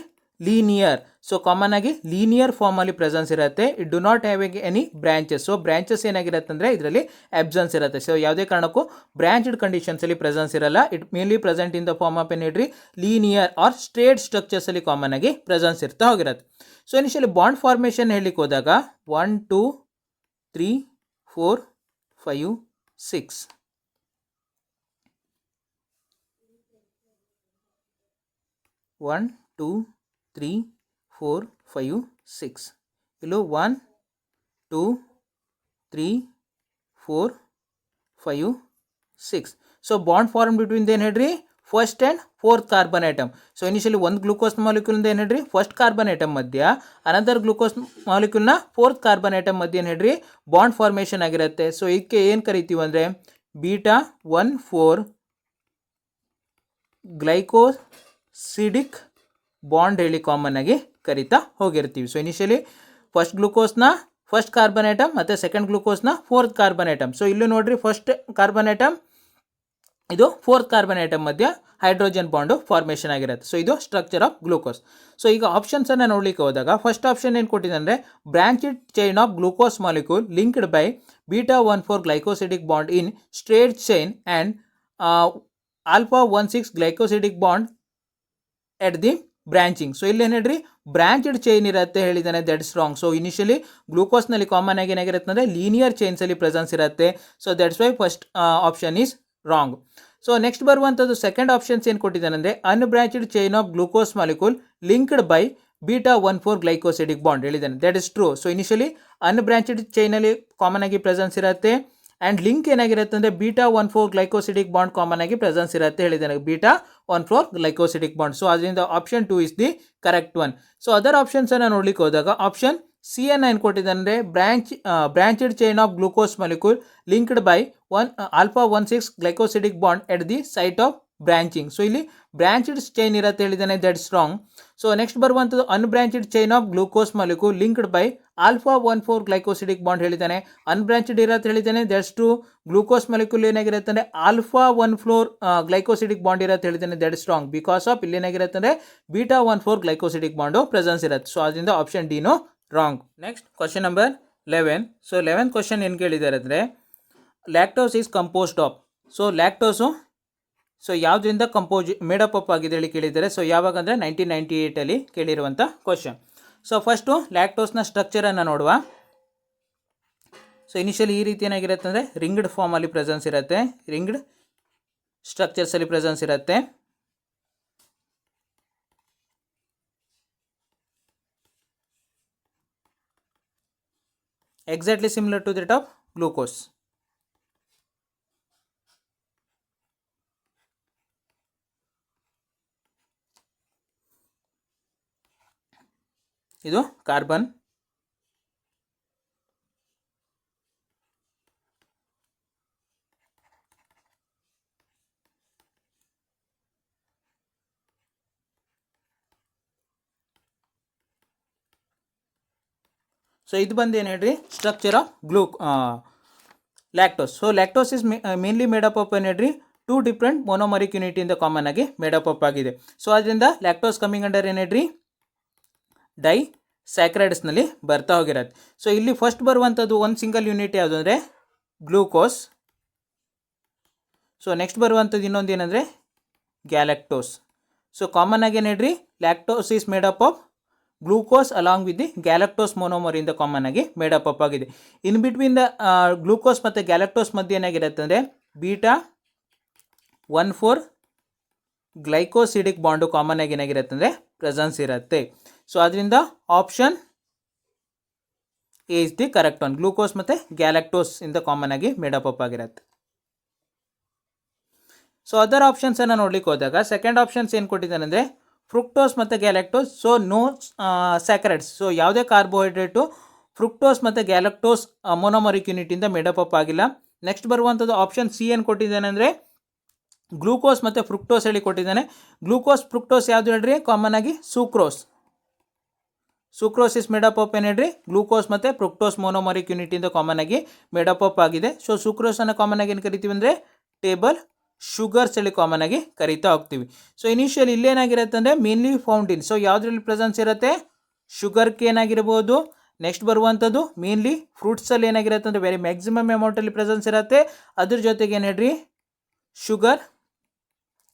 ಲೀನಿಯರ್. ಸೊ ಕಾಮನ್ ಆಗಿ ಲೀನಿಯರ್ ಫಾರ್ಮಲ್ಲಿ ಪ್ರೆಸೆನ್ಸ್ ಇರುತ್ತೆ. It do not have any branches. So branches ಏನಾಗಿರುತ್ತೆ ಅಂದರೆ ಇದರಲ್ಲಿ ಅಬ್ಸೆನ್ಸ್ ಇರುತ್ತೆ. ಸೊ ಯಾವುದೇ ಕಾರಣಕ್ಕೂ ಬ್ರಾಂಚ್ಡ್ ಕಂಡೀಷನ್ಸಲ್ಲಿ ಪ್ರೆಸೆನ್ಸ್ ಇರಲ್ಲ. It mainly present in the form of ಏನು ಹೇಳ್ರಿ, ಲೀನಿಯರ್ ಆರ್ ಸ್ಟ್ರೇಟ್ ಸ್ಟ್ರಕ್ಚರ್ಸಲ್ಲಿ ಕಾಮನ್ ಆಗಿ ಪ್ರೆಸೆನ್ಸ್ ಇರ್ತಾ ಹೋಗಿರುತ್ತೆ. ಸೊ ಇನಿಷಿಯಲಿ ಬಾಂಡ್ ಫಾರ್ಮೇಷನ್ ಹೇಳಲಿಕ್ಕೆ ಹೋದಾಗ 1 2 3 4 5 6 1 2 3 4 5 6 ಇಲ್ಲೂ 1 2 3 4 5 6 ಸೊ ಬಾಂಡ್ ಫಾರ್ಮ್ ಬಿಟ್ವೀನ್ ಏನು ಹೇಳ್ರಿ first and fourth carbon atom so initially ಒಂದು ಗ್ಲೂಕೋಸ್ ಮಾಲಿಕ್ಯೂಲ್ದ ಏನು ಹೇಳ್ರಿ ಫಸ್ಟ್ ಕಾರ್ಬನ್ ಐಟಮ್ ಮಧ್ಯ ಅನದರ್ ಗ್ಲೂಕೋಸ್ ಮಾಲಿಕ್ಯೂಲ್ನ ಫೋರ್ತ್ ಕಾರ್ಬನ್ ಐಟಮ್ ಮಧ್ಯ ಏನು ಹೇಳ್ರಿ ಬಾಂಡ್ ಫಾರ್ಮೇಷನ್ ಆಗಿರುತ್ತೆ ಸೊ ಇದಕ್ಕೆ ಏನು ಕರಿತೀವಿ ಅಂದರೆ ಬೀಟಾ 1,4 ಗ್ಲೈಕೋಸಿಡಿಕ್ ಬಾಂಡ್ ಹೇಳಿ ಕಾಮನ್ ಆಗಿ ಕರಿತಾ ಹೋಗಿರ್ತೀವಿ. ಸೊ ಇನಿಷಿಯಲಿ ಫಸ್ಟ್ ಗ್ಲೂಕೋಸ್ನ ಫಸ್ಟ್ ಕಾರ್ಬನ್ ಐಟಮ್ ಮತ್ತು ಸೆಕೆಂಡ್ ಗ್ಲೂಕೋಸ್ನ ಫೋರ್ತ್ ಕಾರ್ಬನ್ ಐಟಮ್. ಸೊ ಇಲ್ಲೂ ನೋಡ್ರಿ ಫಸ್ಟ್ ಕಾರ್ಬನ್ ಐಟಮ್ ಇದು ಫೋರ್ತ್ ಕಾರ್ಬನ್ ಐಟಮ್ ಮಧ್ಯ ಹೈಡ್ರೋಜನ್ ಬಾಂಡು ಫಾರ್ಮೇಷನ್ ಆಗಿರುತ್ತೆ. ಸೊ ಇದು ಸ್ಟ್ರಕ್ಚರ್ ಆಫ್ ಗ್ಲೂಕೋಸ್. ಸೊ ಈಗ ಆಪ್ಷನ್ಸನ್ನು ನೋಡ್ಲಿಕ್ಕೆ ಹೋದಾಗ ಫಸ್ಟ್ ಆಪ್ಷನ್ ಏನು ಕೊಟ್ಟಿದೆ ಅಂದರೆ branched chain of glucose molecule linked by beta 1,4 glycosidic bond in straight chain and alpha 1,6 glycosidic bond at the branching. So ಇಲ್ಲಿ ಏನು ಹೇಳ್ರಿ ಬ್ರಾಂಚೆಡ್ ಚೈನ್ ಇರುತ್ತೆ ಹೇಳಿದ್ದಾನೆ, that is wrong. So initially ಗ್ಲೂಕೋಸ್ನಲ್ಲಿ ಕಾಮನ್ ಆಗಿ ಏನಾಗಿರುತ್ತೆ ಅಂದರೆ ಲೀನಿಯರ್ ಚೈನ್ಸಲ್ಲಿ ಪ್ರೆಸೆನ್ಸ್ ಇರುತ್ತೆ. So that's why first option is wrong. So next ಬರುವಂಥದ್ದು ಸೆಕೆಂಡ್ ಆಪ್ಷನ್ಸ್ ಏನು ಕೊಟ್ಟಿದ್ದಾನೆ ಅಂದರೆ unbranched chain of glucose molecule linked by beta 1,4 glycosidic bond ಹೇಳಿದ್ದಾನೆ, that is true. So initially unbranched ಚೈನಲ್ಲಿ ಕಾಮನ್ ಆಗಿ ಪ್ರೆಸೆನ್ಸ್ ಇರುತ್ತೆ ಆ್ಯಂಡ್ ಲಿಂಕ್ ಏನಾಗಿರುತ್ತೆ ಅಂದರೆ ಬೀಟಾ 1,4 ಗ್ಲೈಕೋಸಿಡಿಕ್ ಬಾಂಡ್ ಕಾಮನ್ ಆಗಿ ಪ್ರೆಸೆನ್ಸ್ ಇರುತ್ತೆ ಹೇಳಿದ್ದಾನೆ, ಬೀಟಾ 1,4 ಗ್ಲೈಕೋಸಿಡಿಕ್ ಬಾಂಡ್. ಸೊ ಅದರಿಂದ option 2 is the correct one. So other ಆಪ್ಷನ್ಸನ್ನು ನೋಡ್ಲಿಕ್ಕೆ ಹೋದಾಗ ಆಪ್ಷನ್ ಸಿ ಅನ್ನು ಏನು ಕೊಟ್ಟಿದ್ದಾನೆ ಅಂದರೆ branched chain of glucose molecule linked by alpha 1,6 glycosidic bond at the site of branching. So ಇಲ್ಲಿ ಬ್ರಾಂಚೆಡ್ ಚೈನ್ ಇರುತ್ತೆ ಹೇಳಿದ್ದಾನೆ, ದಟ್ಸ್ ರಾಂಗ್. ಸೊ ನೆಕ್ಸ್ಟ್ ಬರುವಂಥದ್ದು unbranched chain of glucose molecule linked by alpha 1,4 glycosidic bond ಹೇಳಿದ್ದಾನೆ, ಅನ್ಬ್ರಾಂಚೆಡ್ ಇರುತ್ತೆ ಹೇಳಿದ್ದಾನೆ, that's true. Glucose molecule ಏನಾಗಿರುತ್ತೆ ಅಂದರೆ alpha 1,4 glycosidic bond ಇರುತ್ತೆ ಹೇಳಿದ್ದಾನೆ, that is wrong. Because of ಇಲ್ಲಿ ಏನಾಗಿರುತ್ತೆ ಅಂದರೆ ಬೀಟಾ 1,4 ಗ್ಲೈಕೋಸಿಡಿಕ್ ಬಾಂಡು ಪ್ರೆಸೆನ್ಸ್ ಇರುತ್ತೆ. ಸೊ ಅದರಿಂದ ಆಪ್ಷನ್ ಡಿನೋ wrong. Next question number 11. So 11th question ಏನು ಕೇಳಿದ್ದಾರೆ ಅಂದರೆ lactose is composed of. So lactose so ಯಾವುದರಿಂದ ಮೇಡಪ್ ಅಪ್ ಆಗಿದೆ ಹೇಳಿ ಕೇಳಿದ್ದಾರೆ. ಸೊ ಯಾವಾಗ ಅಂದರೆ 1998 ಕೇಳಿರುವಂಥ ಕ್ವಶನ್. ಸೊ ಫಸ್ಟು ಲ್ಯಾಕ್ಟೋಸ್ನ ಸ್ಟ್ರಕ್ಚರನ್ನು ನೋಡುವ. ಸೊ ಇನಿಷಿಯಲಿ ಈ ರೀತಿ ಏನಾಗಿರುತ್ತೆ ಅಂದರೆ ರಿಂಗ್ಡ್ ಫಾರ್ಮಲ್ಲಿ ಪ್ರೆಸೆನ್ಸ್ ಇರುತ್ತೆ, ರಿಂಗ್ಡ್ ಸ್ಟ್ರಕ್ಚರ್ಸಲ್ಲಿ ಪ್ರೆಸೆನ್ಸ್ ಇರುತ್ತೆ. Exactly similar to that of glucose. ಇದು ಕಾರ್ಬನ್, ಸೊ ಇದು ಬಂದು ಏನು ಹೇಳ್ರಿ structure of lactose. So lactose is mainly made up up ಏನು ಹೇಳ್ರಿ 2 ಡಿಫ್ರೆಂಟ್ ಮೊನೋಮರಿಕ್ ಯೂನಿಟಿಂದ ಕಾಮನ್ ಆಗಿ ಮೇಡಪ್ ಅಪ್ ಆಗಿದೆ. ಸೊ ಅದರಿಂದ ಲ್ಯಾಕ್ಟೋಸ್ ಕಮಿಂಗ್ ಅಂಡರ್ ಏನು ಹೇಳ್ರಿ ಡೈ ಸ್ಯಾಕ್ರೈಡ್ಸ್ನಲ್ಲಿ ಬರ್ತಾ ಹೋಗಿರತ್ತೆ. ಸೊ ಇಲ್ಲಿ ಫಸ್ಟ್ ಬರುವಂಥದ್ದು ಒಂದು ಸಿಂಗಲ್ ಯೂನಿಟ್ ಯಾವುದು ಅಂದರೆ ಗ್ಲೂಕೋಸ್. ಸೊ ನೆಕ್ಸ್ಟ್ ಬರುವಂಥದ್ದು ಇನ್ನೊಂದು ಏನಂದರೆ ಗ್ಯಾಲಕ್ಟೋಸ್. ಸೊ ಕಾಮನ್ ಆಗಿ ಏನು ಹೇಳ್ರಿ lactose is made up of glucose along with the galactose ಮೊನೋಮರಿಂದ ಕಾಮನ್ ಆಗಿ ಮೇಡಪ್ ಅಪ್ ಆಗಿದೆ. ಇನ್ ಬಿಟ್ವೀನ್ ದ ಗ್ಲೂಕೋಸ್ ಮತ್ತು ಗ್ಯಾಲಕ್ಟೋಸ್ ಮಧ್ಯೆ ಏನಾಗಿರುತ್ತೆ ಅಂದರೆ ಬೀಟಾ 1,4 ಗ್ಲೈಕೋಸಿಡಿಕ್ ಬಾಂಡು ಕಾಮನ್ ಆಗಿ ಏನಾಗಿರುತ್ತೆ ಅಂದರೆ ಪ್ರೆಸೆನ್ಸ್ ಇರುತ್ತೆ. ಸೊ ಅದರಿಂದ option A is the correct one. Glucose ಮತ್ತು ಗ್ಯಾಲಕ್ಟೋಸ್ ಇಂದ ಕಾಮನ್ ಆಗಿ ಮೇಡಪ್ ಅಪ್ ಆಗಿರುತ್ತೆ. ಸೊ ಅದರ್ ಆಪ್ಷನ್ಸನ್ನು ನೋಡ್ಲಿಕ್ಕೆ ಹೋದಾಗ ಸೆಕೆಂಡ್ ಆಪ್ಷನ್ಸ್ ಏನು ಕೊಟ್ಟಿದ್ದಾನೆ ಅಂದರೆ ಫ್ರುಕ್ಟೋಸ್ ಮತ್ತು galactose. So no saccharides. So ಯಾವುದೇ ಕಾರ್ಬೋಹೈಡ್ರೇಟು ಫ್ರುಕ್ಟೋಸ್ ಮತ್ತು ಗ್ಯಾಲಕ್ಟೋಸ್ ಮೊನೋಮರಿಕ್ ಯೂನಿಟಿಂದ ಮೇಡಪ್ ಅಪ್ ಆಗಿಲ್ಲ. ನೆಕ್ಸ್ಟ್ ಬರುವಂಥದ್ದು ಆಪ್ಷನ್ ಸಿ ಏನು ಕೊಟ್ಟಿದ್ದಾನೆ ಅಂದರೆ ಗ್ಲೂಕೋಸ್ ಮತ್ತು ಫ್ರುಕ್ಟೋಸ್ ಹೇಳಿ ಕೊಟ್ಟಿದ್ದಾನೆ. ಗ್ಲೂಕೋಸ್ ಫ್ರುಕ್ಟೋಸ್ ಯಾವುದು ಹೇಳ್ರಿ ಕಾಮನ್ ಆಗಿ ಸೂಕ್ರೋಸ್. ಸೂಕ್ರೋಸ್ ಇಸ್ ಮೇಡಪ್ ಅಪ್ ಏನು ಹೇಳ್ರಿ ಗ್ಲೂಕೋಸ್ ಮತ್ತು ಫ್ರುಕ್ಟೋಸ್ ಮೊನೋಮರಿಕ್ ಯೂನಿಟಿಂದ ಕಾಮನ್ ಆಗಿ ಮೇಡಪ್ ಅಪ್ ಆಗಿದೆ. ಸೊ ಸೂಕ್ರೋಸನ್ನು ಕಾಮನ್ ಆಗಿ ಏನು ಕರಿತೀವಿ ಅಂದರೆ ಟೇಬಲ್ ಶುಗರ್ಸ್ ಹೇಳಿ ಕಾಮನ್ ಆಗಿ ಕರಿತಾ ಹೋಗ್ತೀವಿ. ಸೊ ಇನಿಷಿಯಲ್ ಇಲ್ಲೇನಾಗಿರುತ್ತೆ ಅಂದರೆ ಮೇನ್ಲಿ ಫೌಂಡ್ ಇನ್. ಸೊ ಯಾವುದ್ರಲ್ಲಿ ಪ್ರೆಸೆನ್ಸ್ ಇರುತ್ತೆ ಶುಗರ್ ಕೇನ್ ಆಗಿರ್ಬೋದು. ನೆಕ್ಸ್ಟ್ ಬರುವಂಥದ್ದು ಮೇನ್ಲಿ ಫ್ರೂಟ್ಸಲ್ಲಿ ಏನಾಗಿರುತ್ತೆ ಅಂದರೆ ವೆರಿ ಮ್ಯಾಕ್ಸಿಮಮ್ ಅಮೌಂಟಲ್ಲಿ ಪ್ರೆಸೆನ್ಸ್ ಇರುತ್ತೆ. ಅದ್ರ ಜೊತೆಗೆ ಏನು ಹೇಳ್ರಿ ಶುಗರ್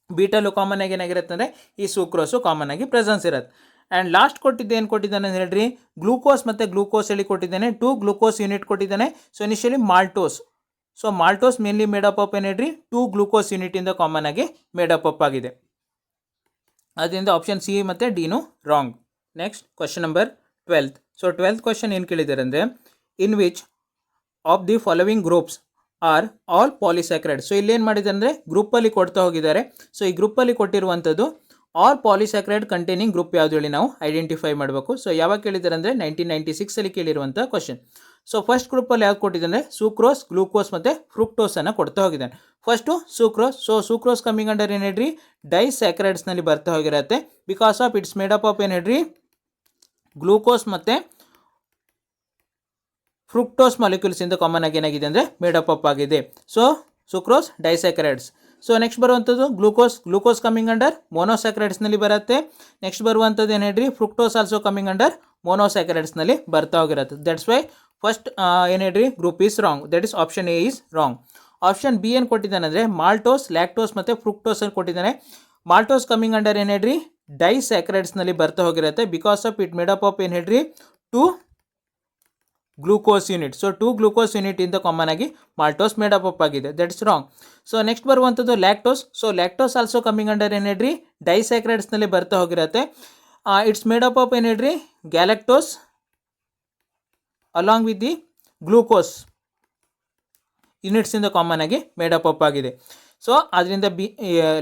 ಬೀಟಲ್ಲೂ ಕಾಮನ್ ಆಗಿ ಏನಾಗಿರುತ್ತೆ ಅಂದರೆ ಈ ಸೂಕ್ರೋಸು ಕಾಮನ್ ಆಗಿ ಪ್ರೆಸೆನ್ಸ್ ಇರುತ್ತೆ. ಆ್ಯಂಡ್ ಲಾಸ್ಟ್ ಕೊಟ್ಟಿದ್ದೆ ಏನು ಕೊಟ್ಟಿದ್ದಾನೆ ಅಂತ ಹೇಳ್ರಿ ಗ್ಲೂಕೋಸ್ ಮತ್ತು ಗ್ಲೂಕೋಸ್ ಹೇಳಿ ಕೊಟ್ಟಿದ್ದಾನೆ 2 ಗ್ಲೂಕೋಸ್ ಯೂನಿಟ್ ಕೊಟ್ಟಿದ್ದಾನೆ. So initially maltose. So maltose mainly made up up ಏನು ಹೇಳ್ರಿ 2 ಗ್ಲೂಕೋಸ್ ಯೂನಿಟಿಂದ ಕಾಮನ್ ಆಗಿ ಮೇಡಪ್ ಅಪ್ ಆಗಿದೆ. ಅದರಿಂದ ಆಪ್ಷನ್ ಸಿ ಮತ್ತು ಡಿನೂ wrong. Next question number 12. So 12th question ಏನು ಕೇಳಿದ್ದಾರೆ ಅಂದರೆ, in which of the following groups are all polysaccharide. So ಇಲ್ಲೇನು ಮಾಡಿದ್ದಾರೆ ಅಂದರೆ ಗ್ರೂಪಲ್ಲಿ ಕೊಡ್ತಾ ಹೋಗಿದ್ದಾರೆ. ಸೊ ಈ ಗ್ರೂಪಲ್ಲಿ ಕೊಟ್ಟಿರುವಂಥದ್ದು ಆಲ್ ಪಾಲಿಸ್ಯಾಕ್ರೈಡ್ ಕಂಟೈನಿಂಗ್ ಗ್ರೂಪ್ ಯಾವುದು ಹೇಳಿ ನಾವು ಐಡೆಂಟಿಫೈ ಮಾಡಬೇಕು. ಸೊ ಯಾವಾಗ ಕೇಳಿದ್ದಾರೆ ಅಂದರೆ 1996 ಕೇಳಿರುವಂಥ ಕ್ವಶನ್. ಸೊ ಫಸ್ಟ್ ಗ್ರೂಪಲ್ಲಿ ಯಾವ್ದು ಕೊಟ್ಟಿದ್ದಾನೆ, ಸೂಕ್ರೋಸ್, ಗ್ಲೂಕೋಸ್ ಮತ್ತು ಫ್ರುಕ್ಟೋಸನ್ನು ಕೊಡ್ತಾ ಹೋಗಿದ್ದಾನೆ. First ಸೂಕ್ರೋಸ್. So sucrose coming under ಏನು ಹೇಳ್ರಿ, ಡೈಸ್ಯಾಕ್ರೈಡ್ಸ್ನಲ್ಲಿ ಬರ್ತಾ ಹೋಗಿರುತ್ತೆ. Because of its made up of ಏನು ಹೇಳ್ರಿ, ಗ್ಲೂಕೋಸ್ ಮತ್ತು ಫ್ರುಕ್ಟೋಸ್ ಮಾಲಿಕ್ಯೂಲ್ಸಿಂದ ಕಾಮನ್ ಆಗಿ ಏನಾಗಿದೆ ಅಂದರೆ ಮೇಡಪ್ ಅಪ್ ಆಗಿದೆ. So sucrose disaccharides. So next ಬರುವಂಥದ್ದು ಗ್ಲೂಕೋಸ್ ಕಮ್ಮಿಂಗ್ ಅಂಡರ್ ಮೋನೋಸ್ಯಾಕ್ರೈಡ್ಸ್ನಲ್ಲಿ ಬರುತ್ತೆ. ನೆಕ್ಸ್ಟ್ ಬರುವಂಥದ್ದು ಏನು ಹೇಳ್ರಿ, ಫ್ರುಕ್ಟೋಸ್ ಆಲ್ಸೋ ಕಮ್ಮಿಂಗ್ ಅಂಡರ್ ಮೋನೋಸ್ಯಾಕ್ರೈಡ್ಸ್ನಲ್ಲಿ ಬರ್ತಾ ಹೋಗಿರುತ್ತೆ. ದಟ್ಸ್ ವೈ ಫಸ್ಟ್ ಏನು ಹೇಳ್ರಿ, group is wrong. That is option a is wrong. Option b ಏನು ಕೊಟ್ಟಿದ್ದಾನೆ ಅಂದರೆ ಮಾಲ್ಟೋಸ್, ಲ್ಯಾಕ್ಟೋಸ್ ಮತ್ತು ಫ್ರುಕ್ಟೋಸ್ ಅಂತ ಕೊಟ್ಟಿದ್ದಾನೆ. ಮಾಲ್ಟೋಸ್ ಕಮ್ಮಿಂಗ್ ಅಂಡರ್ ಏನು ಹೇಳ್ರಿ, ಡೈಸ್ಯಾಕ್ರೈಡ್ಸ್ನಲ್ಲಿ ಬರ್ತಾ ಹೋಗಿರುತ್ತೆ. Because of it made up of ಏನು ಹೇಳ್ರಿ, 2 glucose unit. So 2 glucose unit ಇಂದ ಕಾಮನ್ ಆಗಿ ಮಾಲ್ಟೋಸ್ ಮೇಡಪ್ ಅಪ್ ಆಗಿದೆ. That's wrong. ಸೊ ನೆಕ್ಸ್ಟ್ ಬರುವಂಥದ್ದು lactose. So lactose also coming under ಏನು ಹೇಳ್ರಿ, ಡೈಸ್ಯಾಕ್ರೈಡ್ಸ್ನಲ್ಲಿ ಬರ್ತಾ ಹೋಗಿರುತ್ತೆ. ಇಟ್ಸ್ ಮೇಡಪ್ ಆಫ್ ಏನು ಹೇಳ್ರಿ, galactose along with the glucose ಯೂನಿಟ್ಸಿಂದ ಕಾಮನ್ ಆಗಿ ಮೇಡಪ್ ಅಪ್ ಆಗಿದೆ. ಸೊ ಅದರಿಂದ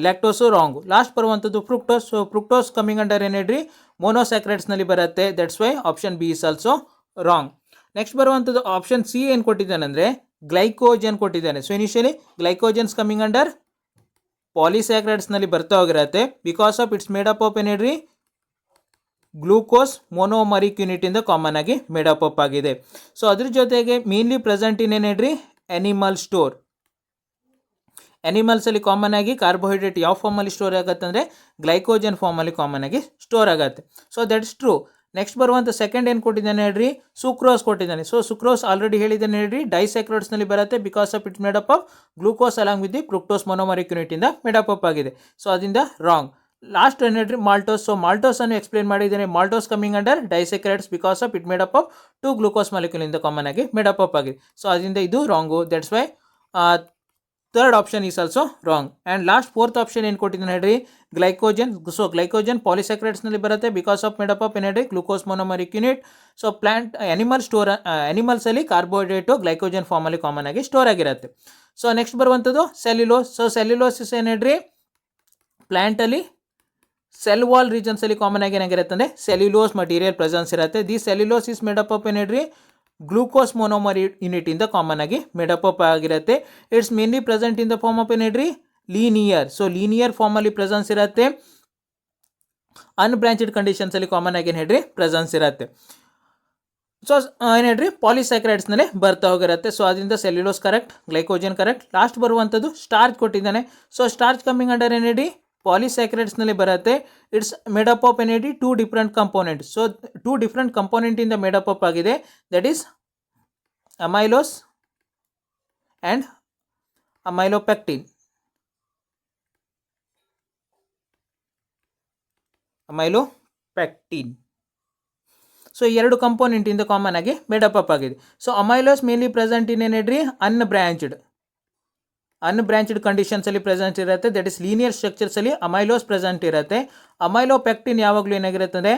ಲ್ಯಾಕ್ಟೋಸು ರಾಂಗು. ಲಾಸ್ಟ್ ಬರುವಂಥದ್ದು fructose. So fructose coming under ಏನು ಹೇಳ್ರಿ, ಮೋನೋಸ್ಯಾಕ್ರೈಡ್ಸ್ನಲ್ಲಿ ಬರುತ್ತೆ. That's why option B is also wrong. Next ಬರುವಂಥದ್ದು ಆಪ್ಷನ್ ಸಿ ಏನು ಕೊಟ್ಟಿದ್ದಾನೆ ಅಂದರೆ ಗ್ಲೈಕೋಜನ್ ಕೊಟ್ಟಿದ್ದಾನೆ. So initially glycogens coming under ಪಾಲಿಸ್ಯಾಕ್ರೈಡ್ಸ್ನಲ್ಲಿ ಬರ್ತಾ ಹೋಗಿರುತ್ತೆ. Because of it's made up of ಏನು ಹೇಳ್ರಿ, ಗ್ಲೂಕೋಸ್ ಮೊನೋಮರಿಕ್ ಯೂನಿಟಿಂದ ಕಾಮನ್ ಆಗಿ ಮೇಡಪ್ ಅಪ್ ಆಗಿದೆ. ಸೊ ಅದ್ರ ಜೊತೆಗೆ ಮೇನ್ಲಿ ಪ್ರೆಸೆಂಟ್ ಇನ್ ಏನು ಹೇಳ್ರಿ, ಅನಿಮಲ್ ಸ್ಟೋರ್. ಅನಿಮಲ್ಸಲ್ಲಿ ಕಾಮನ್ ಆಗಿ ಕಾರ್ಬೋಹೈಡ್ರೇಟ್ ಯಾವ ಫಾರ್ಮಲ್ಲಿ ಸ್ಟೋರ್ ಆಗುತ್ತೆ ಅಂದರೆ ಗ್ಲೈಕೋಜನ್ ಫಾರ್ಮಲ್ಲಿ ಕಾಮನ್ ಆಗಿ ಸ್ಟೋರ್ ಆಗುತ್ತೆ. So that is true. Next ಬರುವಂಥ ಸೆಕೆಂಡ್ ಏನು ಕೊಟ್ಟಿದ್ದಾನೆ ಹೇಳ್ರಿ, ಸುಕ್ರೋಸ್ ಕೊಟ್ಟಿದ್ದಾನೆ. ಸೊ ಸುಕ್ರೋಸ್ ಆಲ್ರೆಡಿ ಹೇಳಿದ್ದಾನೆ ಹೇಳ್ರಿ, ಡೈಸ್ಯಾಕ್ರೈಡ್ಸ್ನಲ್ಲಿ ಬರುತ್ತೆ. Because of it made up of glucose along with the fructose monomeric ಯೂನಿಟಿಂದ ಮೇಡಪ್ ಅಪ್ ಆಗಿದೆ. ಸೊ ಅದರಿಂದ ರಾಂಗ್. ಲಾಸ್ಟ್ ಏನು ಹೇಳ್ರಿ, ಮಾಲ್ಟೋಸ್. ಸೊ ಮಾಲ್ಟೋಸ್ ಅನ್ನು ಎಕ್ಸ್ಪ್ಲೇನ್ ಮಾಡಿದ್ದೇನೆ. Maltose coming under disaccharides because of it made up of 2 glucose ಮಾಲಿಕ್ಯೂಲಿಂದ ಕಾಮನ್ ಆಗಿ made up up ಆಗಿದೆ. ಸೊ ಅದರಿಂದ ಇದು wrong. That's why third option is also wrong. And last fourth option ಏನು ಕೊಟ್ಟಿದ್ದಾನೆ ಹೇಳ್ರಿ, ಗ್ಲೈಕೋಜನ್. ಸೊ ಗ್ಲೈಕೋಜನ್ ಪಾಲಿಸ್ಯಾಕ್ರೈಡ್ಸ್ನಲ್ಲಿ ಬರುತ್ತೆ. ಬಿಕಾಸ್ ಆಫ್ ಮೇಡಪ್ ಆಫ್ ಏನು ಹೇಳ್ರಿ, ಗ್ಲೂಕೋಸ್ ಮೊನೋಮರಿಕ್ ಯೂನಿಟ್. ಸೊ ಅನಿಮಲ್ಸಲ್ಲಿ ಕಾರ್ಬೋಹೈಡ್ರೇಟು ಗ್ಲೈಕೋಜನ್ ಫಾರ್ಮಲ್ಲಿ ಕಾಮನ್ ಆಗಿ ಸ್ಟೋರ್ ಆಗಿರುತ್ತೆ. ಸೊ ನೆಕ್ಸ್ಟ್ ಬರುವಂಥದ್ದು ಸೆಲ್ಯುಲೋಸ್. ಸೊ ಸೆಲ್ಯುಲೋಸಿಸ್ ಏನು ಹೇಳ್ರಿ, ಪ್ಲ್ಯಾಂಟಲ್ಲಿ ಸೆಲ್ ವಾಲ್ ರೀಜನ್ಸಲ್ಲಿ ಕಾಮನ್ ಆಗಿ ಏನಾಗಿರುತ್ತೆ ಅಂದರೆ ಸೆಲ್ಯುಲೋಸ್ ಮಟೀರಿಯಲ್ ಪ್ರೆಸೆನ್ಸ್ ಇರುತ್ತೆ. The cellulose is made up of ಏನು ಹೇಳ್ರಿ, ಗ್ಲೂಕೋಸ್ ಮೊನೋಮರ್ ಯೂನಿಟಿಂದ ಕಾಮನ್ ಆಗಿ ಮೇಡಪ್ ಅಪ್ ಆಗಿರುತ್ತೆ. It's mainly present in the form of ಏನು ಹೇಳ್ರಿ, ಲೀನಿಯರ್. ಸೊ ಲೀನಿಯರ್ ಫಾರ್ಮಲ್ಲಿ ಪ್ರೆಸೆನ್ಸ್ ಇರುತ್ತೆ. ಅನ್ಬ್ರಾಂಚೆಡ್ ಕಂಡೀಷನ್ಸಲ್ಲಿ ಕಾಮನ್ ಆಗಿ ಏನು ಹೇಳ್ರಿ, ಪ್ರೆಸೆನ್ಸ್ ಇರುತ್ತೆ. ಸೊ ಏನು ಹೇಳ್ರಿ, ಪಾಲಿಸ್ಯಾಕ್ರೈಡ್ಸ್ನಲ್ಲೇ ಬರ್ತಾ ಹೋಗಿರುತ್ತೆ. ಸೊ ಅದರಿಂದ cellulose correct, glycogen correct. Last ಬರುವಂಥದ್ದು ಸ್ಟಾರ್ಚ್ ಕೊಟ್ಟಿದ್ದಾನೆ. ಸೊ ಸ್ಟಾರ್ಚ್ ಕಮ್ಮಿಂಗ್ ಅಂಡರ್ ಏನು ಹೇಳ್ರಿ, ಪಾಲಿಸ್ಯಾಕ್ರೈಡ್ಸ್ನಲ್ಲಿ ಬರುತ್ತೆ. ಇಟ್ಸ್ ಮೇಡಪ್ ಆಫ್ ಏನು ಹೇಳ್ರಿ, 2 ಡಿಫ್ರೆಂಟ್ ಕಂಪೋನೆಂಟ್. ಸೊ 2 ಡಿಫ್ರೆಂಟ್ ಕಂಪೋನೆಂಟಿಂದ ಮೇಡಪ್ ಅಪ್ ಆಗಿದೆ. That is amylose and amylopectin. So 2 ಕಂಪೋನೆಂಟಿಂದ ಕಾಮನ್ ಆಗಿ ಮೇಡಪ್ ಅಪ್ ಆಗಿದೆ. So amylose mainly present in ಏನು ಹೇಳ್ರಿ, ಅನ್ಬ್ರಾಂಚ್ಡ್ ಕಂಡೀಷನ್ಸಲ್ಲಿ ಪ್ರೆಸೆಂಟ್ ಇರುತ್ತೆ. ದಟ್ ಇಸ್ ಲೀನಿಯರ್ ಸ್ಟ್ರಕ್ಚರ್ಸಲ್ಲಿ ಅಮೈಲೋಸ್ ಪ್ರೆಸೆಂಟ್ ಇರುತ್ತೆ. ಅಮೈಲೋಪೆಕ್ಟಿನ್ ಯಾವಾಗಲೂ ಏನಾಗಿರುತ್ತೆ ಅಂದರೆ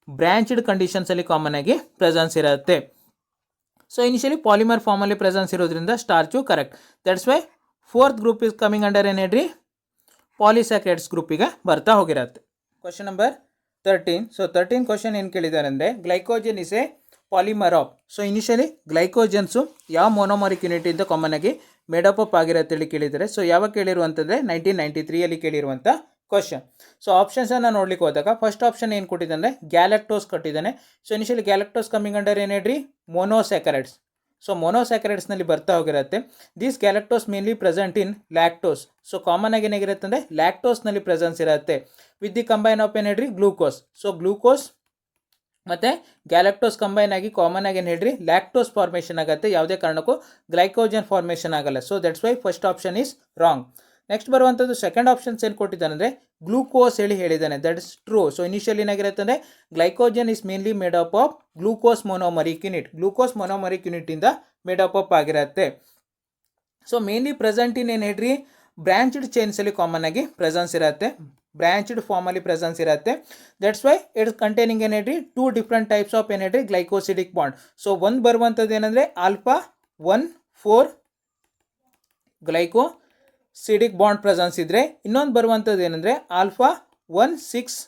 ಬ್ರಾಂಚ್ಡ್ ಕಂಡೀಷನ್ಸಲ್ಲಿ ಕಾಮನ್ ಆಗಿ ಪ್ರೆಸೆನ್ಸ್ ಇರುತ್ತೆ. ಸೊ ಇನಿಷಿಯಲಿ ಪಾಲಿಮರ್ ಫಾರ್ಮಲ್ಲಿ ಪ್ರೆಸೆನ್ಸ್ ಇರೋದ್ರಿಂದ starch correct. That's why fourth group is coming under ಏನು ಹೇಳ್ರಿ, ಪಾಲಿಸ್ಯಾಕ್ರೈಡ್ಸ್ ಗ್ರೂಪಿಗೆ ಬರ್ತಾ ಹೋಗಿರುತ್ತೆ. Question number 13. ಸೊ 13 ಕ್ವಶನ್ ಏನು ಕೇಳಿದ್ದಾರೆ ಅಂದರೆ glycogen is a polymer of. So initially ಗ್ಲೈಕೋಜನ್ಸು ಯಾವ ಮೊನೋಮರಿಕ್ ಯೂನಿಟಿಂದ ಕಾಮನ್ ಆಗಿ ಮೇಡಪ್ ಅಪ್ ಆಗಿರತ್ತೇಳಿ ಕೇಳಿದ್ದಾರೆ. ಸೊ ಯಾವಾಗ ಕೇಳಿರುವಂಥದ್ದೇ 1993 ಕೇಳಿರುವಂಥ ಕ್ವಶನ್. ಸೊ ಆಪ್ಷನ್ಸನ್ನು ನೋಡ್ಲಿಕ್ಕೆ ಹೋದಾಗ ಫಸ್ಟ್ ಆಪ್ಷನ್ ಏನು ಕೊಟ್ಟಿದ್ದಾನೆ, ಗ್ಯಾಲಕ್ಟೋಸ್ ಕೊಟ್ಟಿದ್ದಾನೆ. So initially galactose coming under ಏನು ಹೇಳ್ರಿ, ಮೊನೋಸ್ಯಾಕರೈಡ್ಸ್. ಸೊ ಮೊನೋಸ್ಯಾಕರೈಡ್ಸ್ನಲ್ಲಿ ಬರ್ತಾ ಹೋಗಿರುತ್ತೆ. This galactose mainly present in lactose. So common ಆಗಿ ಏನಾಗಿರುತ್ತೆ ಅಂದರೆ ಲ್ಯಾಕ್ಟೋಸ್ನಲ್ಲಿ ಪ್ರೆಸೆನ್ಸ್ ಇರುತ್ತೆ ವಿತ್ ದಿ ಕಂಬೈನ್ ಆಫ್ ಏನು ಹೇಳ್ರಿ, ಗ್ಲೂಕೋಸ್. ಸೊ ಗ್ಲೂಕೋಸ್ ಮತ್ತು ಗ್ಯಾಲಕ್ಟೋಸ್ ಕಂಬೈನ್ ಆಗಿ ಕಾಮನ್ ಆಗಿ ಏನು ಹೇಳ್ರಿ, ಲ್ಯಾಕ್ಟೋಸ್ ಫಾರ್ಮೇಷನ್ ಆಗುತ್ತೆ. ಯಾವುದೇ ಕಾರಣಕ್ಕೂ ಗ್ಲೈಕೋಜನ್ ಫಾರ್ಮೇಷನ್ ಆಗಲ್ಲ. So that's why first option is wrong. Next ಬರುವಂಥದ್ದು ಸೆಕೆಂಡ್ ಆಪ್ಷನ್ಸ್ ಏನು ಕೊಟ್ಟಿದ್ದಾನೆ ಅಂದರೆ ಗ್ಲೂಕೋಸ್ ಹೇಳಿದ್ದಾನೆ. That is true. So initially ಏನಾಗಿರುತ್ತೆ ಅಂದರೆ glycogen is mainly made up of glucose monomeric unit. Glucose monomeric ಯೂನಿಟಿಂದ ಮೇಡಪ್ ಅಪ್ ಆಗಿರುತ್ತೆ. ಸೊ ಮೇನ್ಲಿ ಪ್ರೆಸೆಂಟ್ ಇನ್ ಏನು ಹೇಳ್ರಿ, ಬ್ರಾಂಚ್ಡ್ ಚೈನ್ಸಲ್ಲಿ ಕಾಮನ್ ಆಗಿ ಪ್ರೆಸೆನ್ಸ್ ಇರುತ್ತೆ. ಬ್ರಾಂಚ್ಡ್ ಫಾರ್ಮಲ್ಲಿ ಪ್ರೆಸೆನ್ಸ್ ಇರುತ್ತೆ. ದಟ್ಸ್ ವೈ ಇಟ್ಸ್ ಕಂಟೈನಿಂಗ್ ಏನೇಳ್ರಿ 2 ಡಿಫ್ರೆಂಟ್ ಟೈಪ್ಸ್ ಆಫ್ ಏನೇಳ್ರಿ ಗ್ಲೈಕೋಸಿಡಿಕ್ ಬಾಂಡ್. ಸೊ ಒಂದು ಬರುವಂಥದ್ದು ಏನಂದರೆ ಆಲ್ಫಾ 1,4 ಗ್ಲೈಕೋಸಿಡಿಕ್ ಬಾಂಡ್ ಪ್ರೆಸೆನ್ಸ್ ಇದ್ದರೆ, ಇನ್ನೊಂದು ಬರುವಂಥದ್ದು ಏನಂದರೆ ಆಲ್ಫಾ 1,6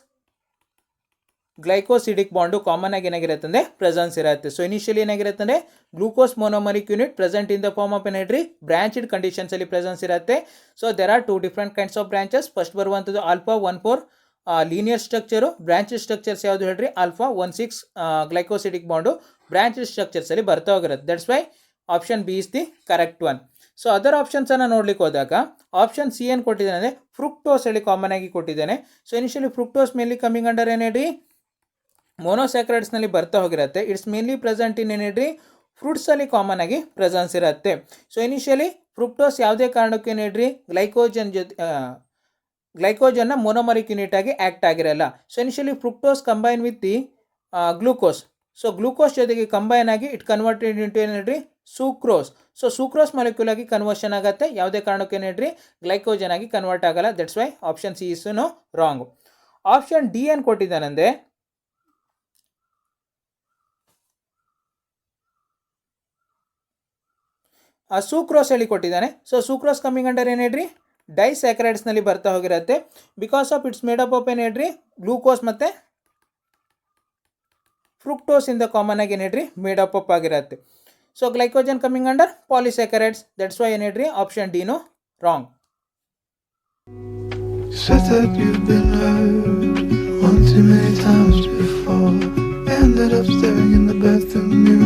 ಗ್ಲೈಕೋಸಿಡಿಕ್ ಬಾಂಡು ಕಾಮನ್ ಆಗಿ ಏನಾಗಿರುತ್ತೆ ಅಂದರೆ ಪ್ರೆಸೆನ್ಸ್ ಇರುತ್ತೆ. ಸೊ ಇನಿಷಿಯಲಿ ಏನಾಗಿರುತ್ತೆ ಅಂದರೆ glucose monomeric unit present in the form of ಏನೇಳ್ರಿ ಬ್ರಾಂಚ್ಡ್ ಕಂಡೀಷನ್ಸಲ್ಲಿ ಪ್ರೆಸೆನ್ಸ್ ಇರುತ್ತೆ. So there are 2 different kinds of branches. First ಬರುವಂಥದ್ದು alpha 1,4 linear structure. Branch structures ಯಾವುದು ಹೇಳ್ರಿ ಆಲ್ಫಾ 1,6 ಗ್ಲೈಕೋಸಿಡಿಕ್ ಬಾಂಡು ಬ್ರಾಂಚ್ ಸ್ಟ್ರಕ್ಚರ್ಸಲ್ಲಿ ಬರ್ತಾ ಹೋಗಿರುತ್ತೆ. That's why option B is the correct one. So other ಆಪ್ಷನ್ಸನ್ನು ನೋಡ್ಲಿಕ್ಕೆ ಹೋದಾಗ ಆಪ್ಷನ್ ಸಿ ಏನು ಕೊಟ್ಟಿದ್ದಾನೆ ಅಂದರೆ ಫ್ರುಕ್ಟೋಸ್ ಹೇಳಿ ಕಾಮನ್ ಆಗಿ ಕೊಟ್ಟಿದ್ದಾನೆ. So initially fructose mainly coming under ಏನೇಳ್ರಿ ಮೊನೋಸ್ಯಾಕ್ರೈಡ್ಸ್ನಲ್ಲಿ ಬರ್ತಾ ಹೋಗಿರುತ್ತೆ. ಇಟ್ಸ್ ಮೇನ್ಲಿ ಪ್ರೆಸೆಂಟ್ ಇನ್ ಏನೇಳ್ರಿ ಫ್ರೂಟ್ಸಲ್ಲಿ ಕಾಮನ್ ಆಗಿ ಪ್ರೆಸೆನ್ಸ್ ಇರುತ್ತೆ. ಸೊ ಇನಿಷಿಯಲಿ ಫ್ರುಕ್ಟೋಸ್ ಯಾವುದೇ ಕಾರಣಕ್ಕೂ ಏನೇಳ್ರಿ ಗ್ಲೈಕೋಜನ್ನ ಮೊನೊಮರಿಕ್ ಯೂನಿಟ್ ಆಗಿ ಆ್ಯಕ್ಟ್ ಆಗಿರಲ್ಲ. So initially fructose combine with the glucose. So glucose ಜೊತೆಗೆ ಕಂಬೈನ್ ಆಗಿ ಇಟ್ ಕನ್ವರ್ಟೆಡ್ ಇಂಟು ಏನೇಳ್ರಿ ಸೂಕ್ರೋಸ್. ಸೊ ಸೂಕ್ರೋಸ್ ಮಾಲಿಕ್ಯೂಲ್ ಆಗಿ ಕನ್ವರ್ಷನ್ ಆಗುತ್ತೆ, ಯಾವುದೇ ಕಾರಣಕ್ಕೂ ಏನೇಳ್ರಿ ಗ್ಲೈಕೋಜನ್ ಆಗಿ ಕನ್ವರ್ಟ್ ಆಗಲ್ಲ. That's why option C is no wrong. Option D ಏನು ಕೊಟ್ಟಿದ್ದಾನಂದರೆ ಸೂಕ್ರೋಸ್ ಹೇಳಿ ಕೊಟ್ಟಿದ್ದಾನೆ. ಸೊ ಸೂಕ್ರೋಸ್ ಕಮ್ಮಿಂಗ್ ಅಂಡರ್ ಏನೇಳ್ರಿ ಡೈಸ್ಯಾಕ್ರೈಡ್ಸ್ನಲ್ಲಿ ಬರ್ತಾ ಹೋಗಿರುತ್ತೆ. Because of it's made up of ಏನೇಳ್ರಿ ಗ್ಲೂಕೋಸ್ ಮತ್ತು ಫ್ರುಕ್ಟೋಸ್ ಇಂದ ಕಾಮನ್ ಆಗಿ ಏನೇಳ್ರಿ ಮೇಡಪ್ ಅಪ್ ಆಗಿರುತ್ತೆ. So glycogen coming under polysaccharides. That's why ಏನೇಳ್ರಿ option D no wrong. Said that you've been hurt one too many times before. Ended up staring in the bathroom mirror.